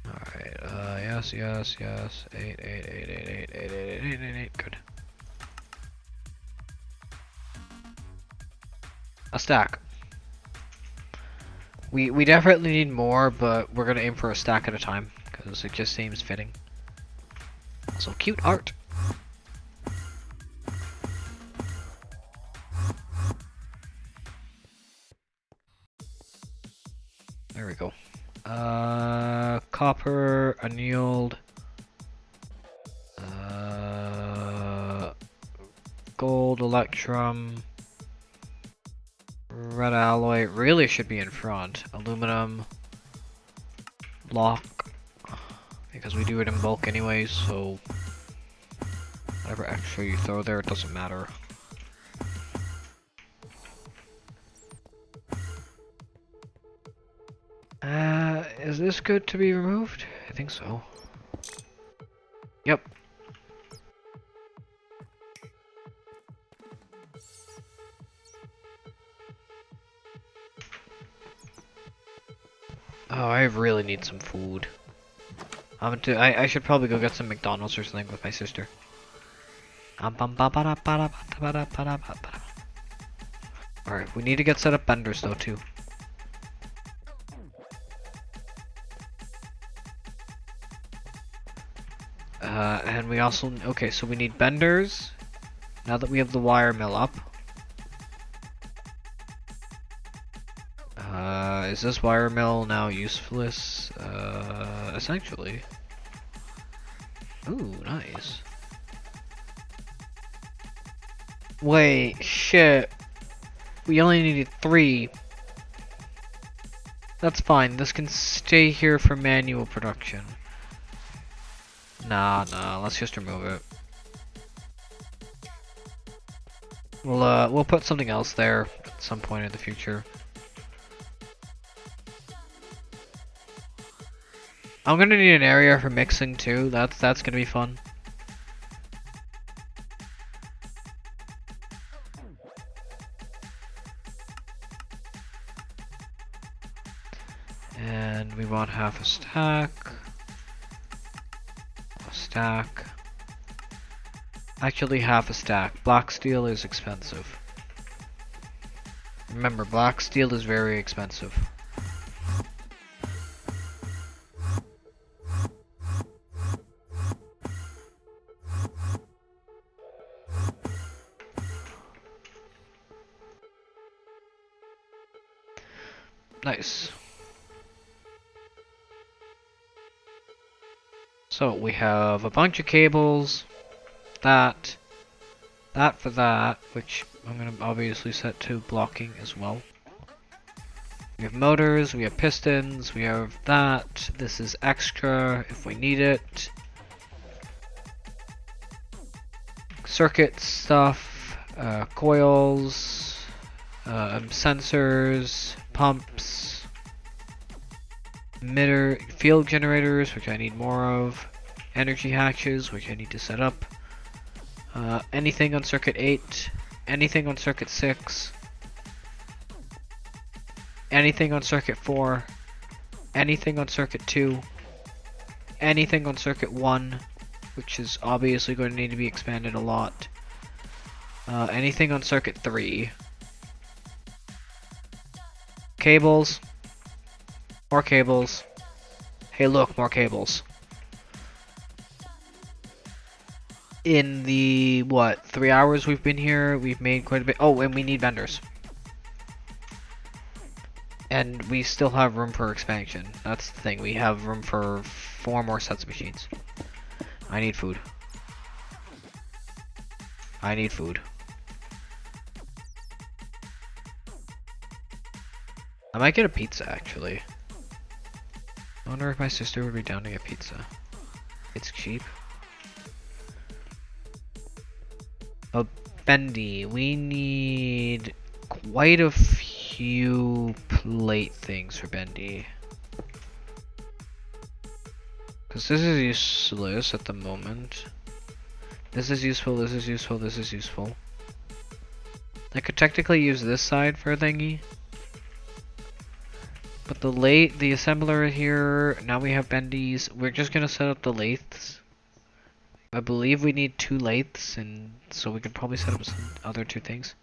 Alright, yes. 8. Good. A stack. We definitely need more, but we're gonna aim for a stack at a time because it just seems fitting. So cute art. There we go. Copper, annealed, gold, electrum, red alloy. Really should be in front. Aluminum, block, because we do it in bulk anyways. So whatever extra you throw there, it doesn't matter. Is this good to be removed? I think so. Yep. Oh, I really need some food. I should probably go get some McDonald's or something with my sister. Alright, we need to get set up benders though too. And we also, okay, so we need benders. Now that we have the wire mill up. Is this wire mill now useless? Essentially. Ooh, nice. Wait, shit. We only needed 3. That's fine, this can stay here for manual production. Nah, let's just remove it. We'll put something else there at some point in the future. I'm gonna need an area for mixing too. That's gonna be fun. And we want half a stack. A stack. Actually, half a stack. Black steel is expensive. Remember, black steel is very expensive. Nice. So we have a bunch of cables, that for that, which I'm gonna obviously set to blocking as well. We have motors, we have pistons, we have that. This is extra if we need it. Circuit stuff, coils, sensors, pumps, emitter, field generators, which I need more of, energy hatches, which I need to set up, anything on circuit 8, anything on circuit 6, anything on circuit 4, anything on circuit 2, anything on circuit 1, which is obviously going to need to be expanded a lot, anything on circuit 3, cables, more cables, hey look, more cables. In the, what, 3 hours we've been here, we've made quite a bit. Oh, and we need vendors. And we still have room for expansion. That's the thing, we have room for 4 more sets of machines. I need food. I need food. I might get a pizza, actually. I wonder if my sister would be down to get pizza. It's cheap. Oh, bendy. We need quite a few plate things for bendy. Because this is useless at the moment. This is useful, this is useful, this is useful. I could technically use this side for a thingy. But the assembler here, now we have bendies. We're just gonna set up the lathes. I believe we need 2 lathes, and so we could probably set up some other 2 things.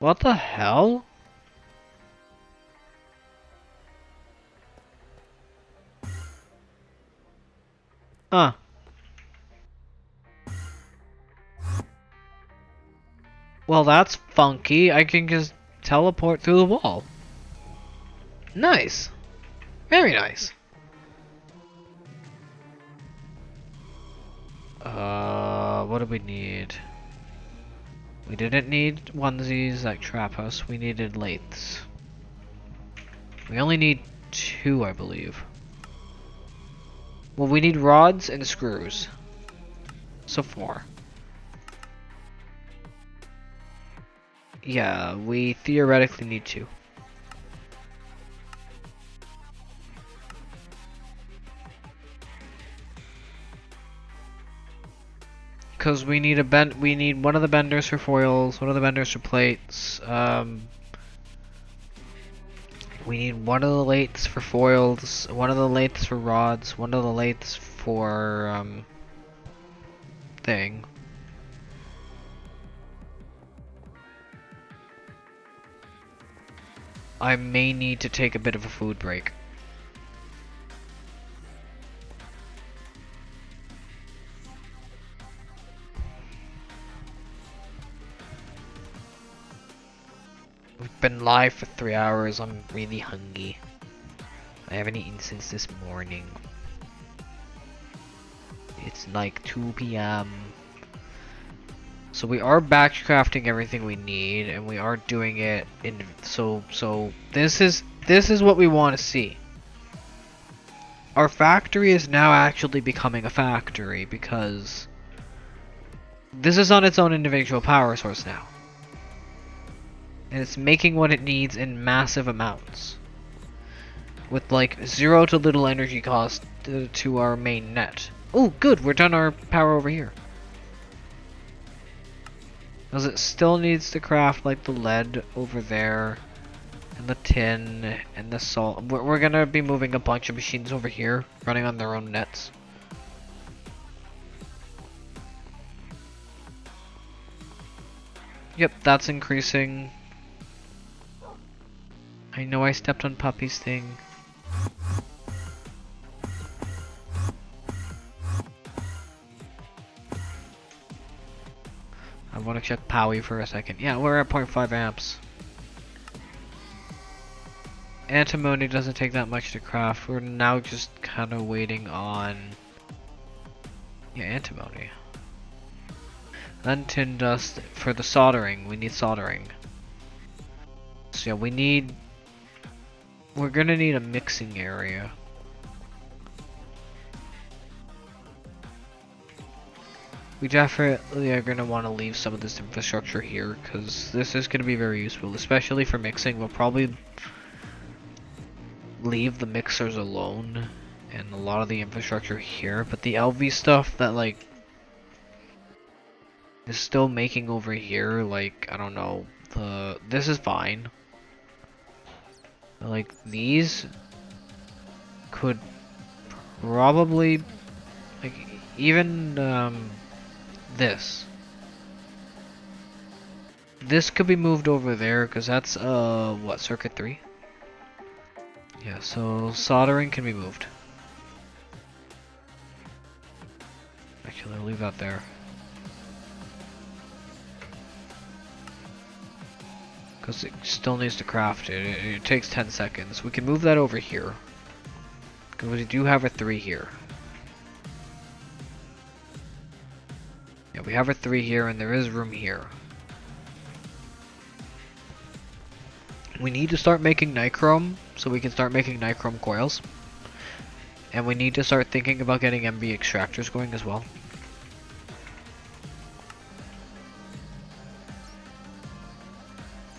What the hell? Huh. Well, that's funky. I can just teleport through the wall. Nice. Very nice. What do we need? We didn't need onesies that trap us. We needed lathes. We only need 2, I believe. Well, we need rods and screws. So 4. Yeah, we theoretically need 2. Because we need we need one of the benders for foils, one of the benders for plates. We need one of the lathes for foils, one of the lathes for rods, one of the lathes for thing. I may need to take a bit of a food break. We've been live for 3 hours. I'm really hungry. I haven't eaten since this morning. It's like 2 p.m. So we are batch crafting everything we need, and we are doing it in so this is what we want to see. Our factory is now actually becoming a factory because this is on its own individual power source now. And it's making what it needs in massive amounts. With like 0 to little energy cost to our main net. Oh, good, we're done our power over here. Because it still needs to craft like the lead over there. And the tin and the salt. We're gonna be moving a bunch of machines over here, running on their own nets. Yep, that's increasing. I know I stepped on Puppy's thing. I want to check Powie for a second. Yeah, we're at 0.5 amps. Antimony doesn't take that much to craft. We're now just kind of waiting on... yeah, antimony. Then tin dust for the soldering. We need soldering. So yeah, we need... we're gonna need a mixing area. We definitely are gonna want to leave some of this infrastructure here, because this is gonna be very useful, especially for mixing. We'll probably leave the mixers alone and a lot of the infrastructure here, but the LV stuff that like is still making over here, like I don't know, this is fine. But, like these could probably like even this could be moved over there because that's what, circuit 3? Yeah, so soldering can be moved. Actually, I'll leave that there. Because it still needs to craft it. It takes 10 seconds. We can move that over here. Because we do have a 3 here. Yeah, we have a 3 here and there is room here. We need to start making nichrome so we can start making nichrome coils. And we need to start thinking about getting MB extractors going as well.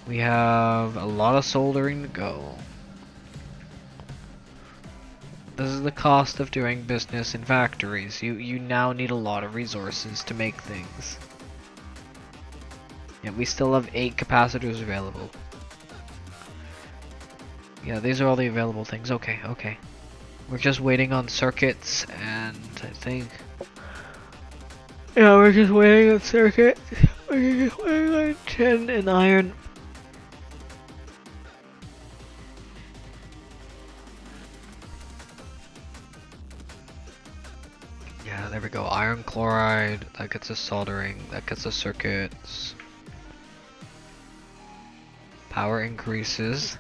We have a lot of soldering to go. This is the cost of doing business in factories. You now need a lot of resources to make things. Yeah, we still have 8 capacitors available. Yeah, these are all the available things. Okay, okay. We're just waiting on circuits and I think... yeah, we're just waiting on circuits. We're just waiting on tin and iron. we go. Iron chloride, that gets us soldering, that gets us circuits. Power increases.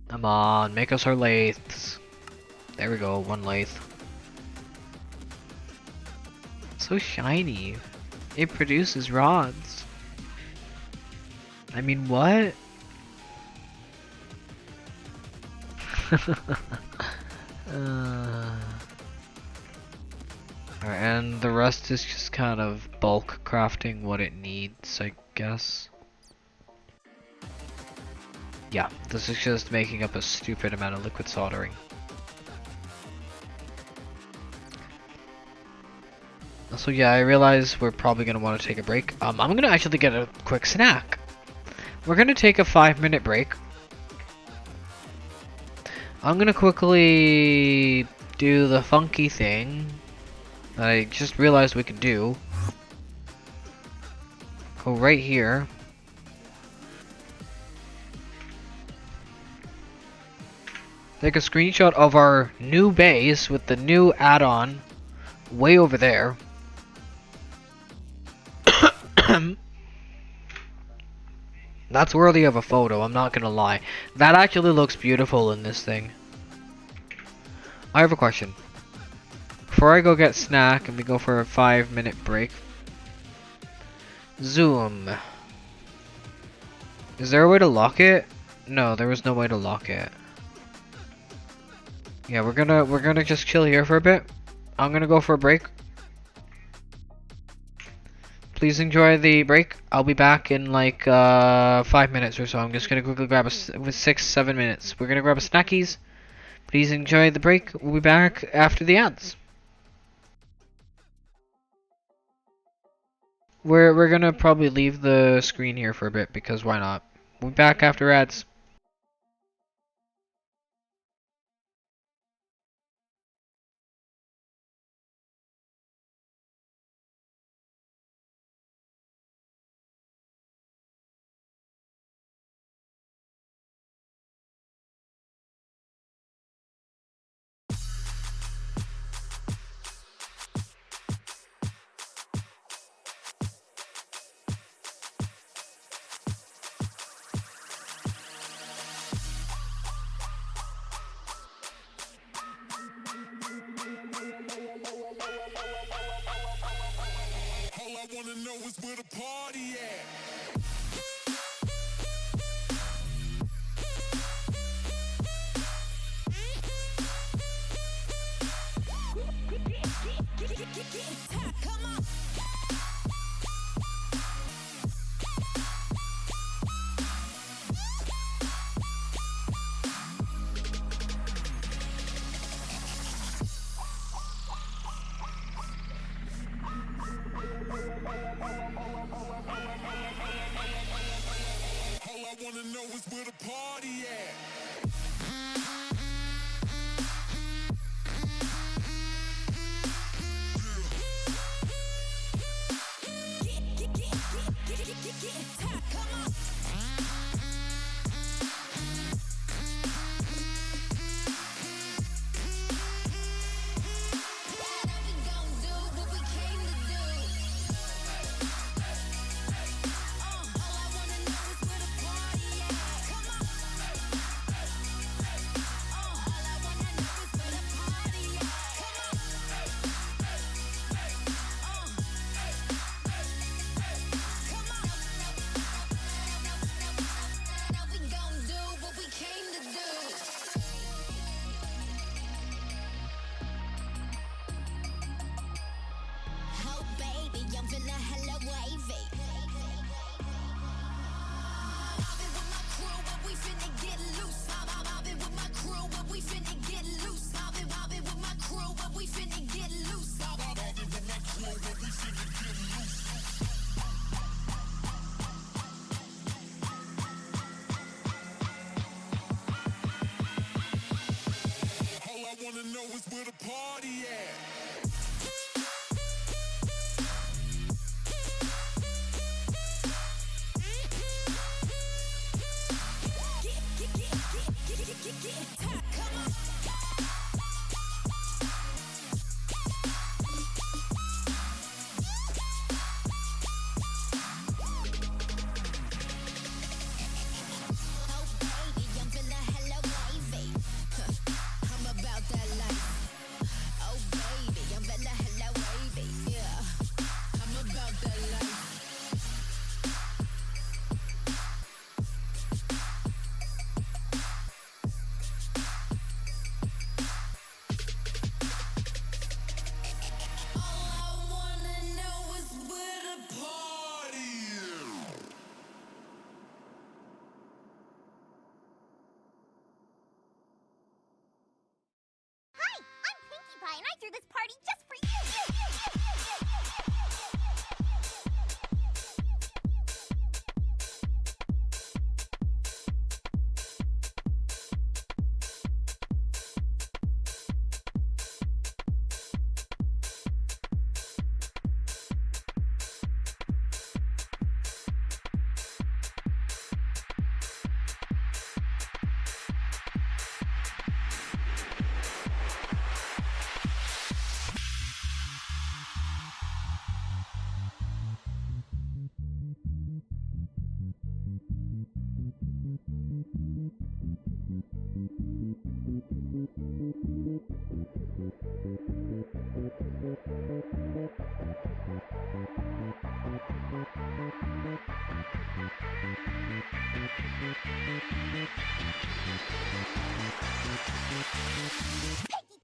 Come on, make us our lathes. There we go, one lathe. So shiny. It produces rods. I mean, what? Alright, and the rest is just kind of bulk crafting what it needs, I guess. Yeah, this is just making up a stupid amount of liquid soldering. So yeah, I realize we're probably going to want to take a break. I'm going to actually get a quick snack. We're going to take a 5-minute break. I'm going to quickly do the funky thing that I just realized we could do. Go right here. Take a screenshot of our new base with the new add-on way over there. That's worthy of a photo, I'm not gonna lie. That actually looks beautiful in this thing. I have a question. Before I go get snack and we go for a 5-minute break. Zoom. Is there a way to lock it? No, there was no way to lock it. Yeah, we're gonna just chill here for a bit. I'm gonna go for a break. Please enjoy the break. I'll be back in like 5 minutes or so. I'm just gonna quickly grab with 6-7 minutes. We're gonna grab a snackies. Please enjoy the break. We'll be back after the ads. We're gonna probably leave the screen here for a bit because why not? We'll be back after ads.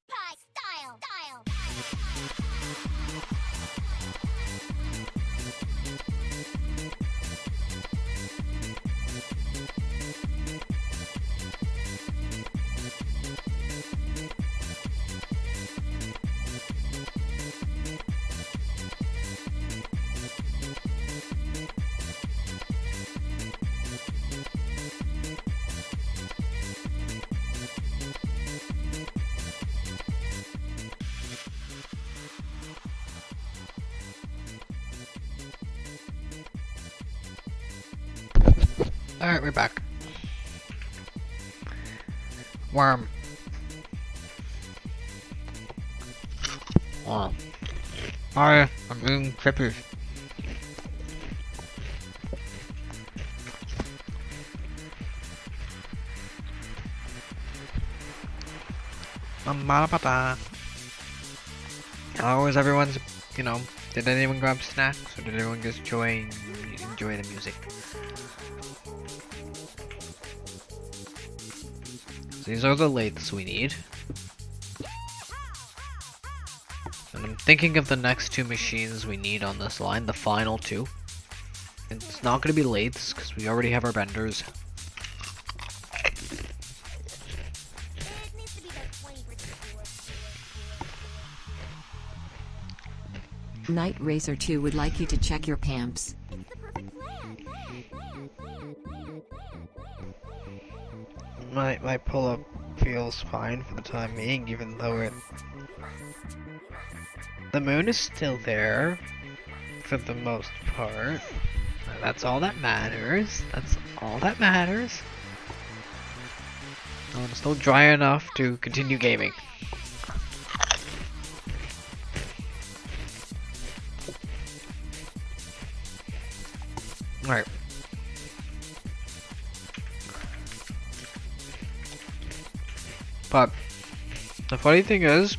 Pie style. Alright, we're back. Worm. Wow. Hi, I'm eating chippies. How is everyone's, did anyone grab snacks or did everyone just enjoy the music? These are the lathes we need. And I'm thinking of the next two machines we need on this line, the final two. It's not going to be lathes because we already have our benders. Night Racer 2 would like you to check your pamps. My pull-up feels fine for the time being, even though the moon is still there for the most part. That's all that matters. That's all that matters. Oh, it's still dry enough to continue gaming. Alright. But the funny thing is,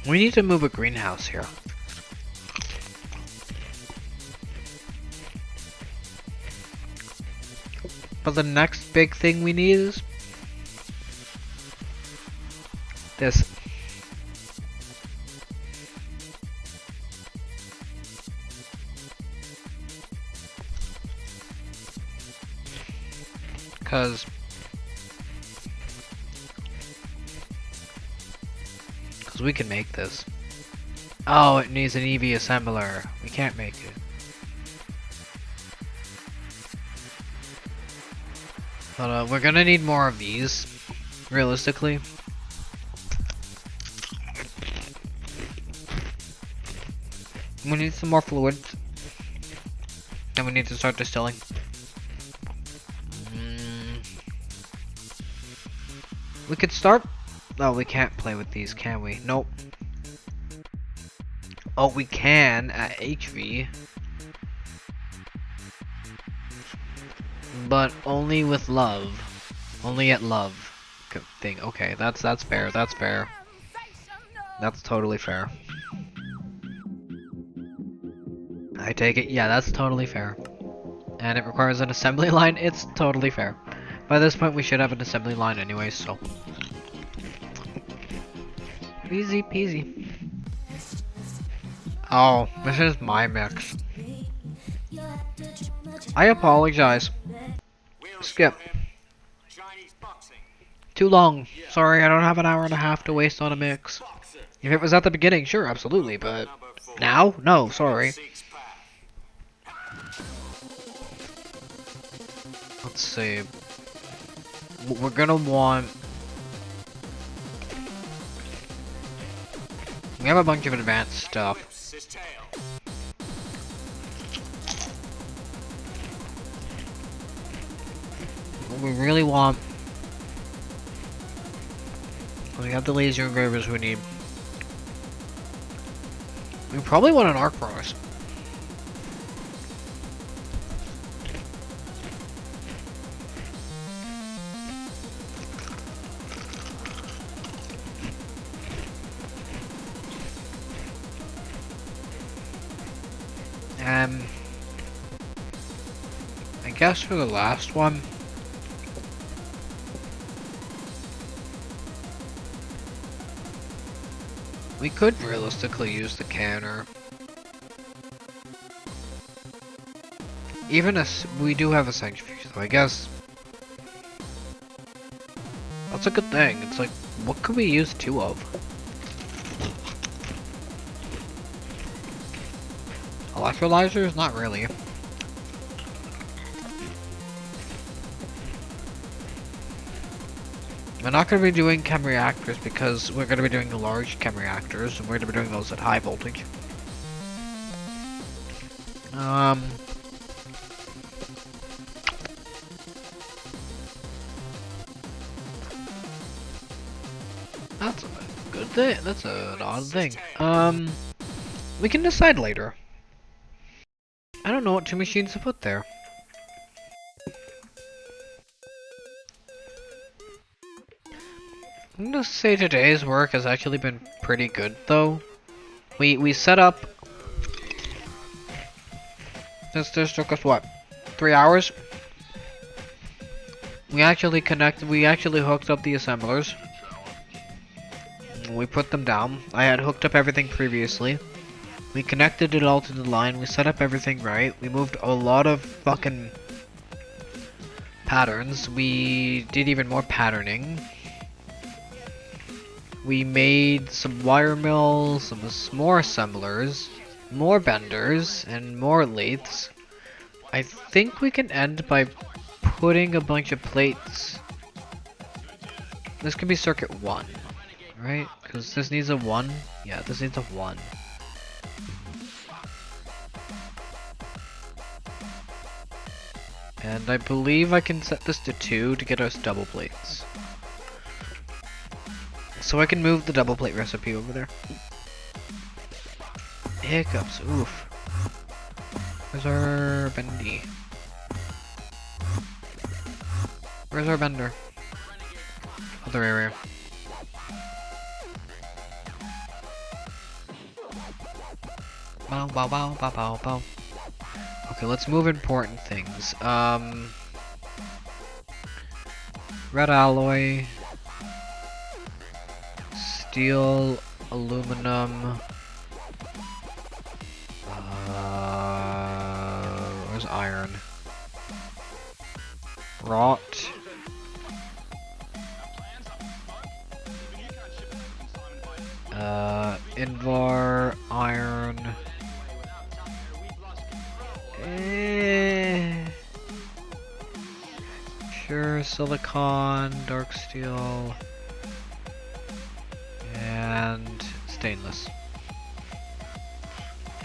we need to move a greenhouse here. But the next big thing we need is this. Because we can make this. Oh, it needs an EV assembler. We can't make it. But we're gonna need more of these, realistically. We need some more fluid. And we need to start distilling. We could start... Oh, we can't play with these, can we? Nope. Oh, we can at HV. But only with love. Only at love. Thing. Okay, that's fair. That's fair. That's totally fair. I take it. Yeah, that's totally fair. And it requires an assembly line. It's totally fair. By this point, we should have an assembly line anyway, so. Easy peasy. Oh, this is my mix. I apologize. Skip. Too long. Sorry, I don't have an hour and a half to waste on a mix. If it was at the beginning, sure, absolutely, but now? No, sorry. Let's see. We're gonna want... We have a bunch of advanced stuff. What we really want... We have the laser engravers we need. We probably want an arc furnace. I guess for the last one, we could realistically use the canner. Even as we do have a centrifuge, so I guess that's a good thing. It's like, what could we use two of? Electrolyzers? Not really. We're not going to be doing chem reactors because we're going to be doing the large chem reactors, and we're going to be doing those at high voltage. That's a good thing. That's an odd thing. We can decide later. I don't know what two machines to put there. I'm gonna say today's work has actually been pretty good, though. We set up. This took us what, 3 hours? We actually hooked up the assemblers. We put them down. I had hooked up everything previously. We connected it all to the line. We set up everything right. We moved a lot of fucking patterns. We did even more patterning. We made some wire mills, some more assemblers, more benders, and more lathes. I think we can end by putting a bunch of plates. This could be circuit 1, right? Because this needs a 1. Yeah, this needs a 1. And I believe I can set this to 2 to get us double plates. So I can move the double plate recipe over there. Hiccups, oof. Where's our bendy? Where's our bender? Other area. Bow, bow, bow, bow, bow, bow. Okay, let's move important things. Red alloy. Steel, aluminum. Where's iron? Wrought. Invar, iron. Sure, silicon, dark steel. And stainless.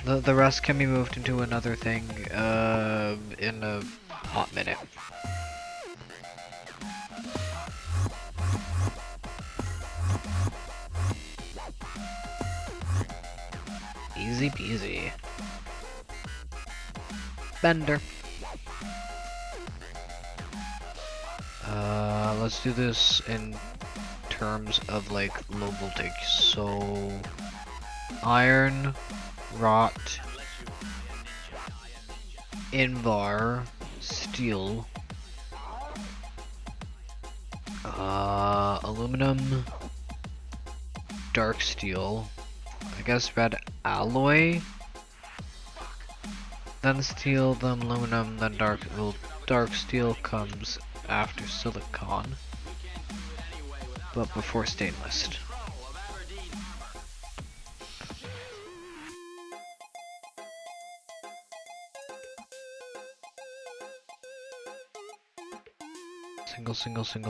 The rest can be moved into another thing in a hot minute. Easy peasy. Bender. Let's do this in terms of like low voltage. So iron, wrought, invar, steel, aluminum, dark steel, I guess red alloy, then steel, then aluminum, then dark steel comes after silicon, but before stainless.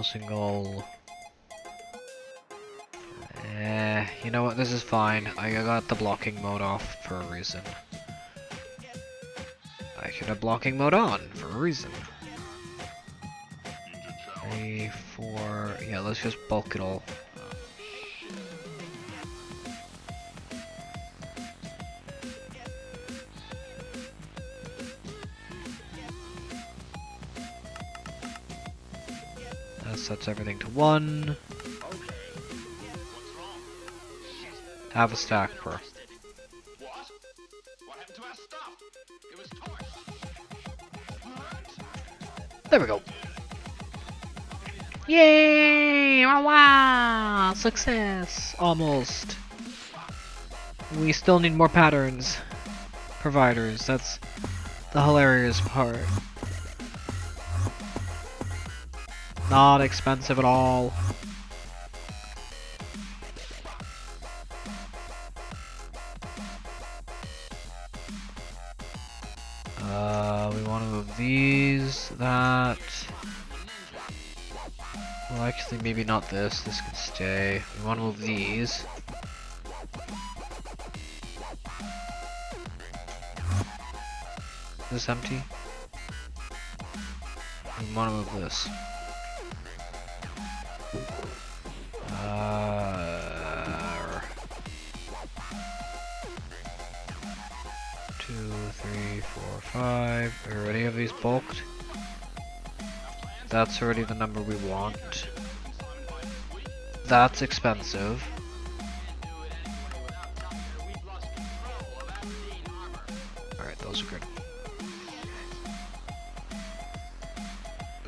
Single. You know what, this is fine. I got the blocking mode off for a reason. I should have blocking mode on for a reason. 3, 4, yeah, let's just bulk it all. That sets everything to 1. Have a stack per. What happened to our stuff? It There we go. Yay! Oh, wow! Success! Almost. We still need more patterns. Providers. That's the hilarious part. Not expensive at all. We want to move these, that. Well, actually, maybe not this. This could stay. We want to move these. Is this empty? We want to move this. 2, 3, 4, 5. We already have these bulked. That's already the number we want. That's expensive. Alright, those are good.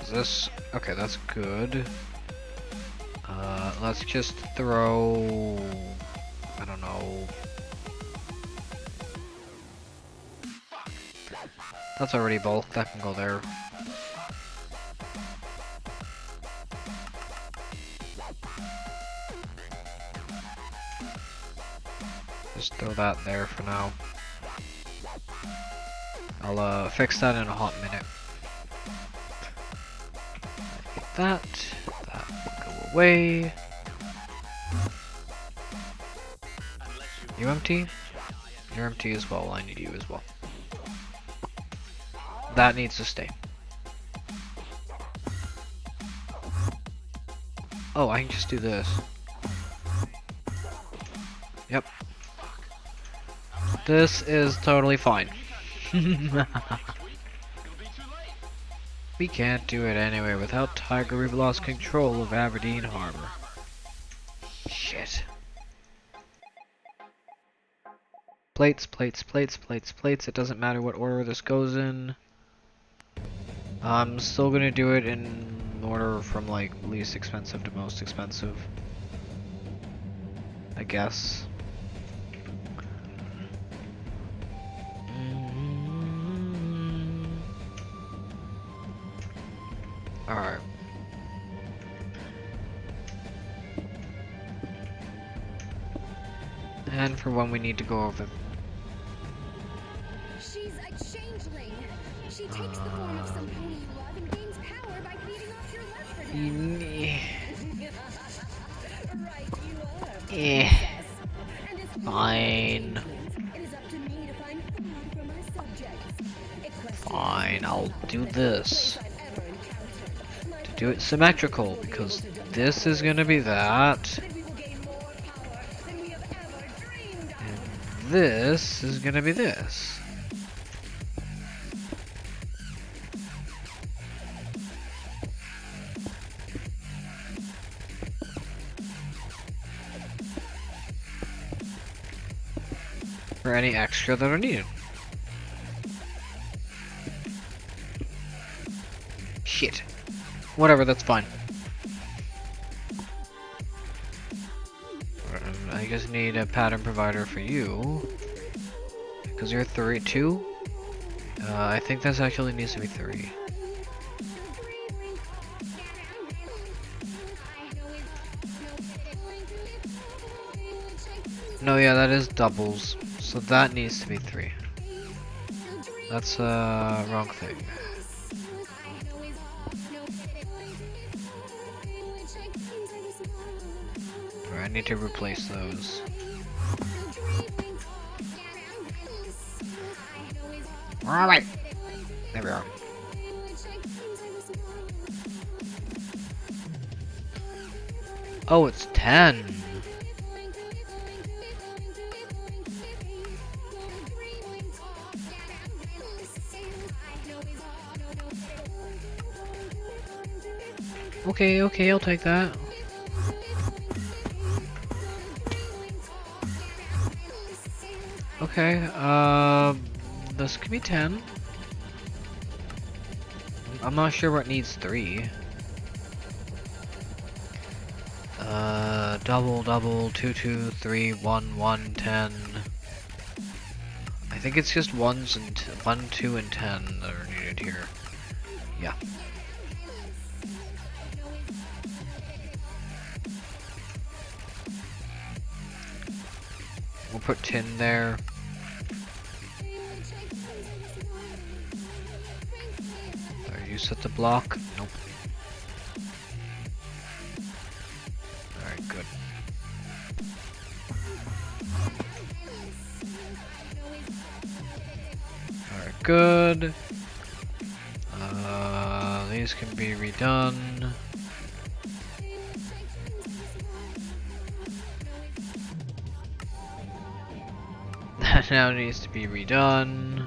Is this? Okay, that's good. Let's just throw... I don't know... That's already bulk, that can go there. Just throw that there for now. I'll fix that in a hot minute. Get that can go away. You empty? You're empty as well, I need you as well. That needs to stay. Oh, I can just do this. Yep. This is totally fine. We can't do it anyway. Without Tiger, we've lost control of Aberdeen Harbor. Shit. Plates, plates, plates, plates, plates. It doesn't matter what order this goes in. I'm still gonna do it in order from like least expensive to most expensive, I guess. Alright. And for when we need to go over. She's a changeling. She takes the form of some pony you love and gains power by feeding off your love for them. Right, you are. Yeah. And it's Fine. It is up to me to find food for my subjects. Fine, I'll do this. To do it symmetrical, because this is gonna be that. And this is gonna be this. For any extra that are needed. Shit. Whatever, that's fine. I just need a pattern provider for you. Because you're 2. I think this actually needs to be 3. No, yeah, that is doubles. So that needs to be 3. That's wrong thing. I need to replace those. Alright. There we are. Oh, it's 10. Okay, okay, I'll take that. Okay, This could be 10. I'm not sure what needs 3. Double, double, 2, 2, 3, 1, 1, 10. I think it's just 1s and 1, 2, and 10 that are needed here. Yeah. We'll put 10 there. Are you set to block? Nope. Alright, good. Alright, good. These can be redone. That now needs to be redone.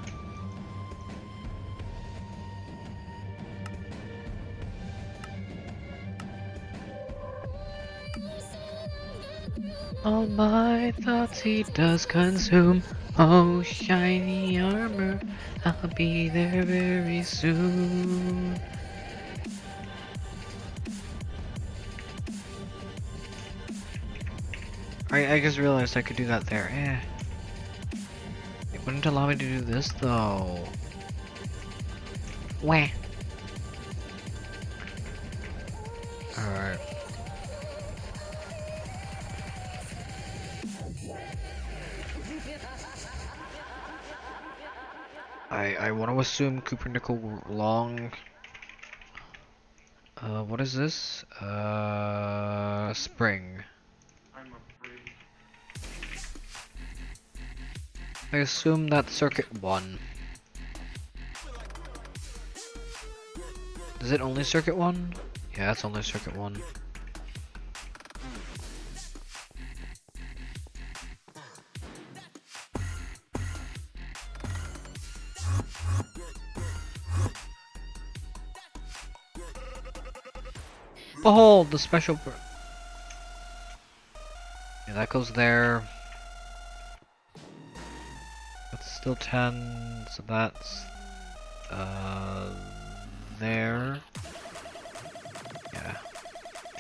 All my thoughts he does consume. Oh, shiny armor, I'll be there very soon. I just realized I could do that there. It wouldn't allow me to do this though. Wah. Alright. I want to assume Cooper Nickel Long. What is this? Spring. I assume that's circuit 1. Is it only circuit 1? Yeah, it's only circuit 1. Behold, the special... Yeah, that goes there. That's still 10, so that's... there. Yeah.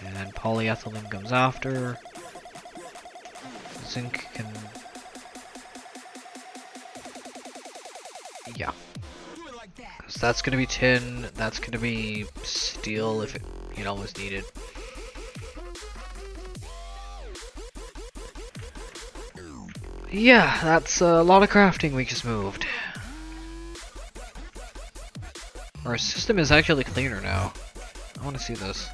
And polyethylene comes after. Zinc can... Yeah. Because that's gonna be tin, that's gonna be steel if it, you know, is needed. Yeah, that's a lot of crafting we just moved. Our system is actually cleaner now. I want to see this.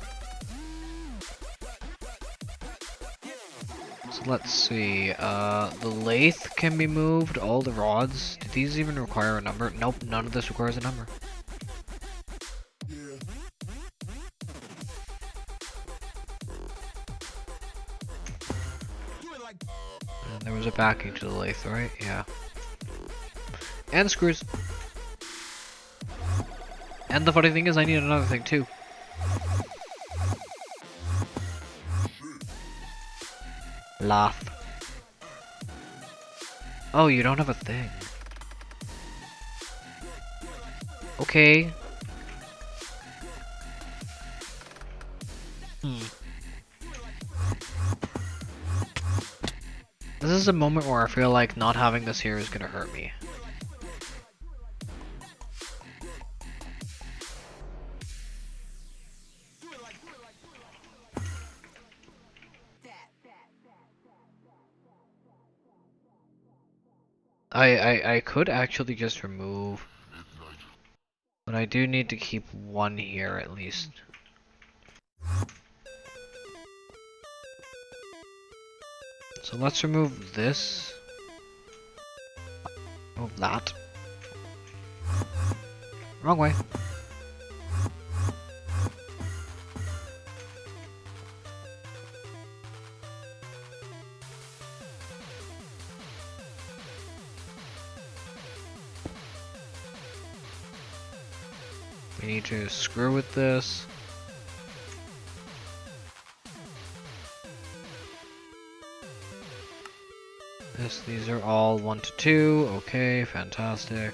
So let's see, the lathe can be moved, all the rods. Do these even require a number? Nope, none of this requires a number. And there was a backing to the lathe, right? Yeah. And screws. And the funny thing is I need another thing too. Laugh. Oh, you don't have a thing. Okay. This is a moment where I feel like not having this here is gonna hurt me. I could actually just remove, but I do need to keep one here at least. So let's remove this. Remove that. Wrong way. We need to screw with this. These are all 1 to 2. Okay, fantastic.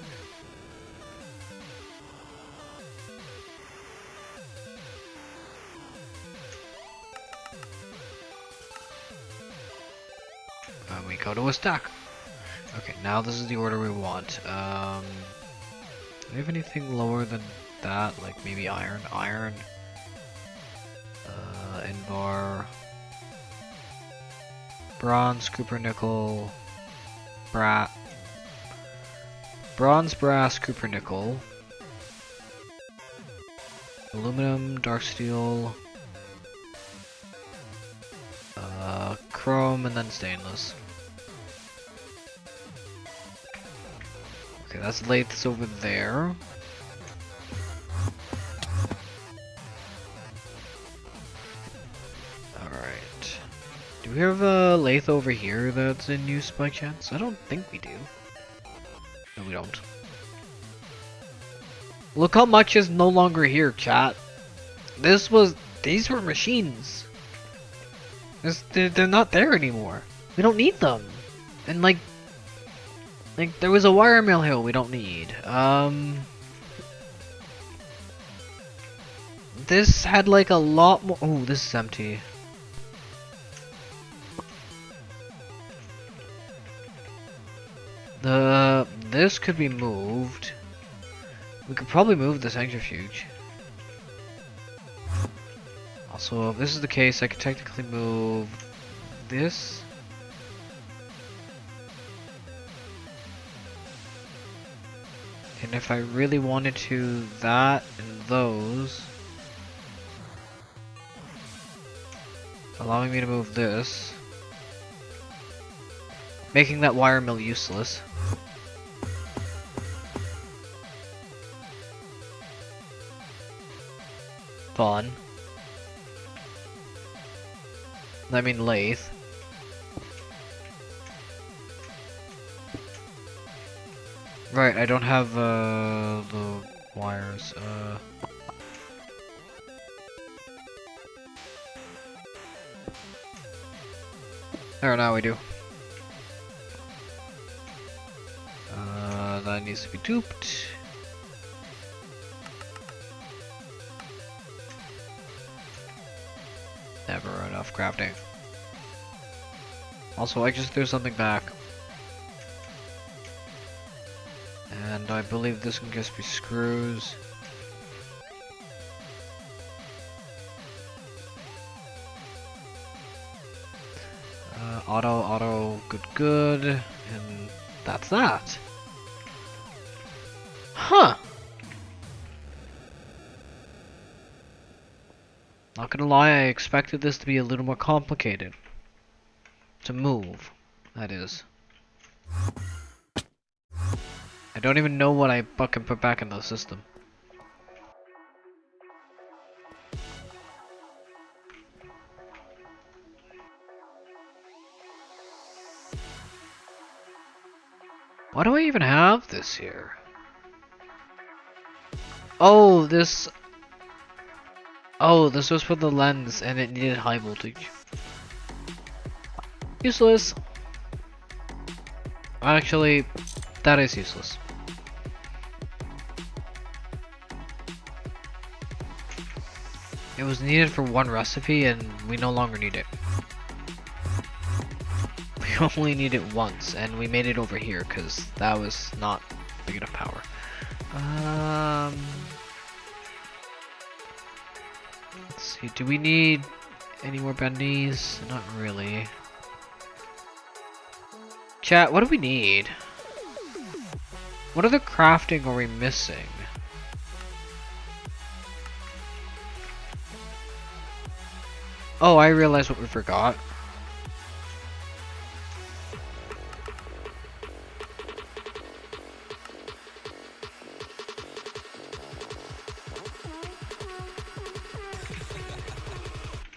And we go to a stack. Okay, now this is the order we want. Do we have anything lower than that? Like maybe iron? Iron. Invar. Bronze, copper, nickel. Bronze, brass, copper, nickel. Aluminum, dark steel. Chrome, and then stainless. Okay, that's laths over there. Alright. Do we have a lathe over here that's in use by chance? I don't think we do. No, we don't. Look how much is no longer here, chat. These were machines. They're not there anymore. We don't need them. And like there was a wire mill hill we don't need. This had like a lot more. Oh, this is empty. This could be moved. We could probably move the centrifuge. Also, if this is the case, I could technically move this. And if I really wanted to, that and those. Allowing me to move this. Making that wire mill useless. Fun. I mean lathe. Right, I don't have the wires. There, now we do. That needs to be duped. Never enough crafting. Also, I just threw something back. And I believe this can just be screws. Auto, good, and that's that. Huh. Not gonna lie, I expected this to be a little more complicated. To move, that is. I don't even know what I can put back in the system. Why do I even have this here? Oh, this was for the lens and it needed high voltage. Useless. Actually, that is useless. It was needed for one recipe and we no longer need it. We only need it once and we made it over here because that was not big enough power. Let's see, do we need any more bendies? Not really. Chat, what do we need? What other crafting are we missing? Oh, I realized what we forgot.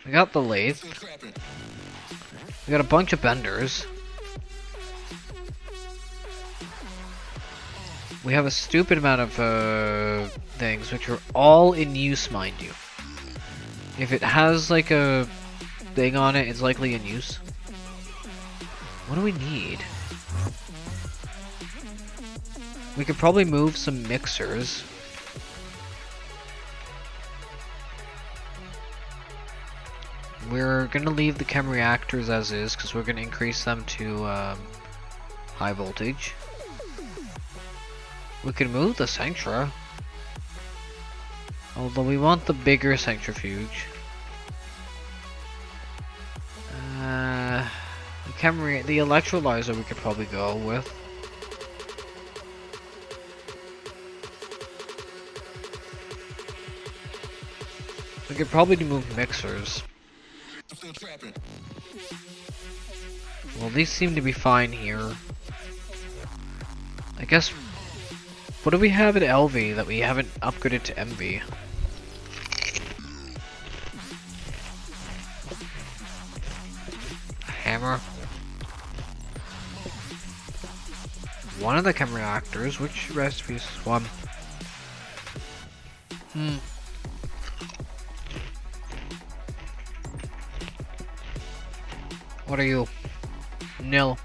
We got the lathe. We got a bunch of benders. We have a stupid amount of things, which are all in use, mind you. If it has like a thing on it, it's likely in use. What do we need? We could probably move some mixers. We're gonna leave the chem reactors as is because we're gonna increase them to high voltage. We could move the Centra, although we want the bigger centrifuge. The electrolyzer we could probably go with. We could probably move mixers. Well, these seem to be fine here. I guess. What do we have at LV that we haven't upgraded to MV? Hammer. One of the chem reactors. Which recipes? One. What are you? Nil.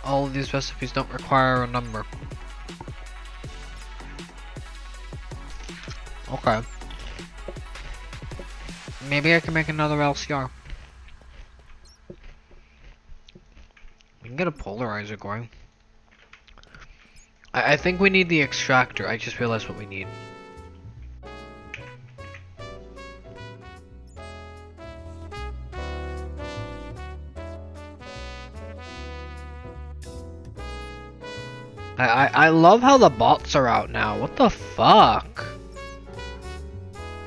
All of these recipes don't require a number. Okay. Maybe I can make another LCR. We can get a polarizer going. I think we need the extractor. I just realized what we need. I love how the bots are out now. What the fuck?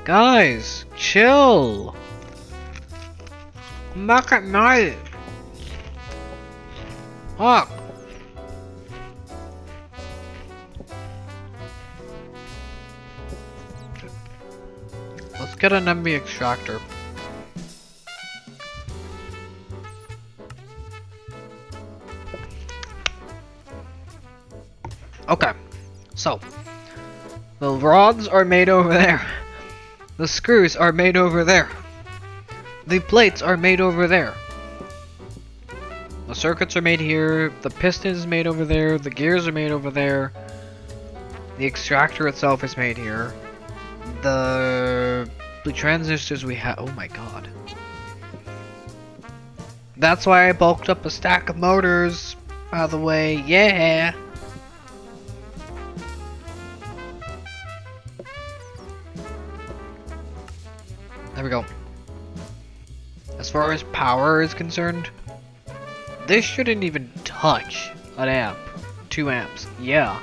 Guys, chill. I'm back at night. Fuck. Let's get an MB extractor. Okay, so the rods are made over there. The screws are made over there. The plates are made over there. The circuits are made here. The piston is made over there. The gears are made over there. The extractor itself is made here. The transistors we have. Oh my god. That's why I bulked up a stack of motors. By the way, yeah. There we go. As far as power is concerned, this shouldn't even touch an amp. 2 amps. Yeah.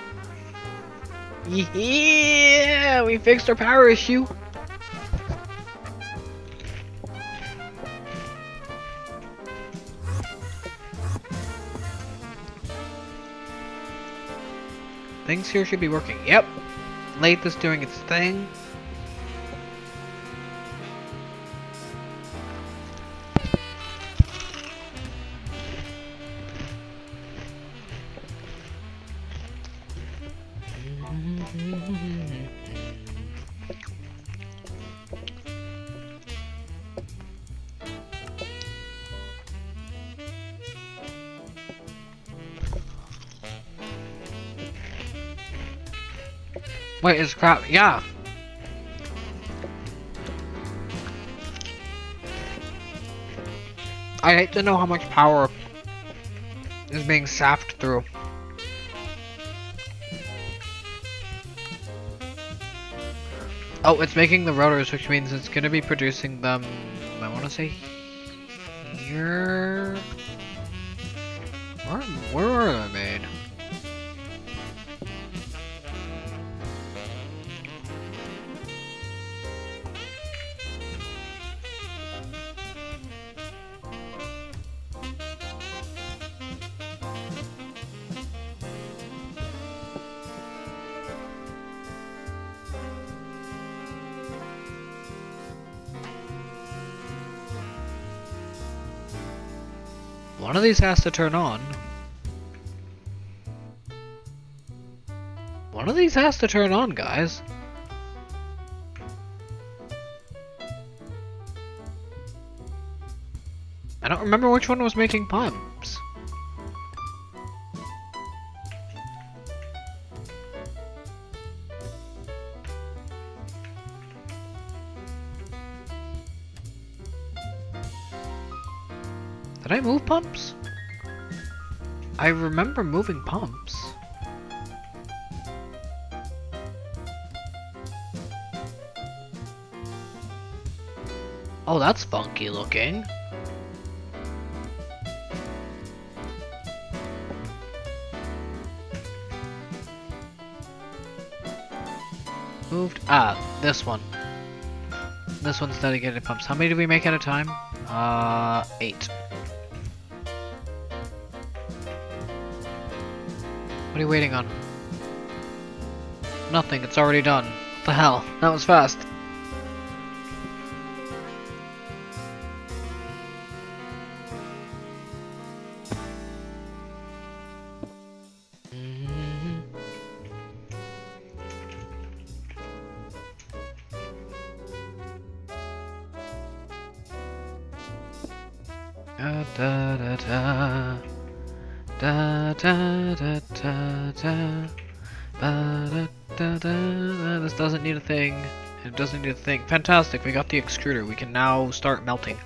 Yeah! We fixed our power issue. Things here should be working. Yep. Lathe is doing its thing. Wait, is crap? Yeah. I hate to know how much power is being sapped through. Oh, it's making the rotors, which means it's gonna be producing them. I want to say here. Where are they made? One of these has to turn on. One of these has to turn on, guys. don't remember which one was making pumps. Did I move pumps? I remember moving pumps. Oh, that's funky looking. Moved. Ah, this one. This one's dedicated pumps. How many do we make at a time? 8. What are you waiting on? Nothing, it's already done. What the hell? That was fast. Da da da da da da da da da da da da. This doesn't need a thing. It doesn't need a thing. Fantastic, we got the extruder. We can now start melting.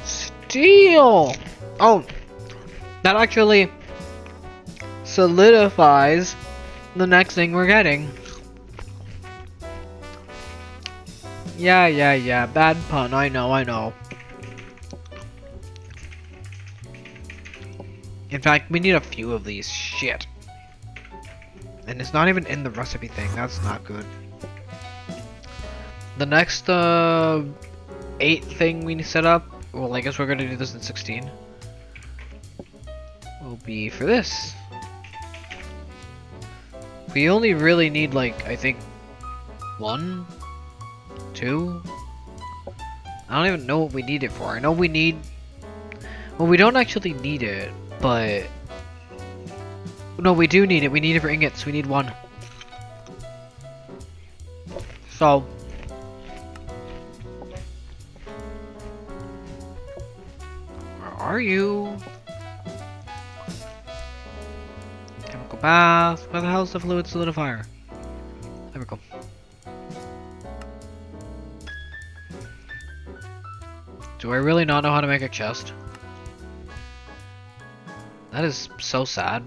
Steel! Oh, that actually solidifies the next thing we're getting. Yeah. Bad pun. I know. In fact, we need a few of these. Shit. And it's not even in the recipe thing. That's not good. The next 8 thing we set up, well, I guess we're gonna do this in 16, will be for this. We only really need, like, I think 1, 2. I don't even know what we need it for. I know we need, well, we don't actually need it, but no, we do need it. We need it for ingots. We need 1. So where are you? Chemical bath. Where the hell's the fluid solidifier? There we go. Do I really not know how to make a chest? That is so sad.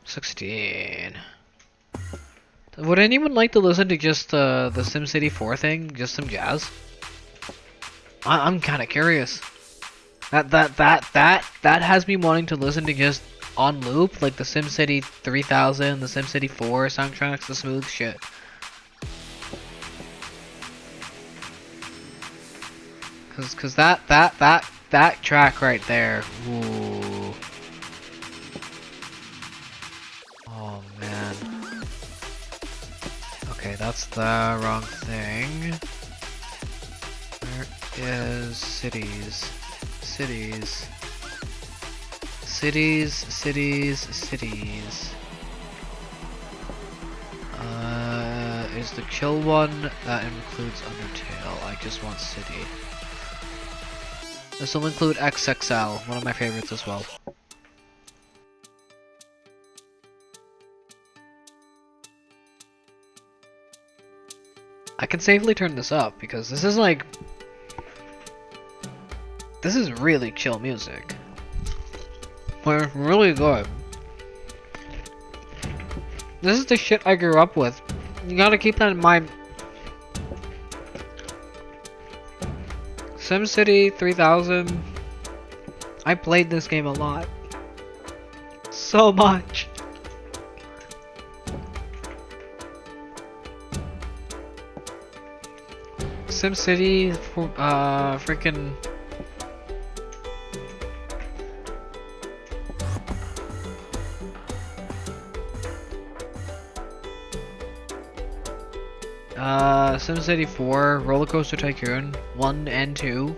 $16. Would anyone like to listen to just the SimCity 4 thing? Just some jazz? I'm kind of curious. That has me wanting to listen to just on loop, like the SimCity 3000, the SimCity 4 soundtracks, the smooth shit. Cause that track right there, ooh. Oh man. Okay, that's the wrong thing. Where is cities? Cities. Is the chill one? That includes Undertale. I just want city. This will include XXL, one of my favorites as well. I can safely turn this up because this is like, this is really chill music. But it's really good. This is the shit I grew up with. You gotta keep that in mind. SimCity 3000. I played this game a lot. So much. SimCity, freaking. SimCity 4, Roller Coaster Tycoon 1 and 2.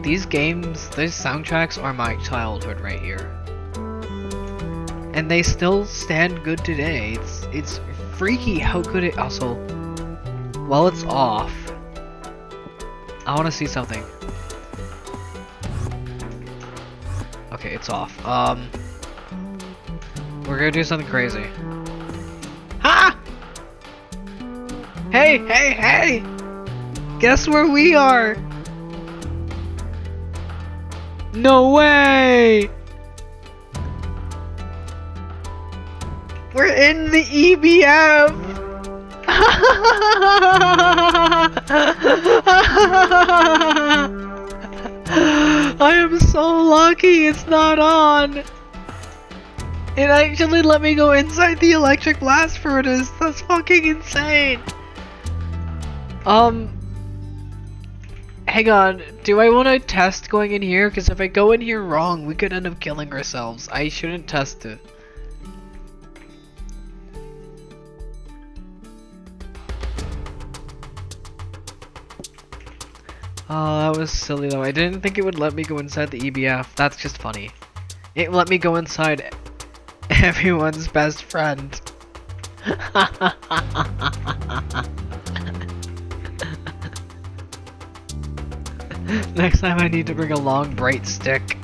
These games, these soundtracks are my childhood right here. and they still stand good today. It's freaky how good it also. While it's off, I want to see something. Okay, it's off. We're gonna do something crazy. Ha! Hey, hey, hey! Guess where we are? No way! We're in the EBF! I am so lucky it's not on! It actually let me go inside the electric blast furnace. That's fucking insane! Hang on, do I want to test going in here? Because if I go in here wrong, we could end up killing ourselves. I shouldn't test it. Oh, that was silly though. I didn't think it would let me go inside the EBF. That's just funny. It let me go inside everyone's best friend. Next time I need to bring a long bright stick.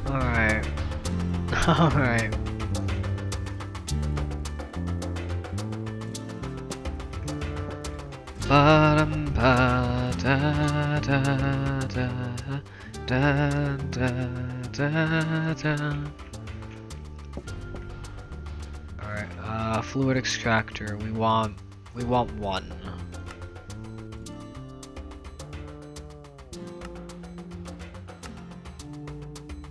Alright. Alright. Ba-dum ba da da da da da da. Alright, fluid extractor. We want one.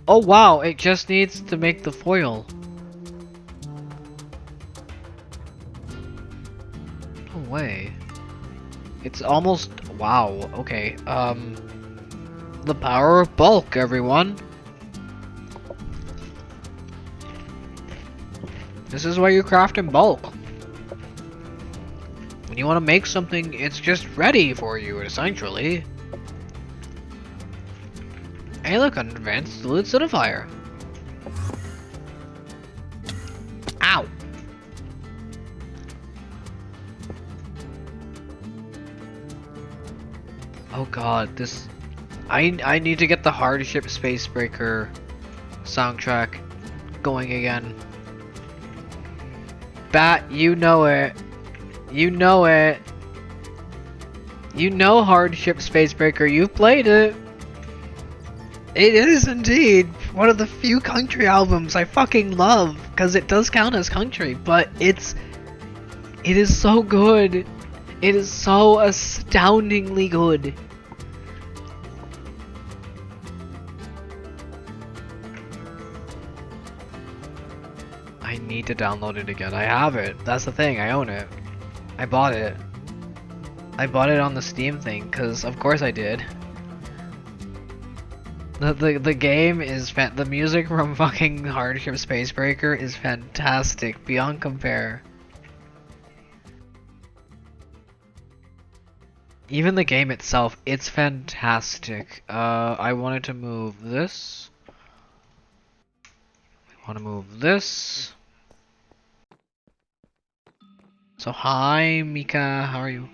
Oh wow, it just needs to make the foil. No way. It's almost, wow, okay. The power of bulk, everyone. This is why you craft in bulk. When you want to make something, it's just ready for you, essentially. Hey look, an advanced fluid solidifier. Ow! Oh god, this... I need to get the Hardship Spacebreaker soundtrack going again. Bat, you know it. You know it. You know Hardship Spacebreaker, you've played it. It is indeed one of the few country albums I fucking love, because it does count as country, but it is so good. It is so astoundingly good. I need to download it again. I have it. That's the thing. I own it. I bought it. I bought it on the Steam thing, because of course I did. The game is the music from fucking Hardship Spacebreaker is fantastic beyond compare. Even the game itself, it's fantastic. I wanted to move this. I want to move this. So hi Mika, how are you?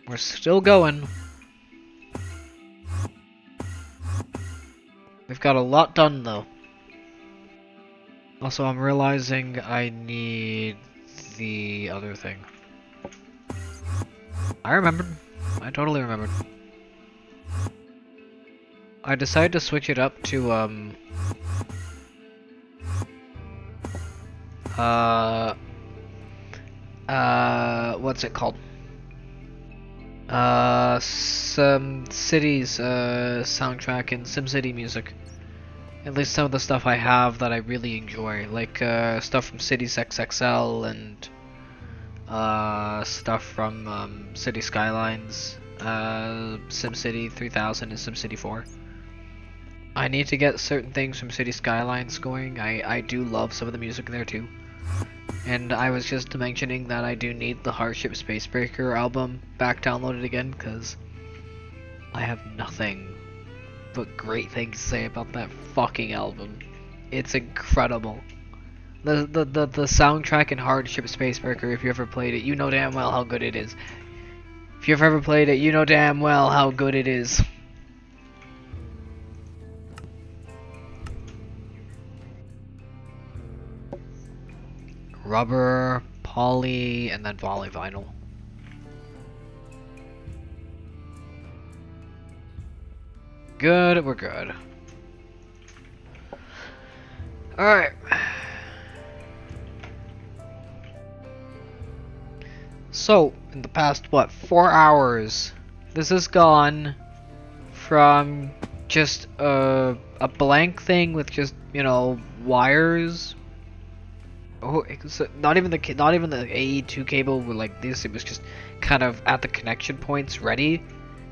We're still going. We've got a lot done though. Also, I'm realizing I need the other thing. I remembered. I totally remembered. I decided to switch it up to what's it called? Some cities soundtrack and SimCity music. At least some of the stuff I have that I really enjoy, like stuff from Cities XXL and stuff from City Skylines, SimCity 3000 and SimCity 4. I need to get certain things from City Skylines going. I do love some of the music there too. And I was just mentioning that I do need the Hardship Spacebreaker album back downloaded again, because I have nothing but great things to say about that fucking album. It's incredible. The soundtrack in Hardship Spacebreaker, if you ever played it, you know damn well how good it is. If you've ever played it, you know damn well how good it is. Rubber, poly, and then polyvinyl. Good, we're good. Alright. So, in the past, what, 4 hours, this has gone from just a blank thing with just, you know, wires. Oh, it's not even the AE2 cable with like this. It was just kind of at the connection points ready,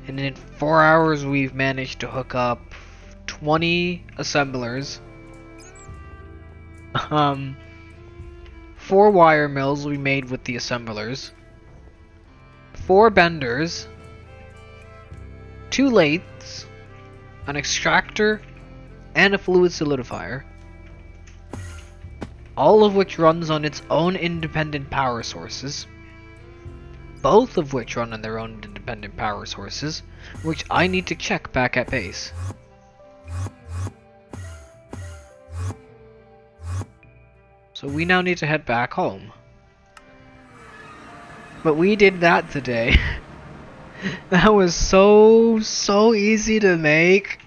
and in 4 hours we've managed to hook up 20 assemblers, 4 wire mills we made with the assemblers, 4 benders, 2 lathes, an extractor, and a fluid solidifier. All of which runs on its own independent power sources, both of which run on their own independent power sources, which I need to check back at base. So we now need to head back home. But we did that today. That was so easy to make.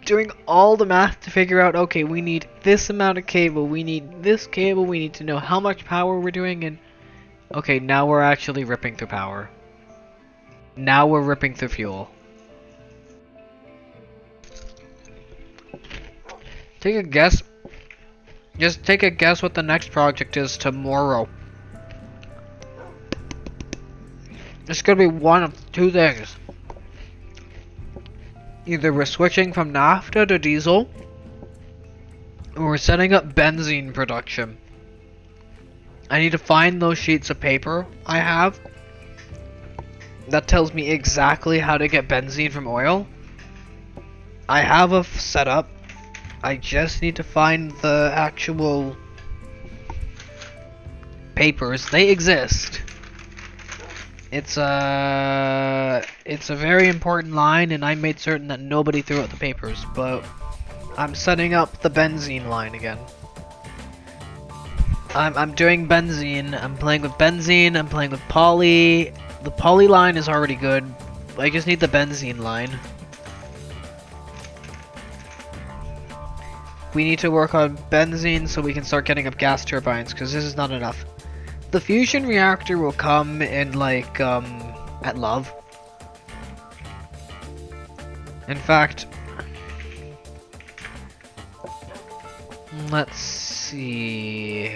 Doing all the math to figure out, okay, we need this amount of cable, we need this cable, we need to know how much power we're doing, and okay, now we're actually ripping through power. Now we're ripping through fuel. Take a guess. Just take a guess what the next project is tomorrow. It's gonna be one of 2 things. Either we're switching from naphtha to diesel, or we're setting up benzene production. I need to find those sheets of paper I have that tells me exactly how to get benzene from oil. I have a setup. I just need to find the actual papers. They exist. It's a very important line, and I made certain that nobody threw out the papers, but I'm setting up the benzene line again. I'm doing benzene, I'm playing with benzene, I'm playing with poly. The poly line is already good. I just need the benzene line. We need to work on benzene so we can start getting up gas turbines, because this is not enough. The fusion reactor will come in like at Love. In fact, let's see.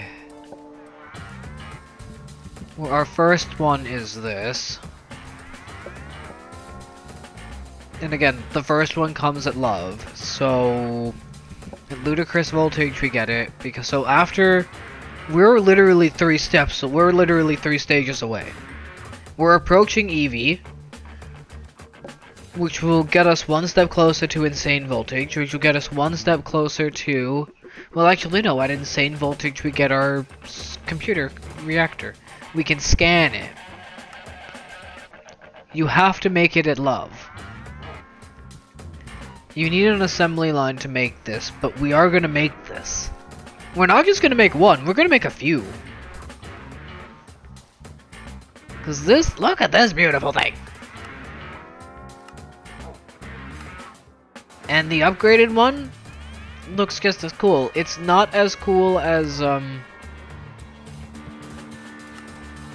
Well, our first one is this. And again, the first one comes at Love. So at ludicrous voltage we get it, because so after we're literally 3 steps, so we're literally 3 stages away. We're approaching EV, which will get us 1 step closer to insane voltage, which will get us 1 step closer to, well actually no, at insane voltage we get our computer reactor. We can scan it. You have to make it at Love. You need an assembly line to make this, but we are gonna make this. We're not just gonna make one, we're gonna make a few. Cause this, look at this beautiful thing! And the upgraded one looks just as cool. It's not as cool as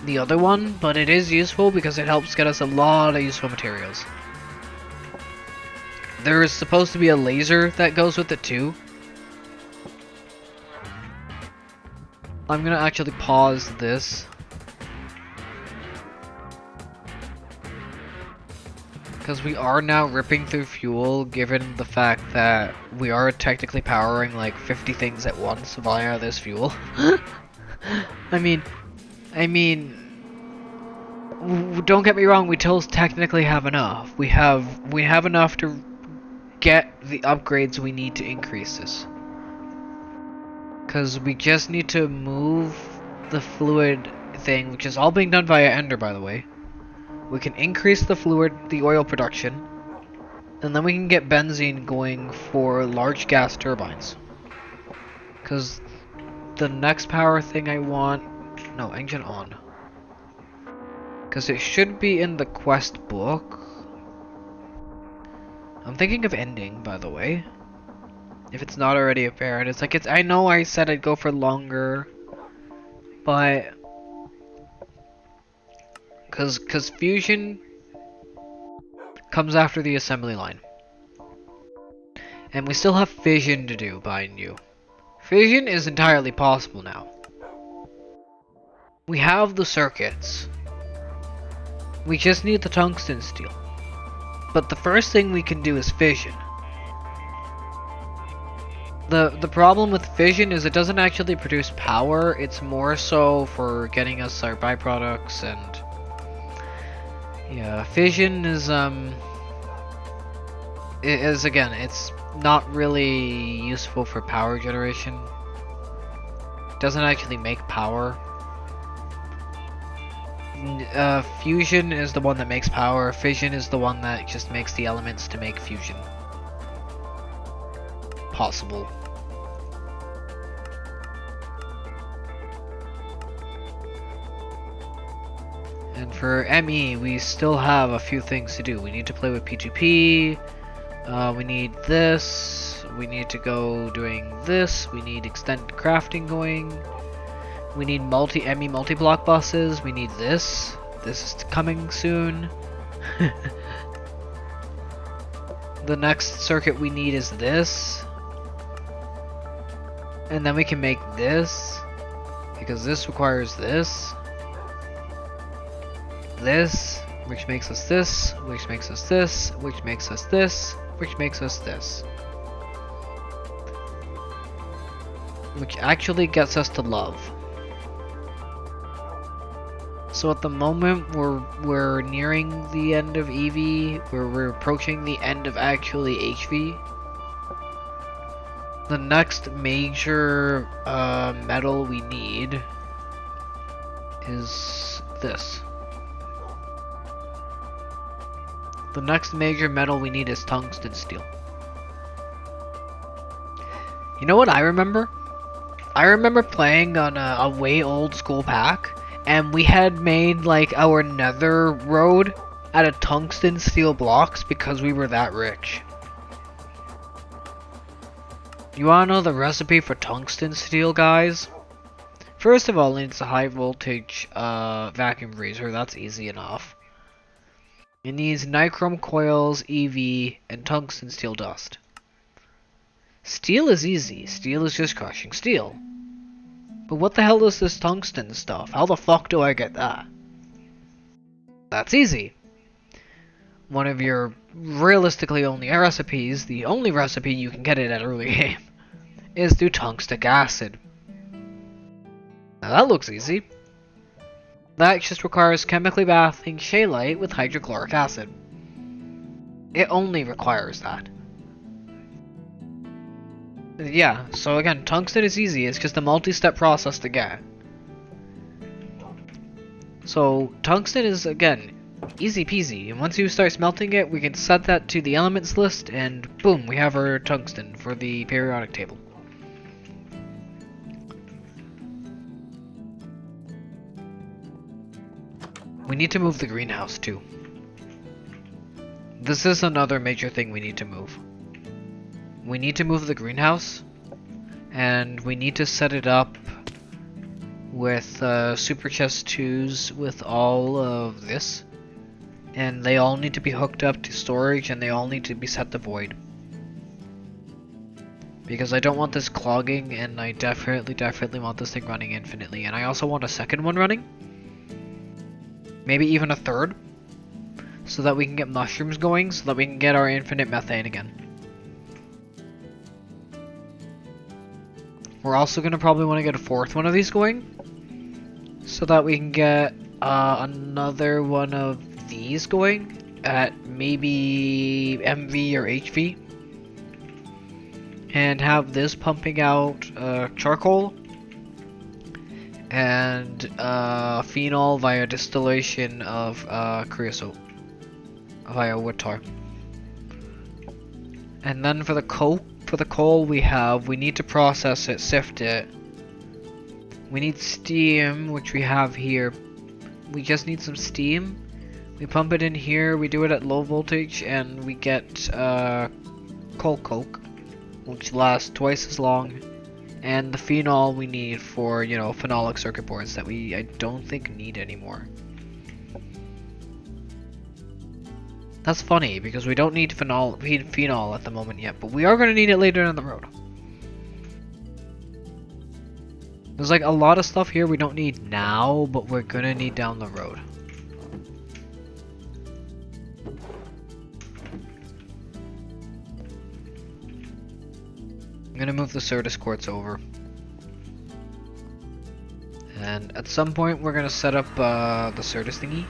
the other one, but it is useful because it helps get us a lot of useful materials. There is supposed to be a laser that goes with it too. I'm gonna actually pause this, Because we are now ripping through fuel, given the fact that we are technically powering like 50 things at once via this fuel. I mean, don't get me wrong, we still technically have enough. We have enough to get the upgrades we need to increase this. Because we just need to move the fluid thing, which is all being done via Ender, by the way. We can increase the oil production, and then we can get benzene going for large gas turbines. Because the next power thing I want... No, engine on. Because it should be in the quest book. I'm thinking of ending, by the way. If it's not already apparent. It's like, I know I said I'd go for longer, but... Because fusion comes after the assembly line. And we still have fission to do, mind you. Fission is entirely possible now. We have the circuits. We just need the tungsten steel. But the first thing we can do is fission. The problem with fission is it doesn't actually produce power, it's more so for getting us our byproducts and... Yeah, fission is again, it's not really useful for power generation. It doesn't actually make power. Fusion is the one that makes power. Fission is the one that just makes the elements to make fusion possible. And for ME, we still have a few things to do. We need to play with P2P. We need this. We need to go doing this. We need extended crafting going. We need ME multi-block buses. We need this. This is coming soon. The next circuit we need is this. And then we can make this. Because this requires this. This, which makes us this, which makes us this, which makes us this, which makes us this. Which actually gets us to love. So at the moment we're nearing the end of EV, we're approaching the end of actually HV. The next major metal we need is this. The next major metal we need is tungsten steel. You know what I remember? I remember playing on a way old school pack, and we had made like our nether road out of tungsten steel blocks because we were that rich. You wanna know the recipe for tungsten steel, guys? First of all, it's a high voltage vacuum freezer. That's easy enough. It needs nichrome coils, EV, and tungsten steel dust. Steel is easy. Steel is just crushing steel. But what the hell is this tungsten stuff? How the fuck do I get that? That's easy. One of your realistically only recipes, the only recipe you can get it at early game, is through tungstic acid. Now that looks easy. That just requires chemically bathing scheelite with hydrochloric acid. It only requires that. Yeah, so again, tungsten is easy, it's just a multi-step process to get. So, tungsten is, again, easy peasy, and once you start smelting it, we can set that to the elements list, and boom, we have our tungsten for the periodic table. We need to move the greenhouse too. This is another major thing we need to move. We need to move the greenhouse, and we need to set it up with super chest 2s with all of this. And they all need to be hooked up to storage, and they all need to be set to void. Because I don't want this clogging, and I definitely want this thing running infinitely. And I also want a second one running. Maybe even a third. so that we can get mushrooms going, so that we can get our infinite methane again. We're also going to probably want to get a fourth one of these going, so that we can get another one of these going at maybe MV or HV. And have this pumping out charcoal and phenol via distillation of creosote via wood tar. And then for the coal we need to process it, sift it. We need steam, which we have here. We just need some steam. We pump it in here, we do it at low voltage, and we get coal coke, which lasts twice as long. And the phenol we need for, you know, phenolic circuit boards that I don't think need anymore. That's funny, because we don't need phenol at the moment yet, but we are going to need it later down the road. There's like a lot of stuff here we don't need now, but we're going to need down the road. I'm going to move the Certus quartz over. And at some point we're going to set up the Certus thingy.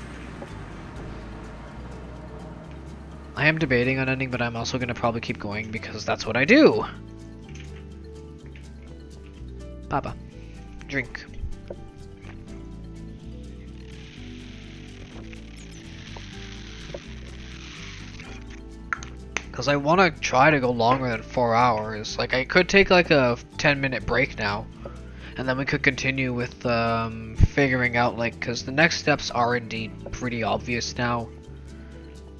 I am debating on ending, but I'm also going to probably keep going because that's what I do. Papa, drink. Because I want to try to go longer than 4 hours. Like, I could take like a 10-minute break now. And then we could continue with figuring out, like, because the next steps are indeed pretty obvious now.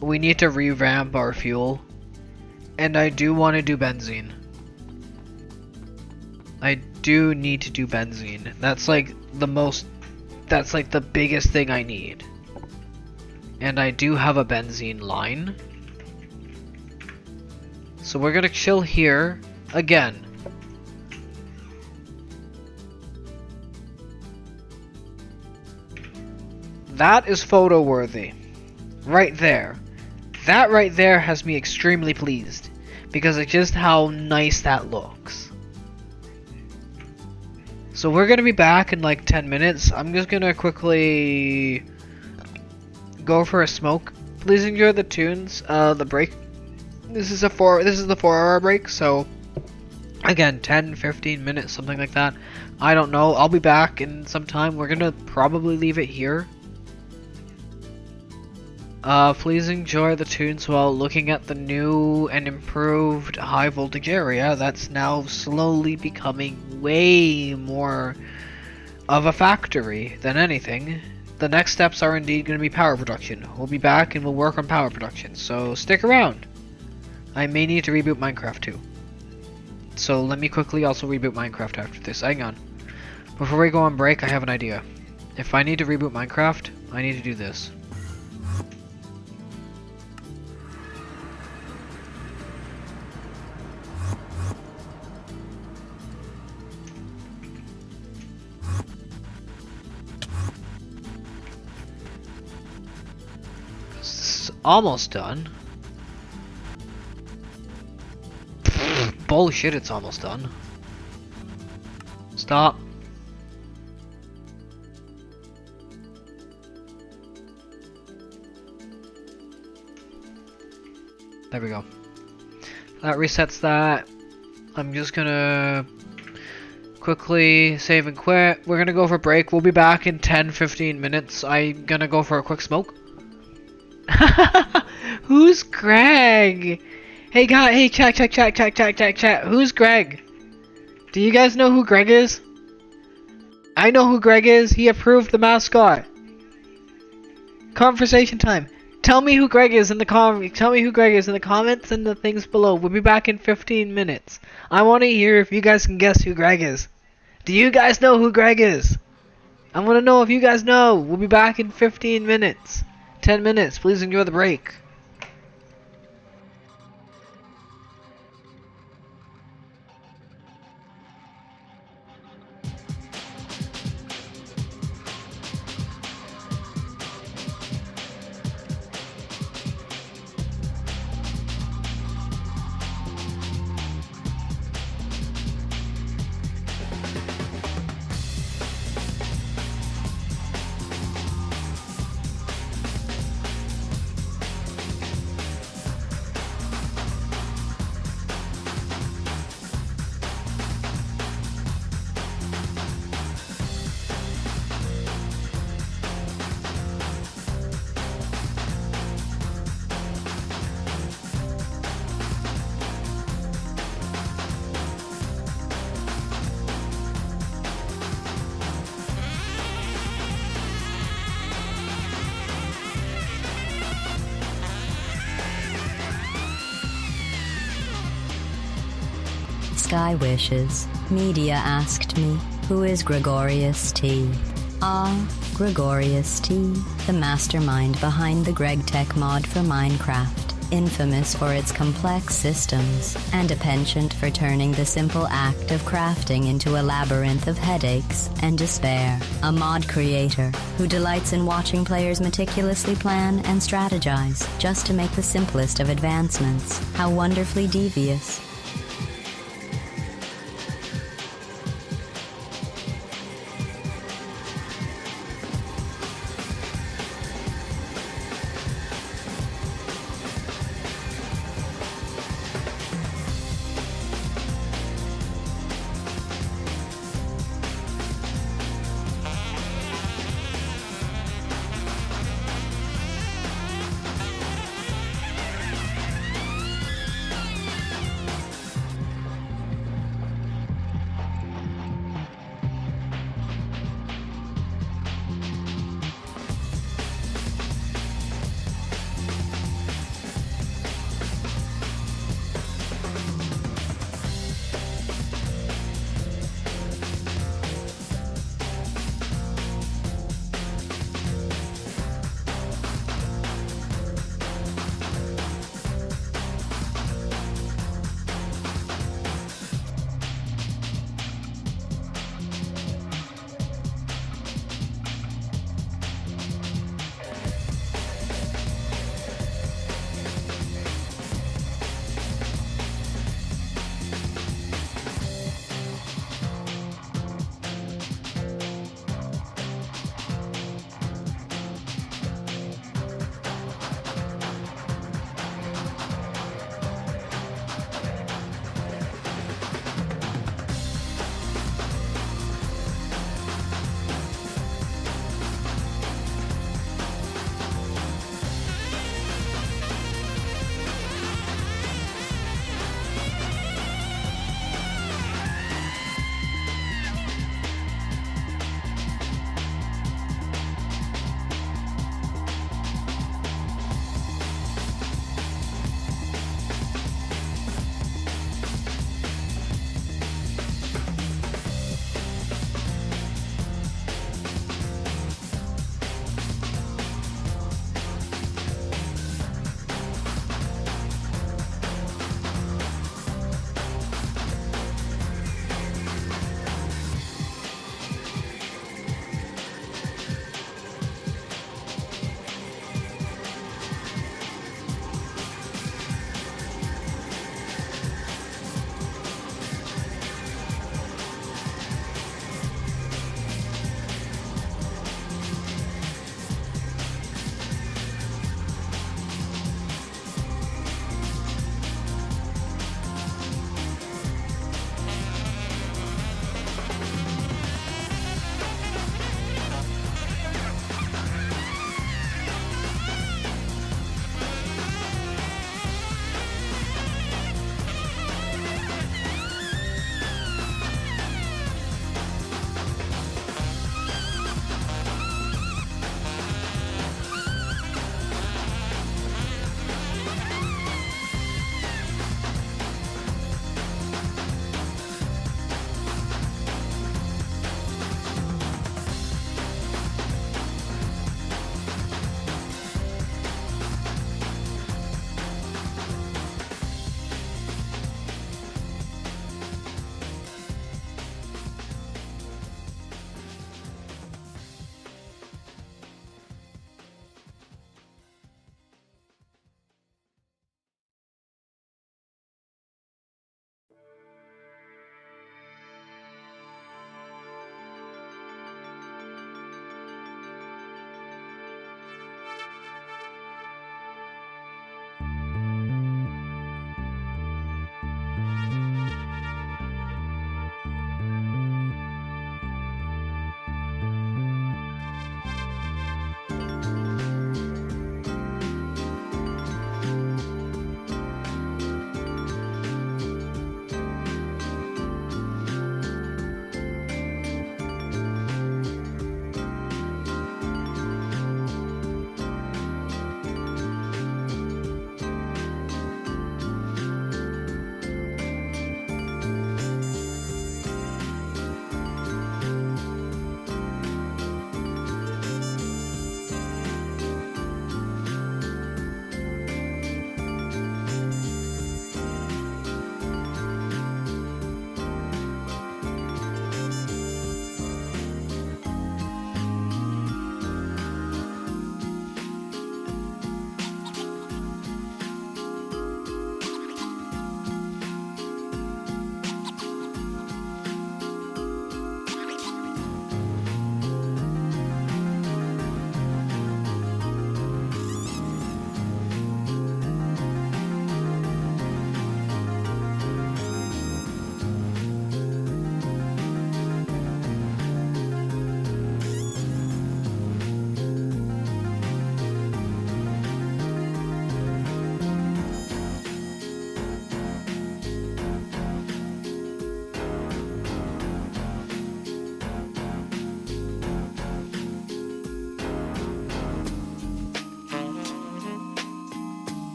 We need to revamp our fuel. And I do want to do benzene. I do need to do benzene. That's like the biggest thing I need. And I do have a benzene line. So we're gonna chill here again. That is photo worthy. Right there. That right there has me extremely pleased. Because of just how nice that looks. So we're gonna be back in like 10 minutes. I'm just gonna quickly go for a smoke. Please enjoy the tunes, the break. This is the 4-hour break, so again, 10-15 minutes, something like that. I don't know. I'll be back in some time. We're gonna probably leave it here. Please enjoy the tunes while looking at the new and improved high voltage area that's now slowly becoming way more of a factory than anything. The next steps are indeed going to be power production. We'll be back and we'll work on power production, so stick around. I may need to reboot Minecraft too. So let me quickly also reboot Minecraft after this. Hang on. Before we go on break, I have an idea. If I need to reboot Minecraft, I need to do this. Almost done. Bullshit, it's almost done. Stop. There we go. That resets that. I'm just gonna quickly save and quit. We're gonna go for a break. We'll be back in 10-15 minutes. I'm gonna go for a quick smoke. Who's Greg? Hey guys, hey chat. Who's Greg? Do you guys know who Greg is? I know who Greg is. He approved the mascot. Conversation time. Tell me who Greg is in the comments and the things below. We'll be back in 15 minutes. I want to hear if you guys can guess who Greg is. Do you guys know who Greg is? I want to know if you guys know. We'll be back in 15 minutes. 10 minutes. Please enjoy the break. sky wishes. Media asked me, who is Gregorius T? Gregorius T, the mastermind behind the GregTech mod for Minecraft, infamous for its complex systems, and a penchant for turning the simple act of crafting into a labyrinth of headaches and despair. A mod creator who delights in watching players meticulously plan and strategize just to make the simplest of advancements. How wonderfully devious.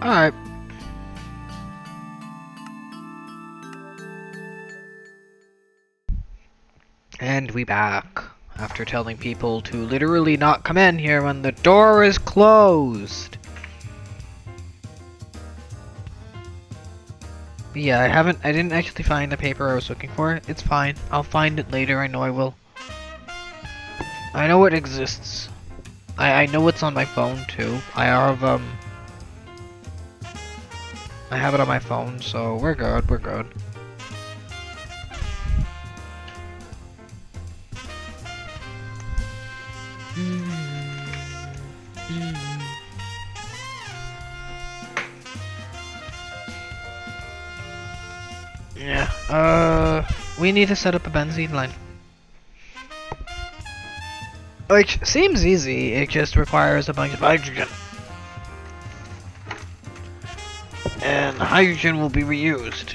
Alright. And we back. After telling people to literally not come in here when the door is closed. But yeah, I didn't actually find the paper I was looking for. It's fine. I'll find it later, I know I will. I know it exists. I know it's on my phone too. I have it on my phone, so we're good, we're good. Yeah, we need to set up a benzene line. Which seems easy, it just requires a bunch of hydrogen. And hydrogen will be reused.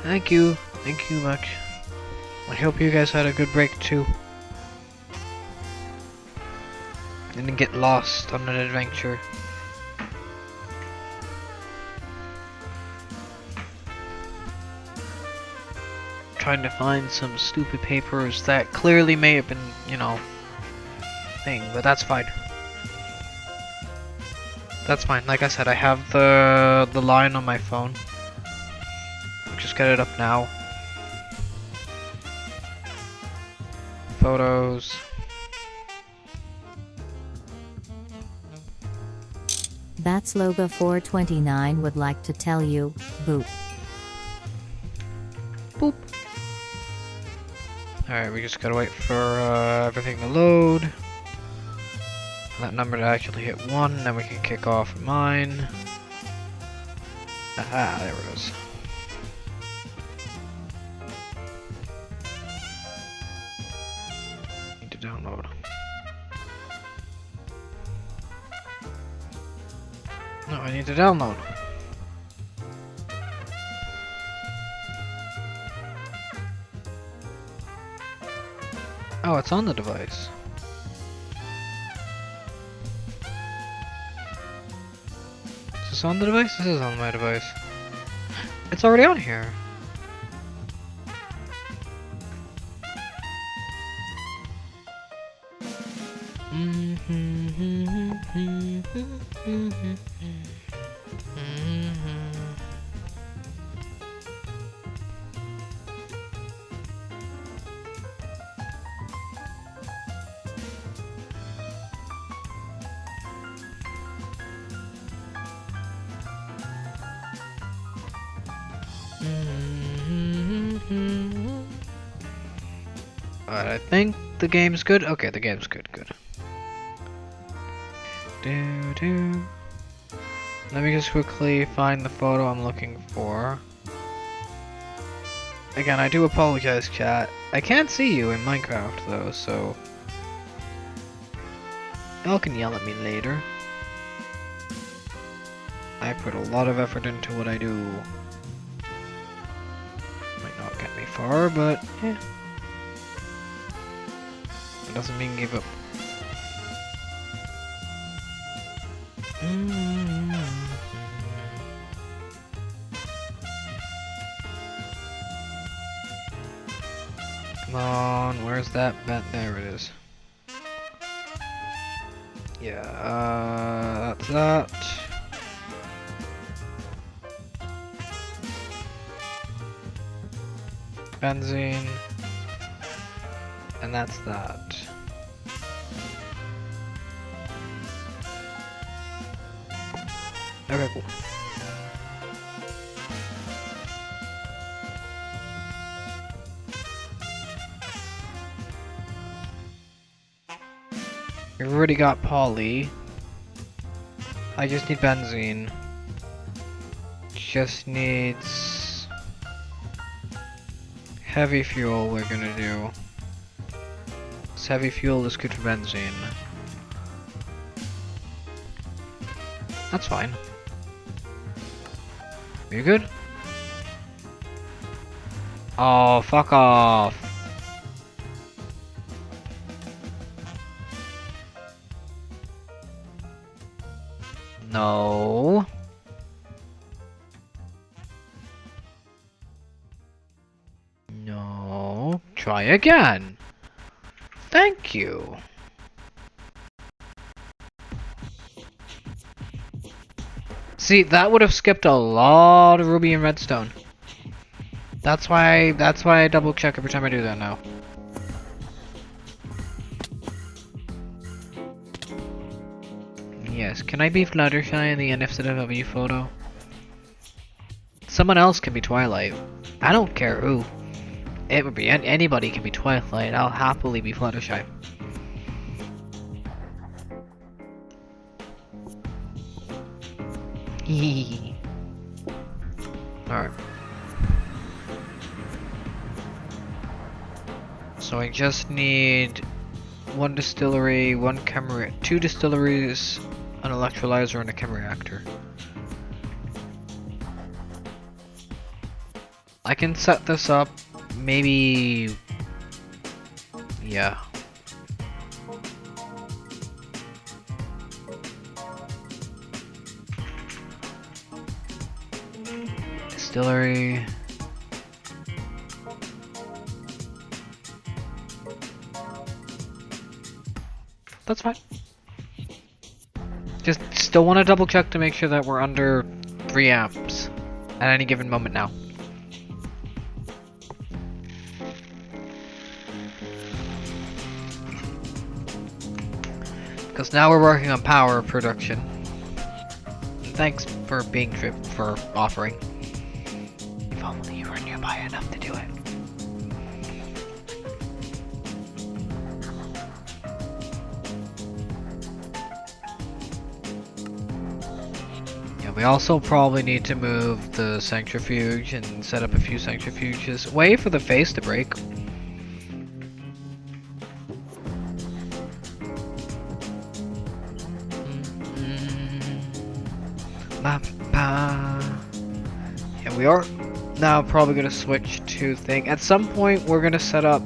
Thank you much. I hope you guys had a good break too. Didn't get lost on an adventure. Trying to find some stupid papers that clearly may have been, you know, thing, but that's fine. That's fine. Like I said, I have the line on my phone. I'll just get it up now. Photos. That's Loga 429 would like to tell you, boop. Boop. Alright, we just gotta wait for everything to load. That number to actually hit 1, then we can kick off mine. Aha, there it is. Need to download. No, I need to download. Oh, it's on the device. Is this on the device? This is on my device. It's already on here. Alright, I think the game's good. Okay, the game's good, good. Let me just quickly find the photo I'm looking for. Again, I do apologize, chat. I can't see you in Minecraft, though, so... Y'all can yell at me later. I put a lot of effort into what I do. Might not get me far, but yeah. It doesn't mean give up. Come on, where's that vent? There it is. Yeah, that's that. Benzene. And that's that. Okay, cool. We've already got poly. I just need benzene. just needs heavy fuel. We're gonna do. This heavy fuel is good for benzene. That's fine. You good? Oh, fuck off. No. No. Try again. Thank you. See, that would have skipped a lot of ruby and redstone. That's why I double check every time I do that now. Yes, can I be Fluttershy in the NFCW photo? Someone else can be Twilight. I don't care who. It would be anybody can be Twilight. I'll happily be Fluttershy. Hehehe. Alright. So I just need one distillery, one chem, 2 distilleries, an electrolyzer, and a chem reactor. I can set this up, maybe, yeah. Distillery. That's fine. Just still want to double check to make sure that we're under 3 amps at any given moment now. Because now we're working on power production. Thanks for being for offering. If only you were nearby enough to do it. We also probably need to move the centrifuge and set up a few centrifuges. Wait for the face to break. Yeah, we are now probably going to switch to thing. At some point, we're going to set up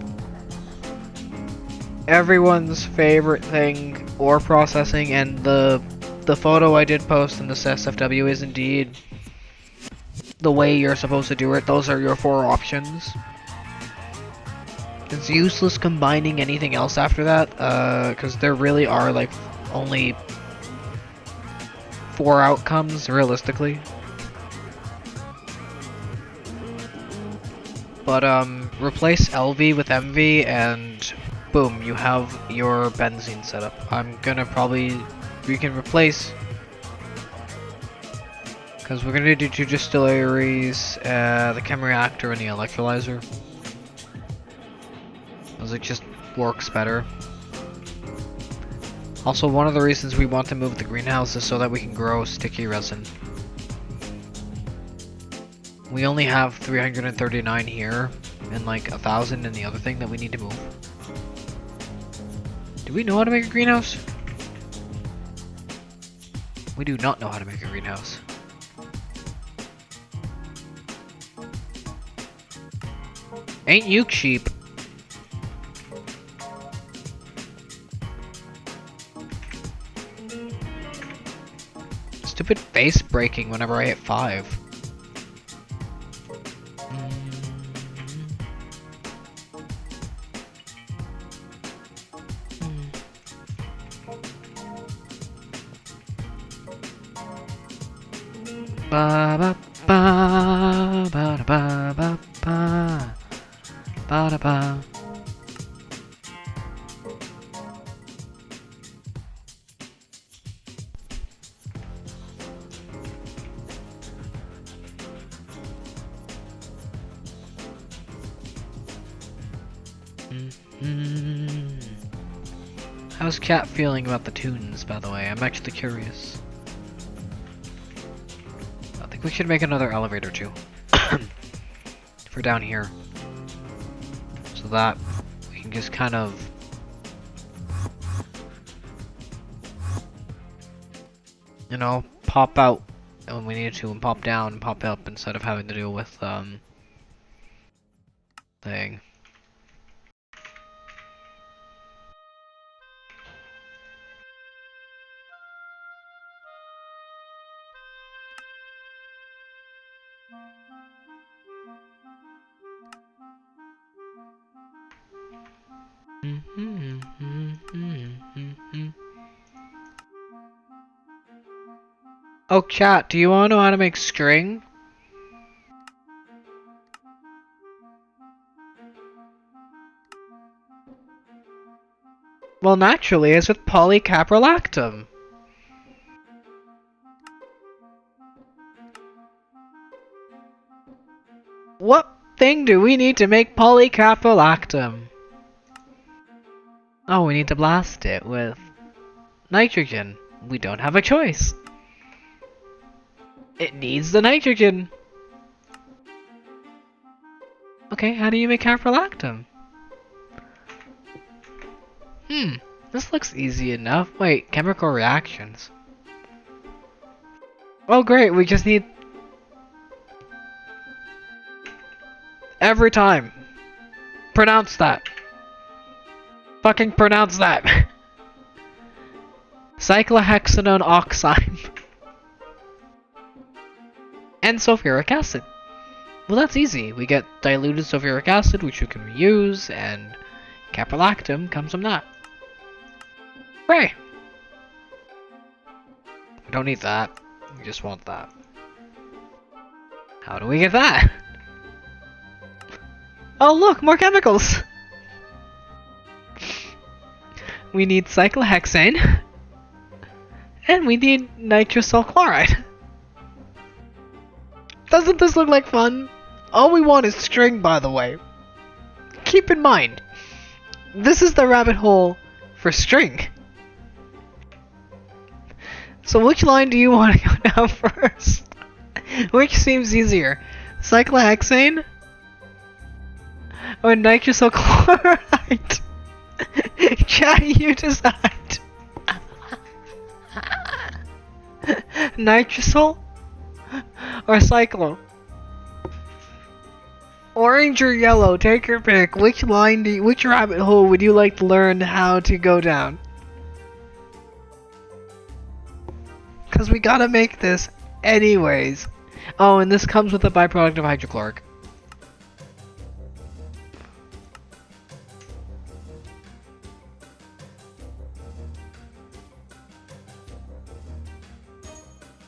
everyone's favorite thing, ore processing, and the photo I did post in this SFW is indeed the way you're supposed to do it. Those are your 4 options. It's useless combining anything else after that, because there really are like only 4 outcomes realistically. But replace LV with MV and boom, you have your benzene set up. I'm gonna probably we can replace, because we're gonna do 2 distilleries, the chem reactor and the electrolyzer, because it just works better. Also, one of the reasons we want to move the greenhouse is so that we can grow sticky resin. We only have 339 here, and like 1,000 in the other thing that we need to move. Do we know how to make a greenhouse? We do not know how to make a greenhouse. Ain't you cheap? Stupid face breaking whenever I hit 5. Ba ba ba ba ba ba ba ba ba. How's Cat feeling about the tunes, by the way? I'm actually curious. We should make another elevator too. For down here. So that we can just kind of... you know, pop out when we need to and pop down and pop up instead of having to deal with, thing. Oh, chat, do you want to know how to make string? Well, naturally, it's with polycaprolactam. What thing do we need to make polycaprolactam? Oh, we need to blast it with nitrogen. We don't have a choice. It needs the nitrogen. Okay, how do you make caprolactam? This looks easy enough. Wait, chemical reactions. Oh great, we just need... every time. Pronounce that. Fucking pronounce that. Cyclohexanone oxide. And sulfuric acid. Well, that's easy. We get diluted sulfuric acid, which we can reuse, and caprolactam comes from that. Hooray! We don't need that. We just want that. How do we get that? Oh look, more chemicals! We need cyclohexane. And we need nitrosol chloride. Doesn't this look like fun? All we want is string, by the way. Keep in mind, this is the rabbit hole for string. So which line do you want to go down first? Which seems easier? Cyclohexane? Or nitrosol chloride? Chat, you decide. Nitrosol? Or cyclo? Orange or yellow, take your pick. Which rabbit hole would you like to learn how to go down? Cause we gotta make this anyways. Oh, and this comes with a byproduct of hydrochloric.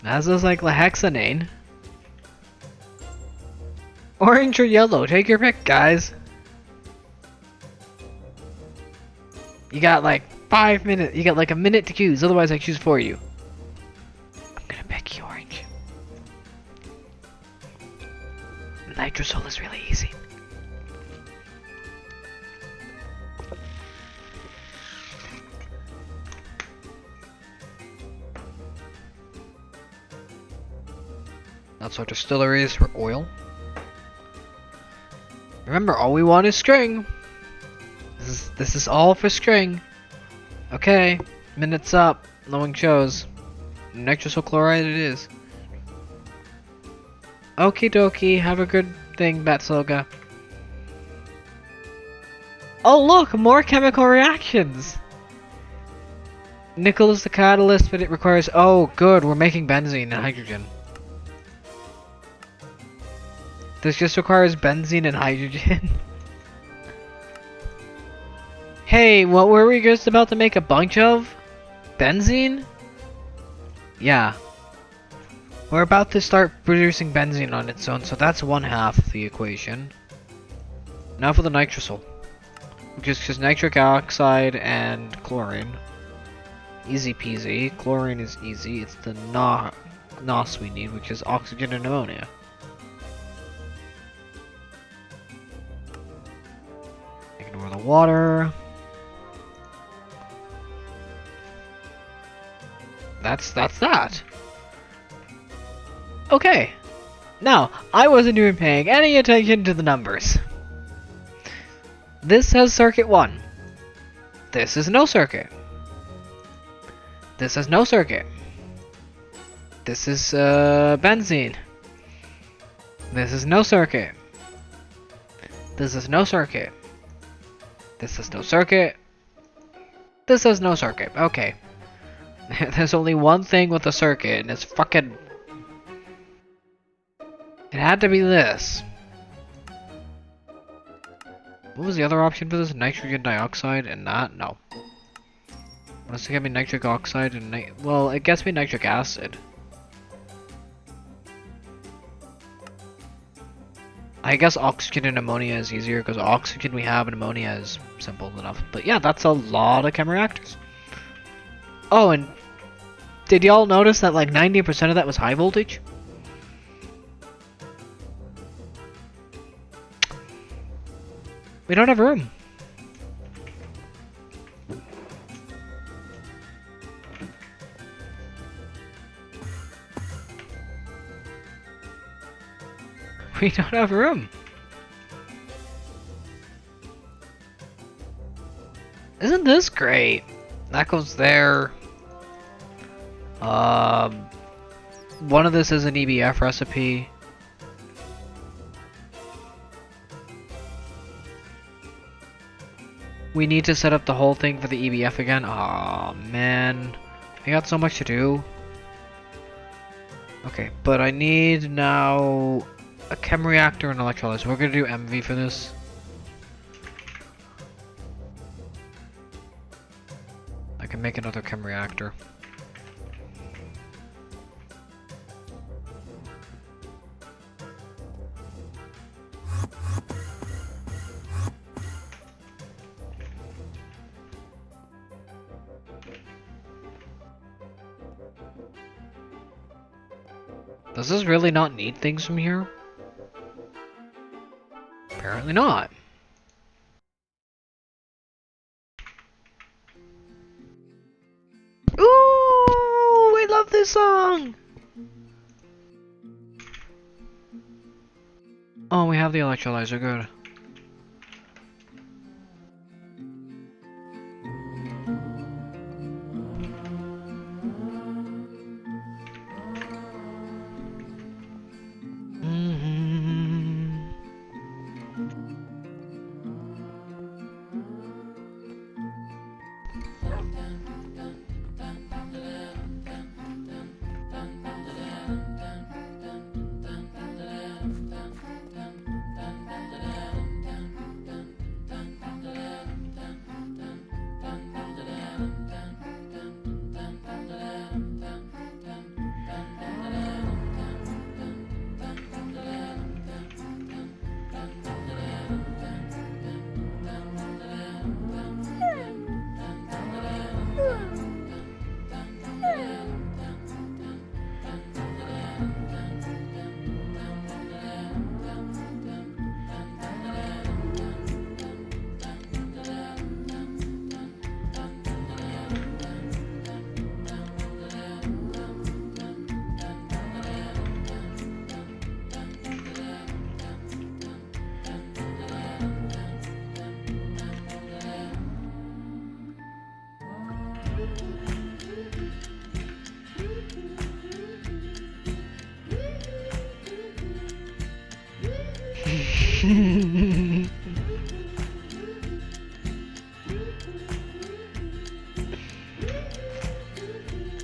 As is like cyclohexanane. Orange or yellow, take your pick, guys. You got like 5 minutes. You got like a minute to choose, otherwise I choose for you. I'm gonna pick the orange. Nitrosol is really easy. That's our distilleries for oil. Remember, all we want is string. This is all for string. Okay, minutes up. No one shows. Nitrosol chloride it is. Okie dokie. Have a good thing, Batsoga. Oh look, more chemical reactions. Nickel is the catalyst, but it requires... oh, good. We're making benzene and hydrogen. This just requires benzene and hydrogen. Hey, what were we just about to make a bunch of? Benzene? Yeah. We're about to start producing benzene on its own, so that's one half of the equation. Now for the nitrosol. Which is just nitric oxide and chlorine. Easy peasy. Chlorine is easy. It's the NOS we need, which is oxygen and ammonia. Ignore the water. That's that. Okay, Now, I wasn't even paying any attention to the numbers. This has circuit 1. This is no circuit. This has no circuit. This is benzene. This is no circuit. This is no circuit. This is no circuit. This has no circuit. Okay. There's only one thing with the circuit, and it's fucking... It had to be this. What was the other option for this? Nitrogen dioxide and that? No. Unless it gave me nitric oxide and well, it gets me nitric acid. I guess oxygen and ammonia is easier because oxygen we have and ammonia is simple enough. But yeah, that's a lot of chem reactors. Oh, and did y'all notice that like 90% of that was high voltage? We don't have room. We don't have room. Isn't this great? That goes there. One of this is an EBF recipe. We need to set up the whole thing for the EBF again. Aw, man. I got so much to do. Okay, but I need now a chem reactor and electrolyzer. We're gonna do MV for this. I can make another chem reactor. Does this really not need things from here? Apparently not. Ooh, I love this song! Oh, we have the electrolyzer, good.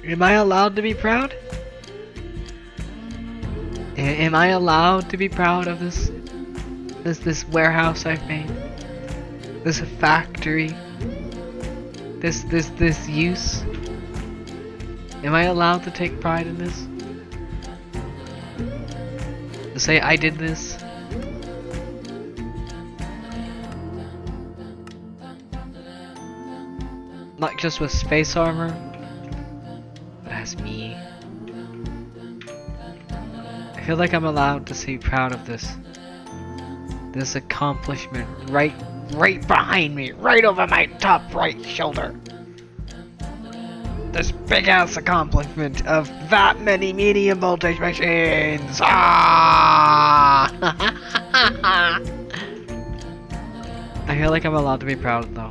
Am I allowed to be proud? Am I allowed to be proud of this warehouse I've made? This factory? This use? Am I allowed to take pride in this? To say I did this? Not just with space armor, but as me. I feel like I'm allowed to say proud of this accomplishment right behind me, right over my top right shoulder. this big ass accomplishment of that many medium voltage machines. Ah! I feel like I'm allowed to be proud though.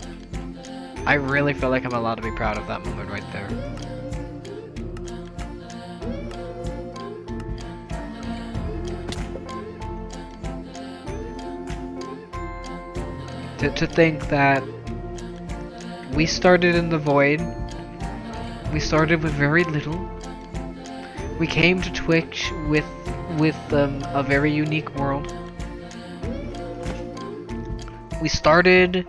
I really feel like I'm allowed to be proud of that moment right there. To think that we started in the void. We started with very little. We came to Twitch with a very unique world. We started.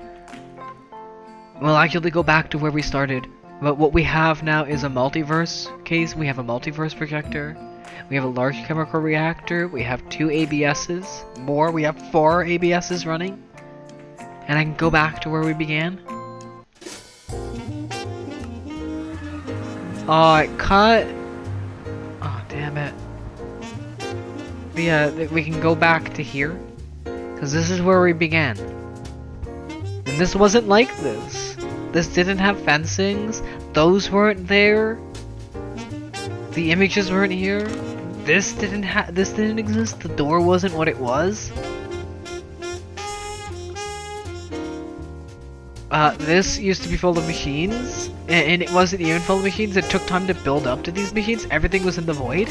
We'll actually go back to where we started. But what we have now is a multiverse case. We have a multiverse projector. We have a large chemical reactor. We have 2 ABSs. More. We have 4 ABSs running. And I can go back to where we began. Oh, it cut. Oh, damn it. But yeah, we can go back to here. Because this is where we began. And this wasn't like this. This didn't have fencings. Those weren't there. The images weren't here. This didn't exist. The door wasn't what it was. This used to be full of machines, and it wasn't even full of machines. It took time to build up to these machines. Everything was in the void.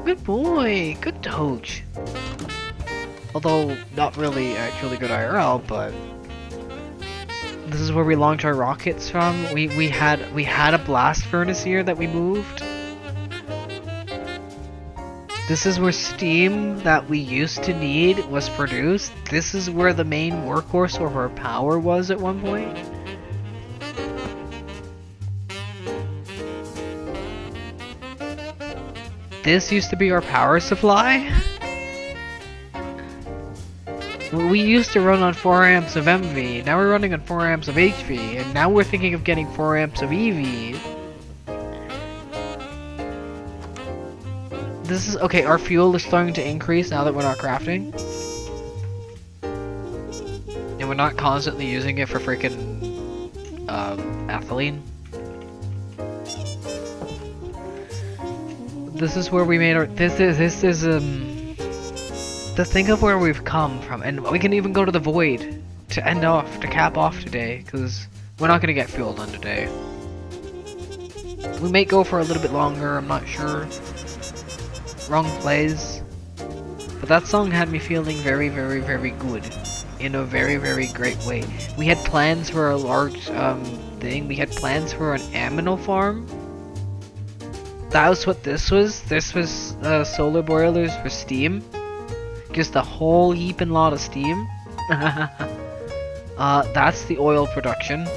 Good boy, good Doge. Although, not really actually good IRL, but this is where we launch our rockets from. We had a blast furnace here that we moved. This is where steam that we used to need was produced. This is where the main workhorse of our power was at one point. This used to be our power supply. We used to run on 4 amps of MV, now we're running on 4 amps of HV, and now we're thinking of getting 4 amps of EV. This is okay. Our fuel is starting to increase now that we're not crafting, and we're not constantly using it for freaking ethylene. This is where we made our. This is to think of where we've come from, and we can even go to the void to end off, to cap off today, because we're not gonna get fuel done today. We may go for a little bit longer. I'm not sure. Wrong plays, but that song had me feeling very, very, very good in a very, very great way. We had plans for a large thing. We had plans for an aminal farm. That was what this was. This was solar boilers for steam. Just a whole heaping lot of steam. That's the oil production.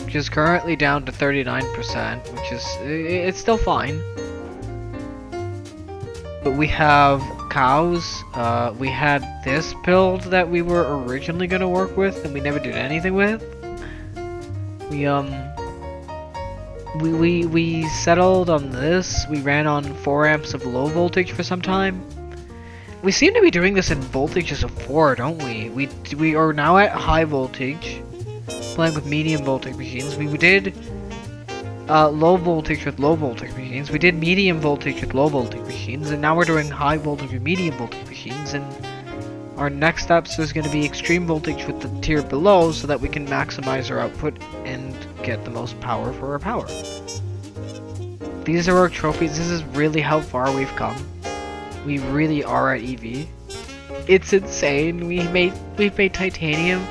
Which is currently down to 39%, which is, it's still fine. But we have cows, we had this build that we were originally gonna work with and we never did anything with. We settled on this. We ran on 4 amps of low voltage for some time. We seem to be doing this in voltages of 4, don't we? We are now at high voltage. Playing with medium voltage machines. We did low voltage with low voltage machines. We did medium voltage with low voltage machines, and now we're doing high voltage with medium voltage machines. And our next steps is going to be extreme voltage with the tier below, so that we can maximize our output and get the most power for our power. These are our trophies. This is really how far we've come. We really are at EV. It's insane. We've made titanium.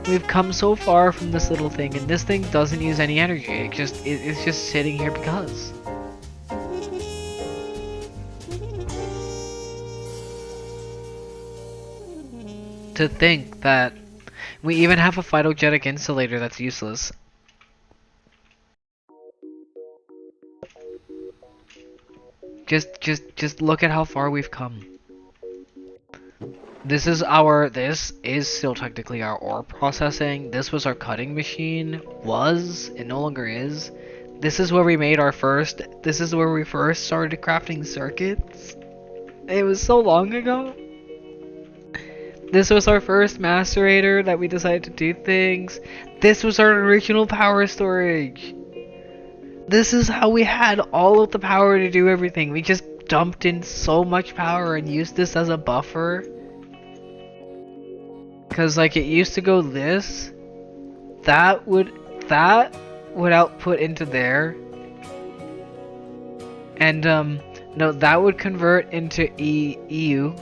We've come so far from this little thing, and this thing doesn't use any energy. It's just sitting here because. To think that we even have a phytogenic insulator that's useless. Just look at how far we've come. This is still technically our ore processing. This was our cutting machine. It no longer is. this is where we made our first. This is where we first started crafting circuits. It was so long ago. This was our first macerator that we decided to do things. This was our original power storage. This is how we had all of the power to do everything. We just dumped in so much power and used this as a buffer. Cause like it used to go this. That would output into there. And no, that would convert into EU.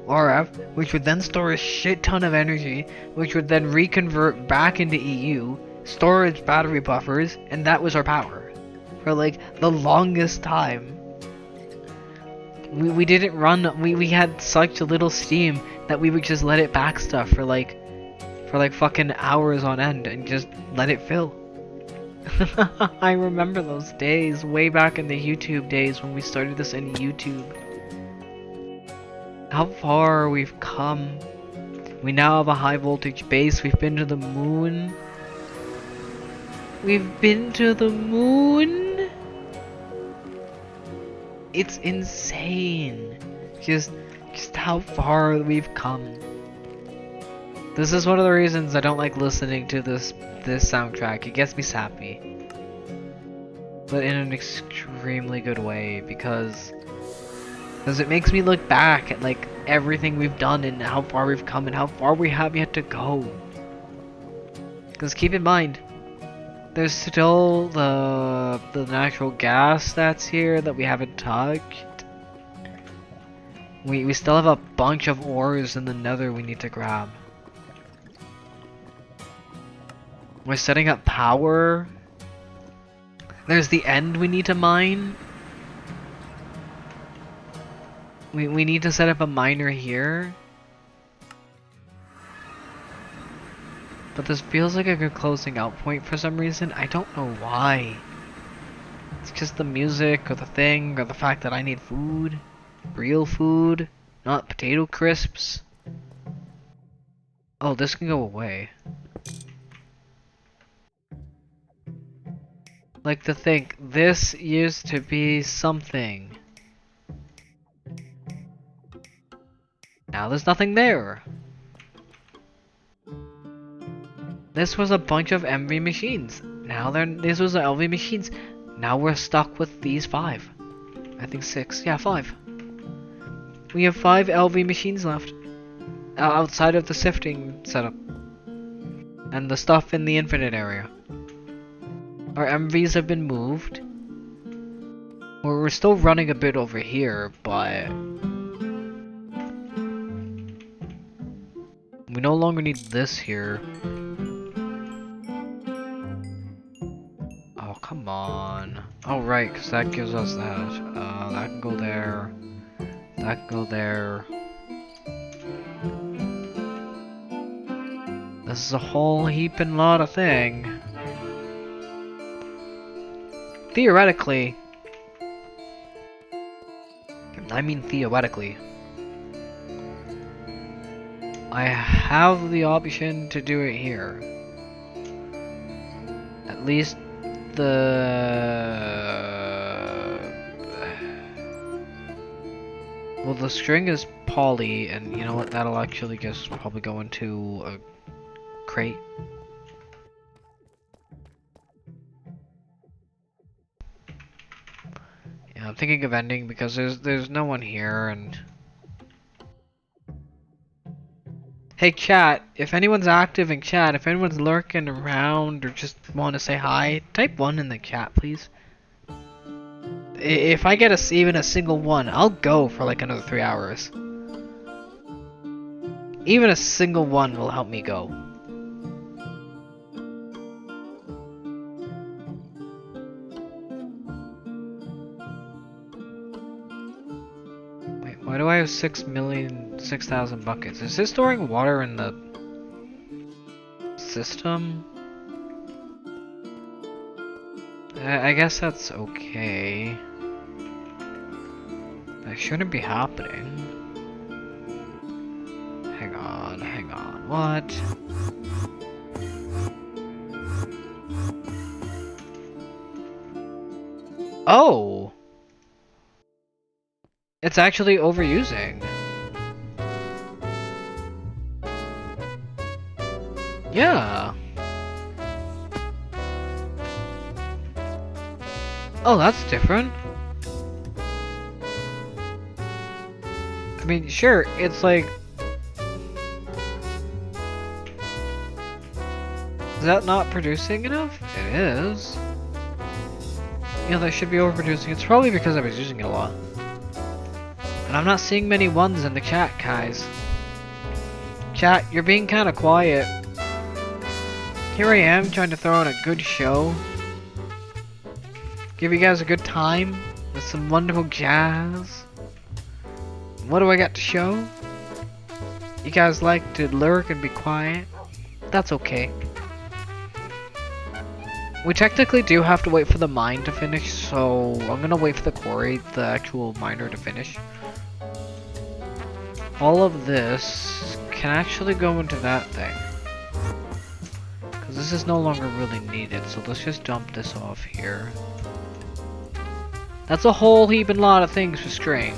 RF, which would then store a shit ton of energy, which would then reconvert back into EU, storage battery buffers, and that was our power. For like the longest time. We didn't run, we had such little steam that we would just let it back stuff for like fucking hours on end and just let it fill. I remember those days, way back in the YouTube days when we started this in YouTube. How far we've come. We now have a high voltage base. We've been to the moon. We've been to the moon. It's insane. Just how far we've come. This is one of the reasons I don't like listening to this soundtrack. It gets me sappy. But in an extremely good way, because it makes me look back at like everything we've done and how far we've come and how far we have yet to go. Because keep in mind, there's still the natural gas that's here that we haven't touched. We still have a bunch of ores in the nether we need to grab. We're setting up power. There's the end we need to mine. We need to set up a miner here. But this feels like a good closing out point for some reason. I don't know why. It's just the music or the thing or the fact that I need food. Real food, not potato crisps. Oh, this can go away. Like to think, this used to be something. Now there's nothing there. This was a bunch of MV machines. Now this was LV machines. Now we're stuck with these 5. I think 6. Yeah, 5. We have 5 LV machines left. Outside of the sifting setup. And the stuff in the infinite area. Our MVs have been moved. We're still running a bit over here, but we no longer need this here. Oh, come on. Oh, right, because that gives us that. That can go there. That can go there. This is a whole heaping lot of thing. Theoretically, I mean theoretically, I have the option to do it here. At least well, the string is poly, and you know what, that'll actually just probably go into a crate. Yeah, I'm thinking of ending because there's no one here. And hey chat, if anyone's active in chat, if anyone's lurking around or just want to say hi, type 1 in the chat, please. If I get even a single one, I'll go for like another 3 hours. Even a single one will help me go. Wait, why do I have 6,000 buckets? Is this storing water in the system? I guess that's okay. That shouldn't be happening. Hang on, what? Oh! It's actually overusing. Yeah. Oh, that's different. I mean, sure, it's like... Is that not producing enough? It is. Yeah, that should be overproducing. It's probably because I was using it a lot. And I'm not seeing many ones in the chat, guys. Chat, you're being kind of quiet. Here I am, trying to throw on a good show. Give you guys a good time with some wonderful jazz. What do I got to show? You guys like to lurk and be quiet? That's okay. We technically do have to wait for the mine to finish, so I'm gonna wait for the quarry, the actual miner, to finish. All of this can actually go into that thing. Because this is no longer really needed, so let's just dump this off here. That's a whole heap and lot of things for string.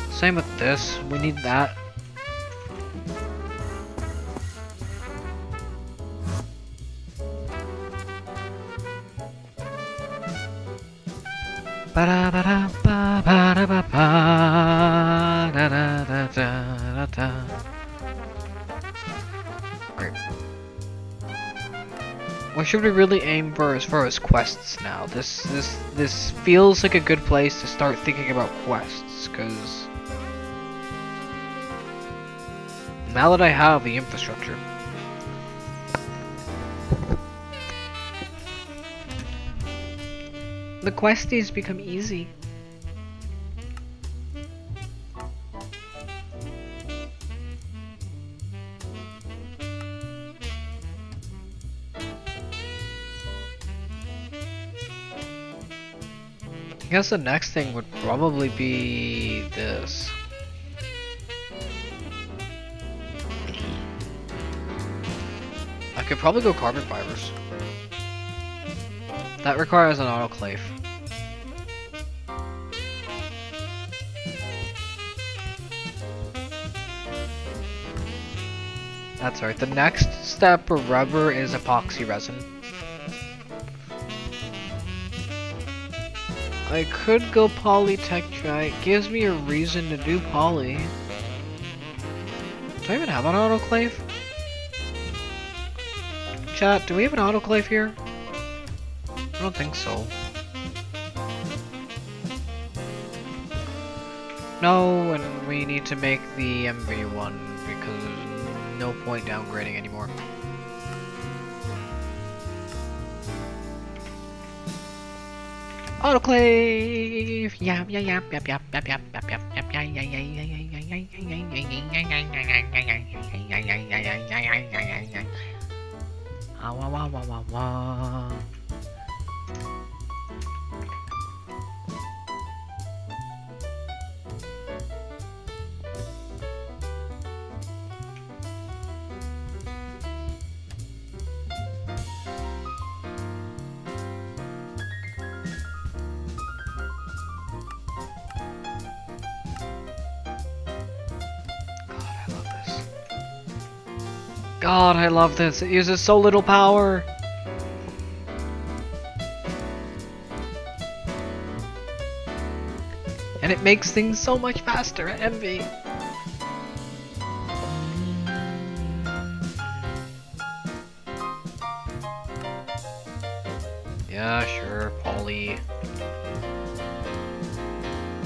Same with this, we need that. Great. What should we really aim for as far as quests now? This feels like a good place to start thinking about quests, because now that I have the infrastructure. The questies become easy. I guess the next thing would probably be this. I could probably go carbon fibers. That requires an autoclave. That's right. The next step for rubber is epoxy resin. I could go polytetra. It gives me a reason to do poly. Do I even have an autoclave? Chat, do we have an autoclave here? I don't think so. No, and we need to make the MV1 because there's no point downgrading anymore. Autoclave! Yap yap yap yap yap yap yap yap yap yap yap. God, I love this. It uses so little power. And it makes things so much faster at MV. Yeah, sure, poly.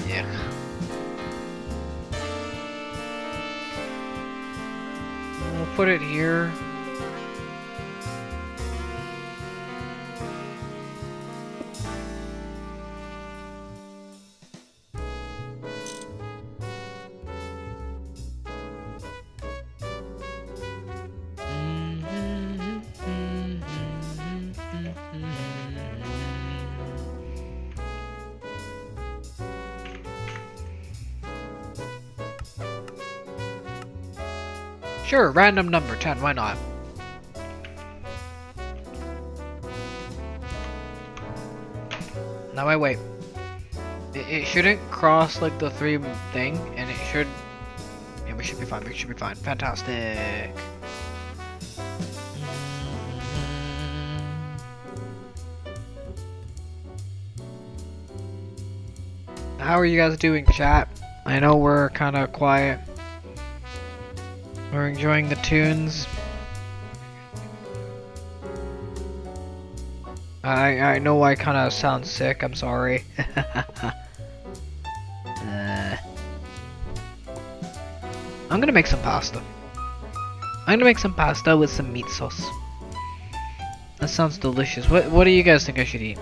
Yeah. We'll put it here. Sure, random number 10, why not? Now I wait. It shouldn't cross like the 3 thing, and it should. Yeah, we should be fine. We should be fine. Fantastic. How are you guys doing, chat? I know we're kind of quiet. We're enjoying the tunes. I know I kind of sound sick. I'm sorry. I'm gonna make some pasta. I'm gonna make some pasta with some meat sauce. That sounds delicious. What do you guys think I should eat?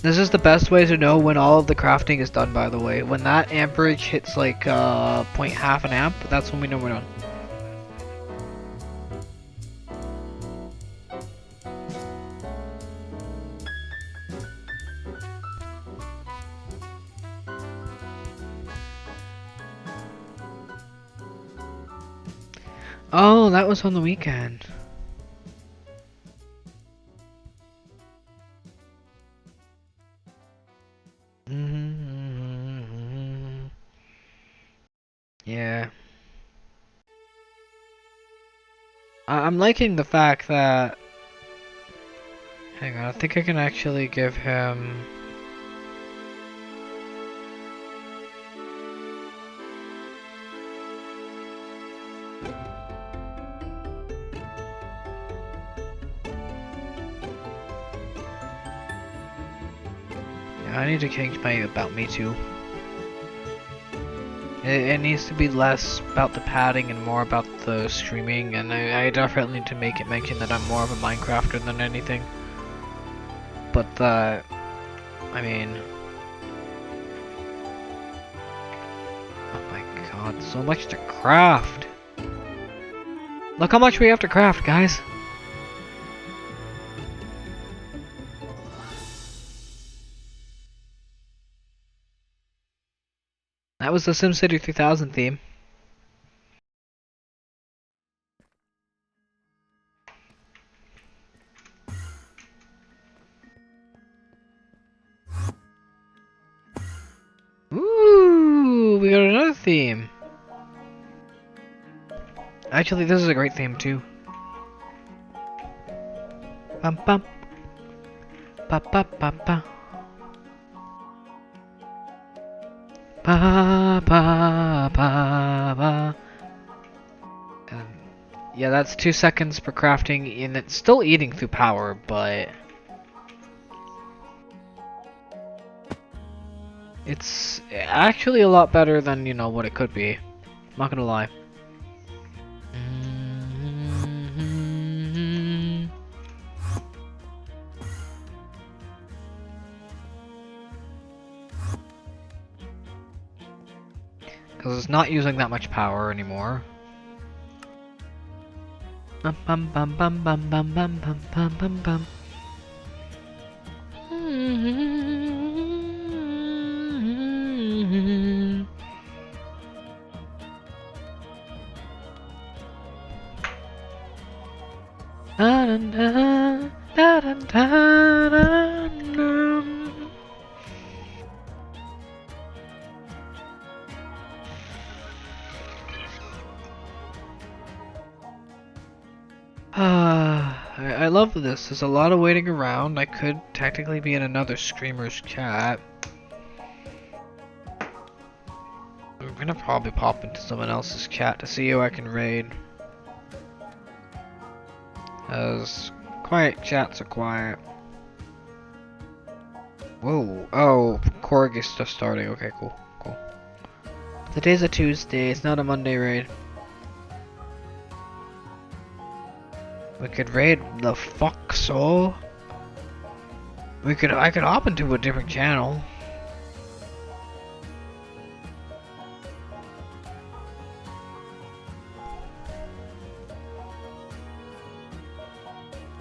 This is the best way to know when all of the crafting is done, by the way. When that amperage hits like half an amp, that's when we know we're done. Oh, that was on the weekend. Yeah. I'm liking the fact that... Hang on, I think I can actually give him... Yeah, I need to change my about me too. It needs to be less about the padding and more about the streaming, and I definitely need to make it mention that I'm more of a Minecrafter than anything. But I mean... Oh my god, so much to craft! Look how much we have to craft, guys! That was the SimCity 3000 theme. Ooh, we got another theme. Actually, this is a great theme too. Bum bum. Ba ba ba ba. Ba ba ba ba. Yeah, that's 2 seconds per crafting, and it's still eating through power, but it's actually a lot better than, you know, what it could be. I'm not gonna lie. Because it's not using that much power anymore. Bum bum bum bum bum bum bum bum bum bum bum. Da da da da da da da. I love this. There's a lot of waiting around. I could technically be in another streamer's chat. I'm gonna probably pop into someone else's chat to see who I can raid. As quiet chats are quiet. Whoa. Oh, Korg is just starting. Okay, cool. Cool. Today's a Tuesday. It's not a Monday raid. We could raid the fuck soul. I could hop into a different channel.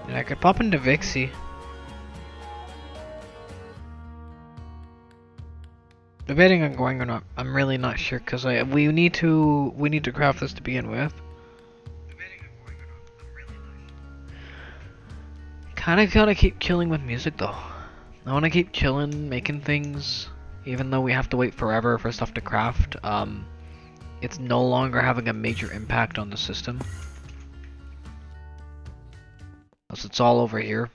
And I could pop into Vixie. debating on going or not. I'm really not sure because we need to craft this to begin with. Kind of gotta keep chilling with music though. I want to keep chilling, making things, even though we have to wait forever for stuff to craft. It's no longer having a major impact on the system. Plus, it's all over here.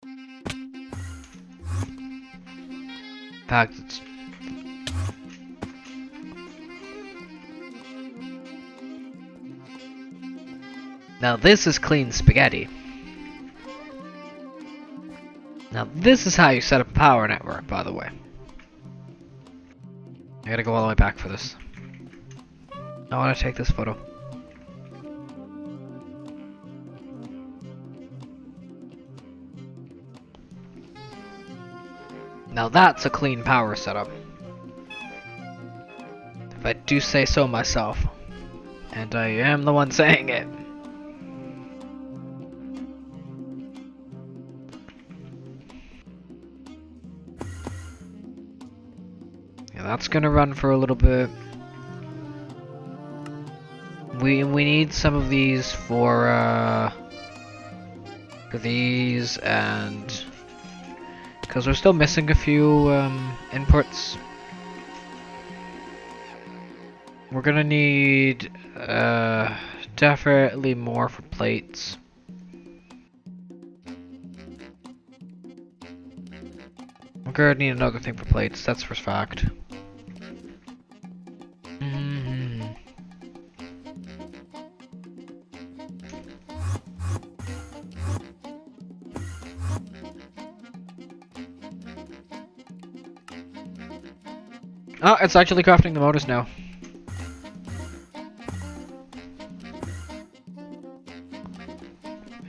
In fact, it's... Now this is clean spaghetti. Now this is how you set up a power network, by the way. I gotta go all the way back for this. I wanna take this photo. Now that's a clean power setup. If I do say so myself. And I am the one saying it. That's gonna run for a little bit. We need some of these for these, and because we're still missing a few inputs. We're gonna need definitely more for plates. We're gonna need another thing for plates, that's for fact. Oh, it's actually crafting the motors now.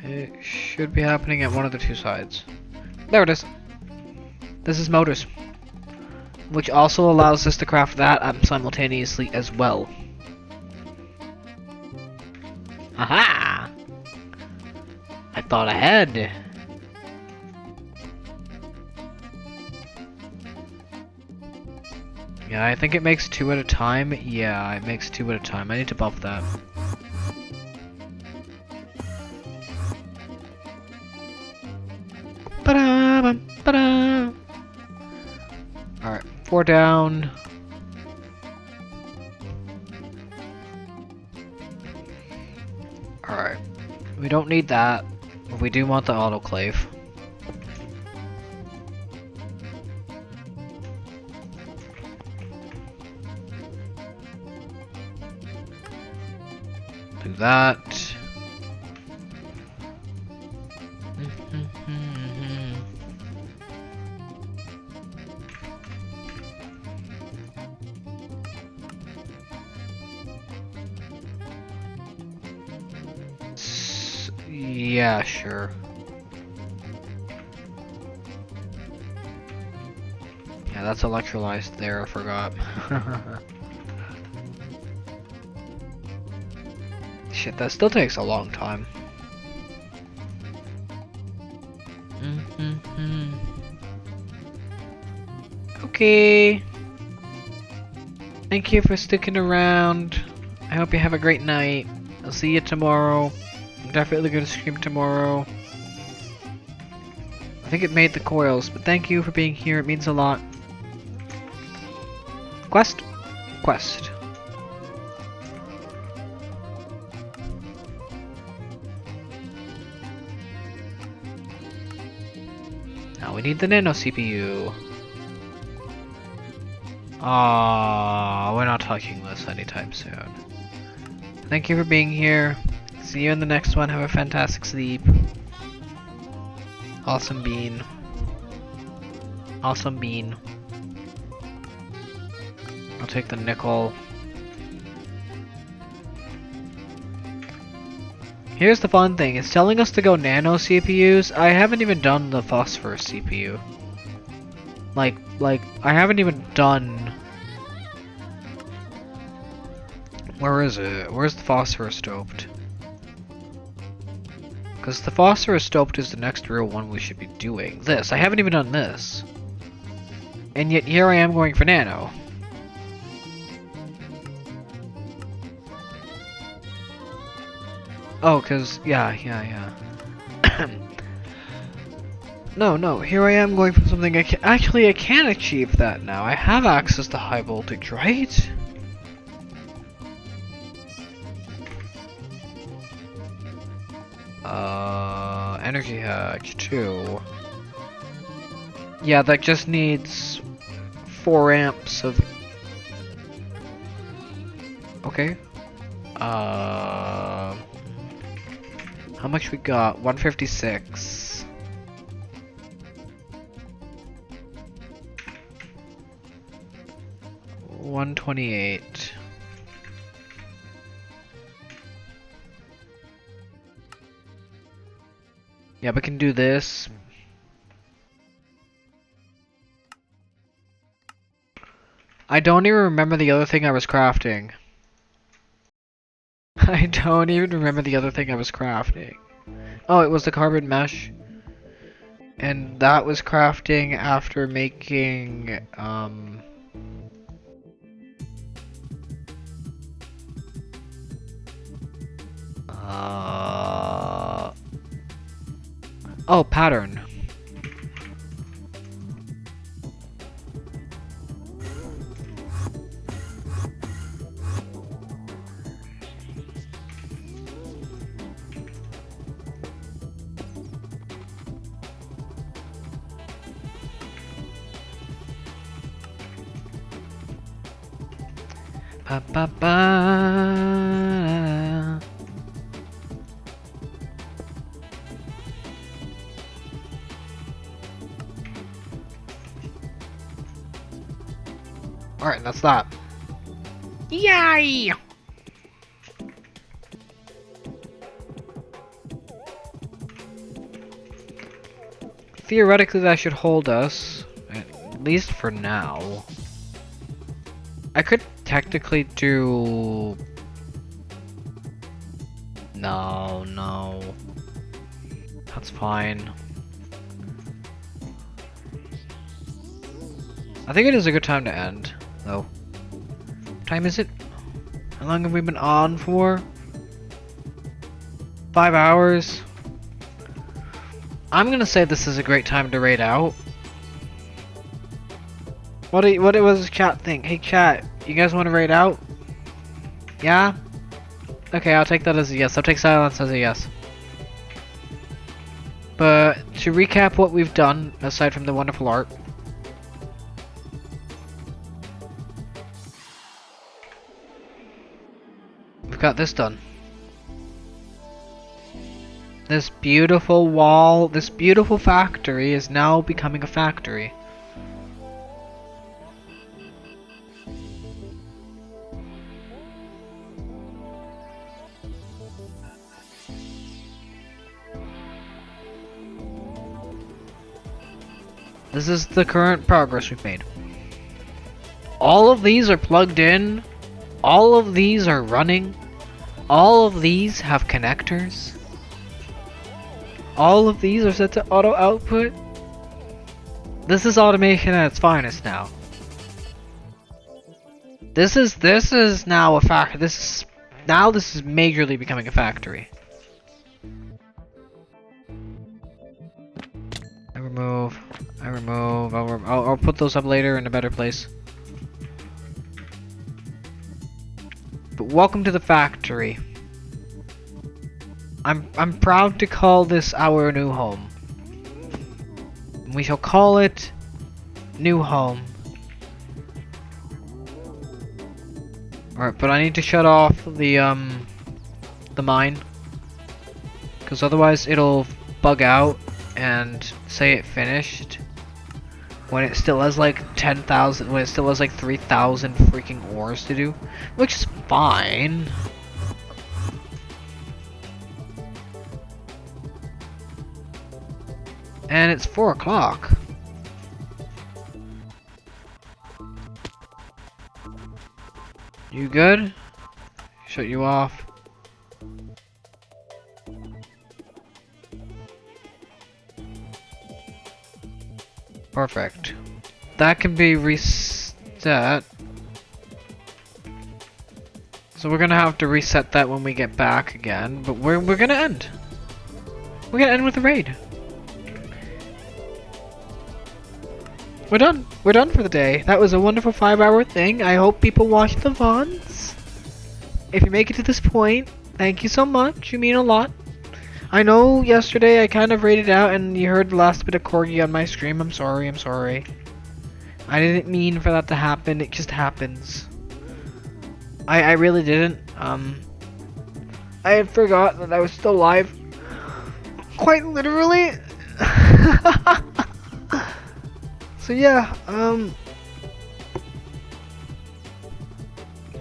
It should be happening at one of the two sides. There it is. This is motors. Which also allows us to craft that simultaneously as well. Aha! I thought ahead. Yeah, I think it makes 2 at a time. Yeah, it makes 2 at a time. I need to buff that. Alright, 4 down. Alright, we don't need that, but we do want the autoclave. Do that. Yeah, sure. Yeah, that's electrolyzed there, I forgot. Shit, that still takes a long time. Okay. Thank you for sticking around. I hope you have a great night. I'll see you tomorrow. I'm definitely gonna stream tomorrow. I think it made the coils, but thank you for being here. It means a lot. Quest? Quest. Now we need the nano CPU. We're not touching this anytime soon. Thank you for being here. See you in the next one. Have a fantastic sleep. Awesome bean. Awesome bean. I'll take the nickel. Here's the fun thing. It's telling us to go nano CPUs. I haven't even done the phosphorus CPU. Like, I haven't even done... Where is it? Where's the phosphorus doped? Because the phosphorus doped is the next real one we should be doing. This. I haven't even done this. And yet here I am going for nano. Oh, cause yeah. No, here I am going for something I can actually I can achieve that now. I have access to high voltage, right? Energy hatch 2. Yeah, that just needs 4 amps of. Okay. How much we got? 156. 128. Yeah, we can do this. I don't even remember the other thing I was crafting. I don't even remember the other thing I was crafting. Oh, it was the carbon mesh. And that was crafting after making, oh, pattern. Ba ba ba. Alright, that's that. Yay! Theoretically, that should hold us, at least for now. I could technically do... No. That's fine. I think it is a good time to end, though. What time is it? How long have we been on for? 5 hours? I'm gonna say this is a great time to raid out. What was chat think? Hey chat, you guys want to raid out? Yeah? Okay, I'll take that as a yes. I'll take silence as a yes. But to recap what we've done, aside from the wonderful art. We've got this done. This beautiful wall, this beautiful factory is now becoming a factory. This is the current progress we've made. All of these are plugged in. All of these are running. All of these have connectors. All of these are set to auto output. This is automation at its finest now. This is now a factory. This is majorly becoming a factory. I remove. I'll put those up later in a better place. But welcome to the factory. I'm proud to call this our new home. We shall call it New Home. Alright, but I need to shut off the mine, because otherwise it'll bug out and say it finished when it still has like 10,000, when it still has like 3,000 freaking ores to do, which is fine. And it's 4 o'clock. You good? Shut you off. Perfect. that can be reset. So we're gonna have to reset that when we get back again, but we're gonna end. We're gonna end with a raid. We're done. We're done for the day. That was a wonderful 5-hour thing. I hope people watch the VODs. If you make it to this point, thank you so much. You mean a lot. I know yesterday I kind of raided out and you heard the last bit of Corgi on my stream. I'm sorry, I'm sorry. I didn't mean for that to happen. It just happens. I really didn't. I had forgot that I was still live. Quite literally. So yeah,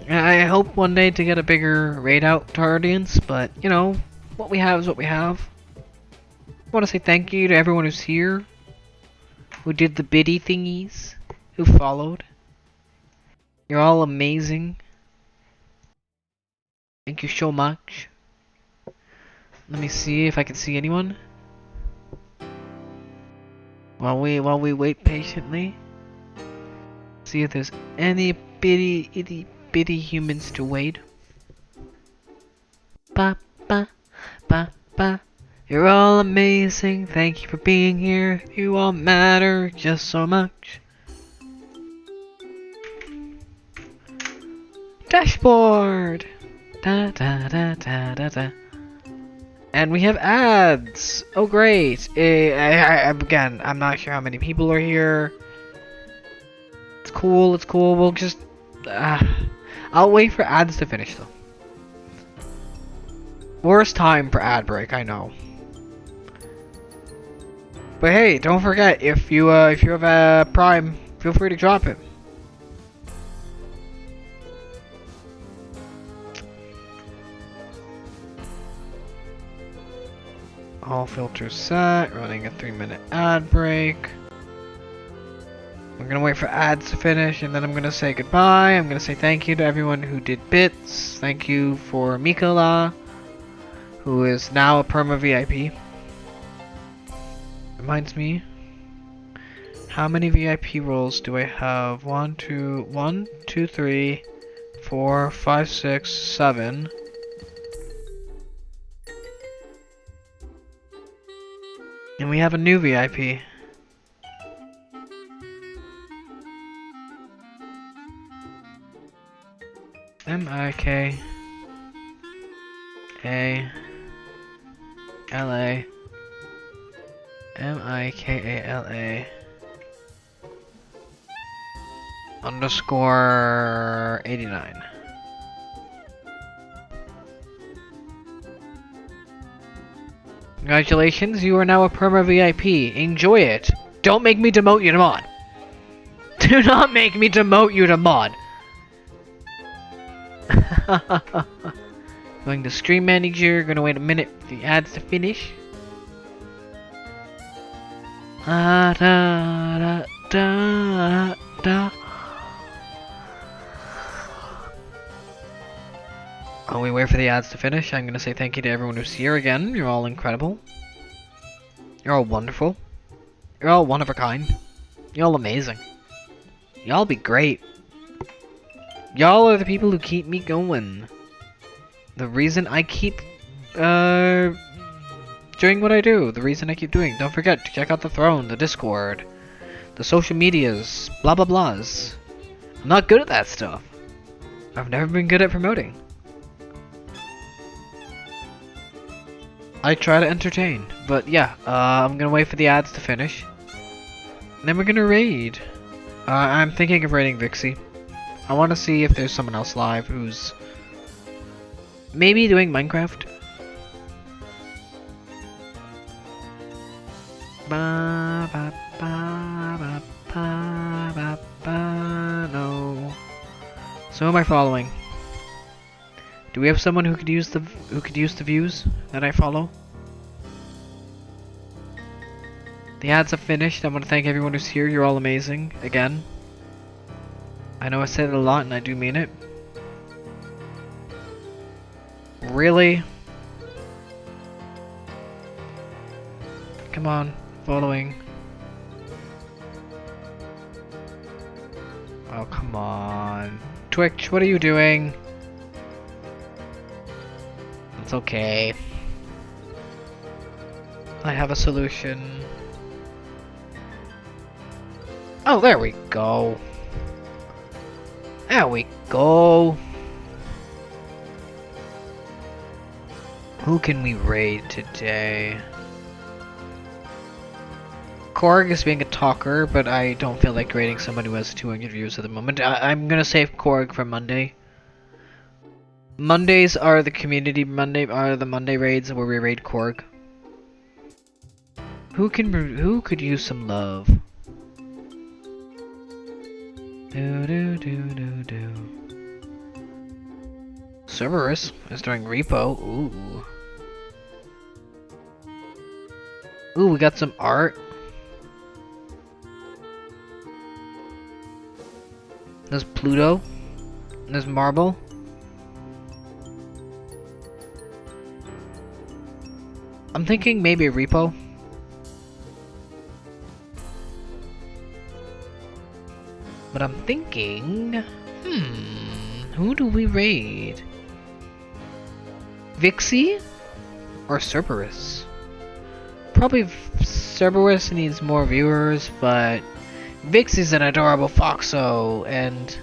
I hope one day to get a bigger raid out to our audience, but you know, what we have is what we have. I want to say thank you to everyone who's here, who did the biddy thingies, who followed. You're all amazing. Thank you so much. Let me see if I can see anyone. While we wait patiently, see if there's any bitty humans to wait. Ba ba ba ba. You're all amazing. Thank you for being here. You all matter just so much. Dashboard. Da da da da da da. And we have ads! Oh great! Again, I'm not sure how many people are here. It's cool, it's cool. We'll just... I'll wait for ads to finish though. Worst time for ad break, I know. But hey, don't forget, if you have a Prime, feel free to drop it. All filters set, running a 3-minute ad break. We're gonna wait for ads to finish and then I'm gonna say goodbye. I'm gonna say thank you to everyone who did bits. Thank you for Mikola, who is now a perma VIP. Reminds me, how many VIP roles do I have? 1, 2, 3, 4, 5, 6, 7. And we have a new VIP. M-I-K A L-A M-I-K-A-L-A underscore 89. Congratulations, you are now a perma VIP. Enjoy it. Don't make me demote you to mod. Do not make me demote you to mod. Going to stream manager. Gonna wait a minute for the ads to finish. Da da da da. While we wait for the ads to finish, I'm gonna say thank you to everyone who's here again. You're all incredible. You're all wonderful. You're all one of a kind. You're all amazing. Y'all be great. Y'all are the people who keep me going. The reason I keep doing what I do. The reason I keep doing. Don't forget to check out the throne, the Discord, the social medias, blah blah blahs. I'm not good at that stuff. I've never been good at promoting. I try to entertain, but yeah, I'm gonna wait for the ads to finish. And then we're gonna raid. I'm thinking of raiding Vixie. I want to see if there's someone else live who's maybe doing Minecraft. Ba ba ba ba ba ba ba. No. So who am I following? Do we have someone who could use the views that I follow? The ads have finished. I want to thank everyone who's here. You're all amazing. Again. I know I said it a lot and I do mean it. Really? Come on. Following. Oh, come on. Twitch, what are you doing? It's okay. I have a solution. Oh, there we go. There we go. Who can we raid today? Korg is being a talker, but I don't feel like raiding somebody who has 200 views at the moment. I'm gonna save Korg for Monday. Mondays are the Monday raids where we raid Korg. Who could use some love? Cerberus is doing repo. Ooh, we got some art. There's Pluto. There's Marble. I'm thinking maybe a repo. But I'm thinking, who do we raid? Vixie or Cerberus? Probably Cerberus needs more viewers, but Vixie's an adorable foxo, and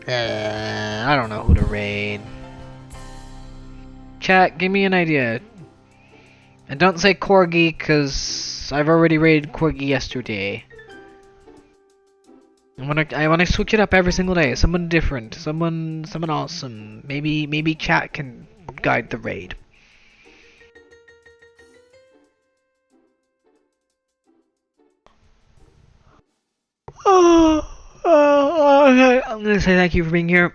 I don't know who to raid. Chat, give me an idea. And don't say Corgi, cause I've already raided Corgi yesterday. I wanna switch it up every single day. Someone different, someone awesome. Maybe chat can guide the raid. Okay. I'm gonna say thank you for being here.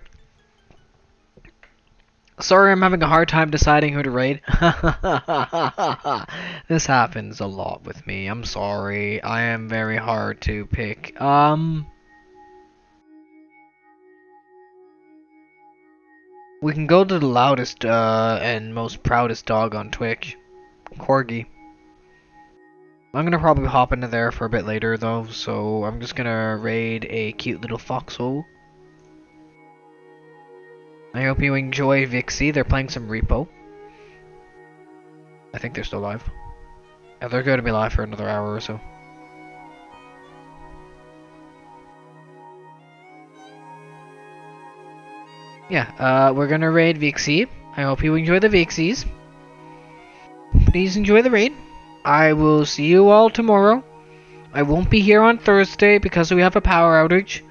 Sorry, I'm having a hard time deciding who to raid. This happens a lot with me. I'm sorry. I am very hard to pick. We can go to the loudest and most proudest dog on Twitch, Corgi. I'm gonna probably hop into there for a bit later though, so I'm just gonna raid a cute little foxhole. I hope you enjoy Vixie. They're playing some repo. I think they're still live. Yeah, they're going to be live for another hour or so. Yeah, we're gonna raid Vixie. I hope you enjoy the Vixies. Please enjoy the raid. I will see you all tomorrow. I won't be here on Thursday because we have a power outage.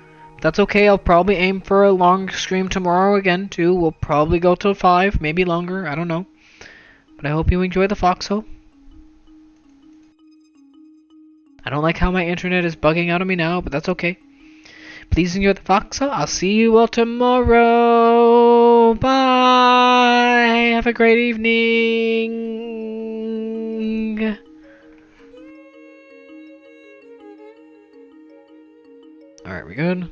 That's okay, I'll probably aim for a long stream tomorrow again too. We'll probably go till 5, maybe longer, I don't know. But I hope you enjoy the foxhole. I don't like how my internet is bugging out on me now, but that's okay. Please enjoy the foxhole. I'll see you all tomorrow. Bye. Have a great evening. Alright, we good?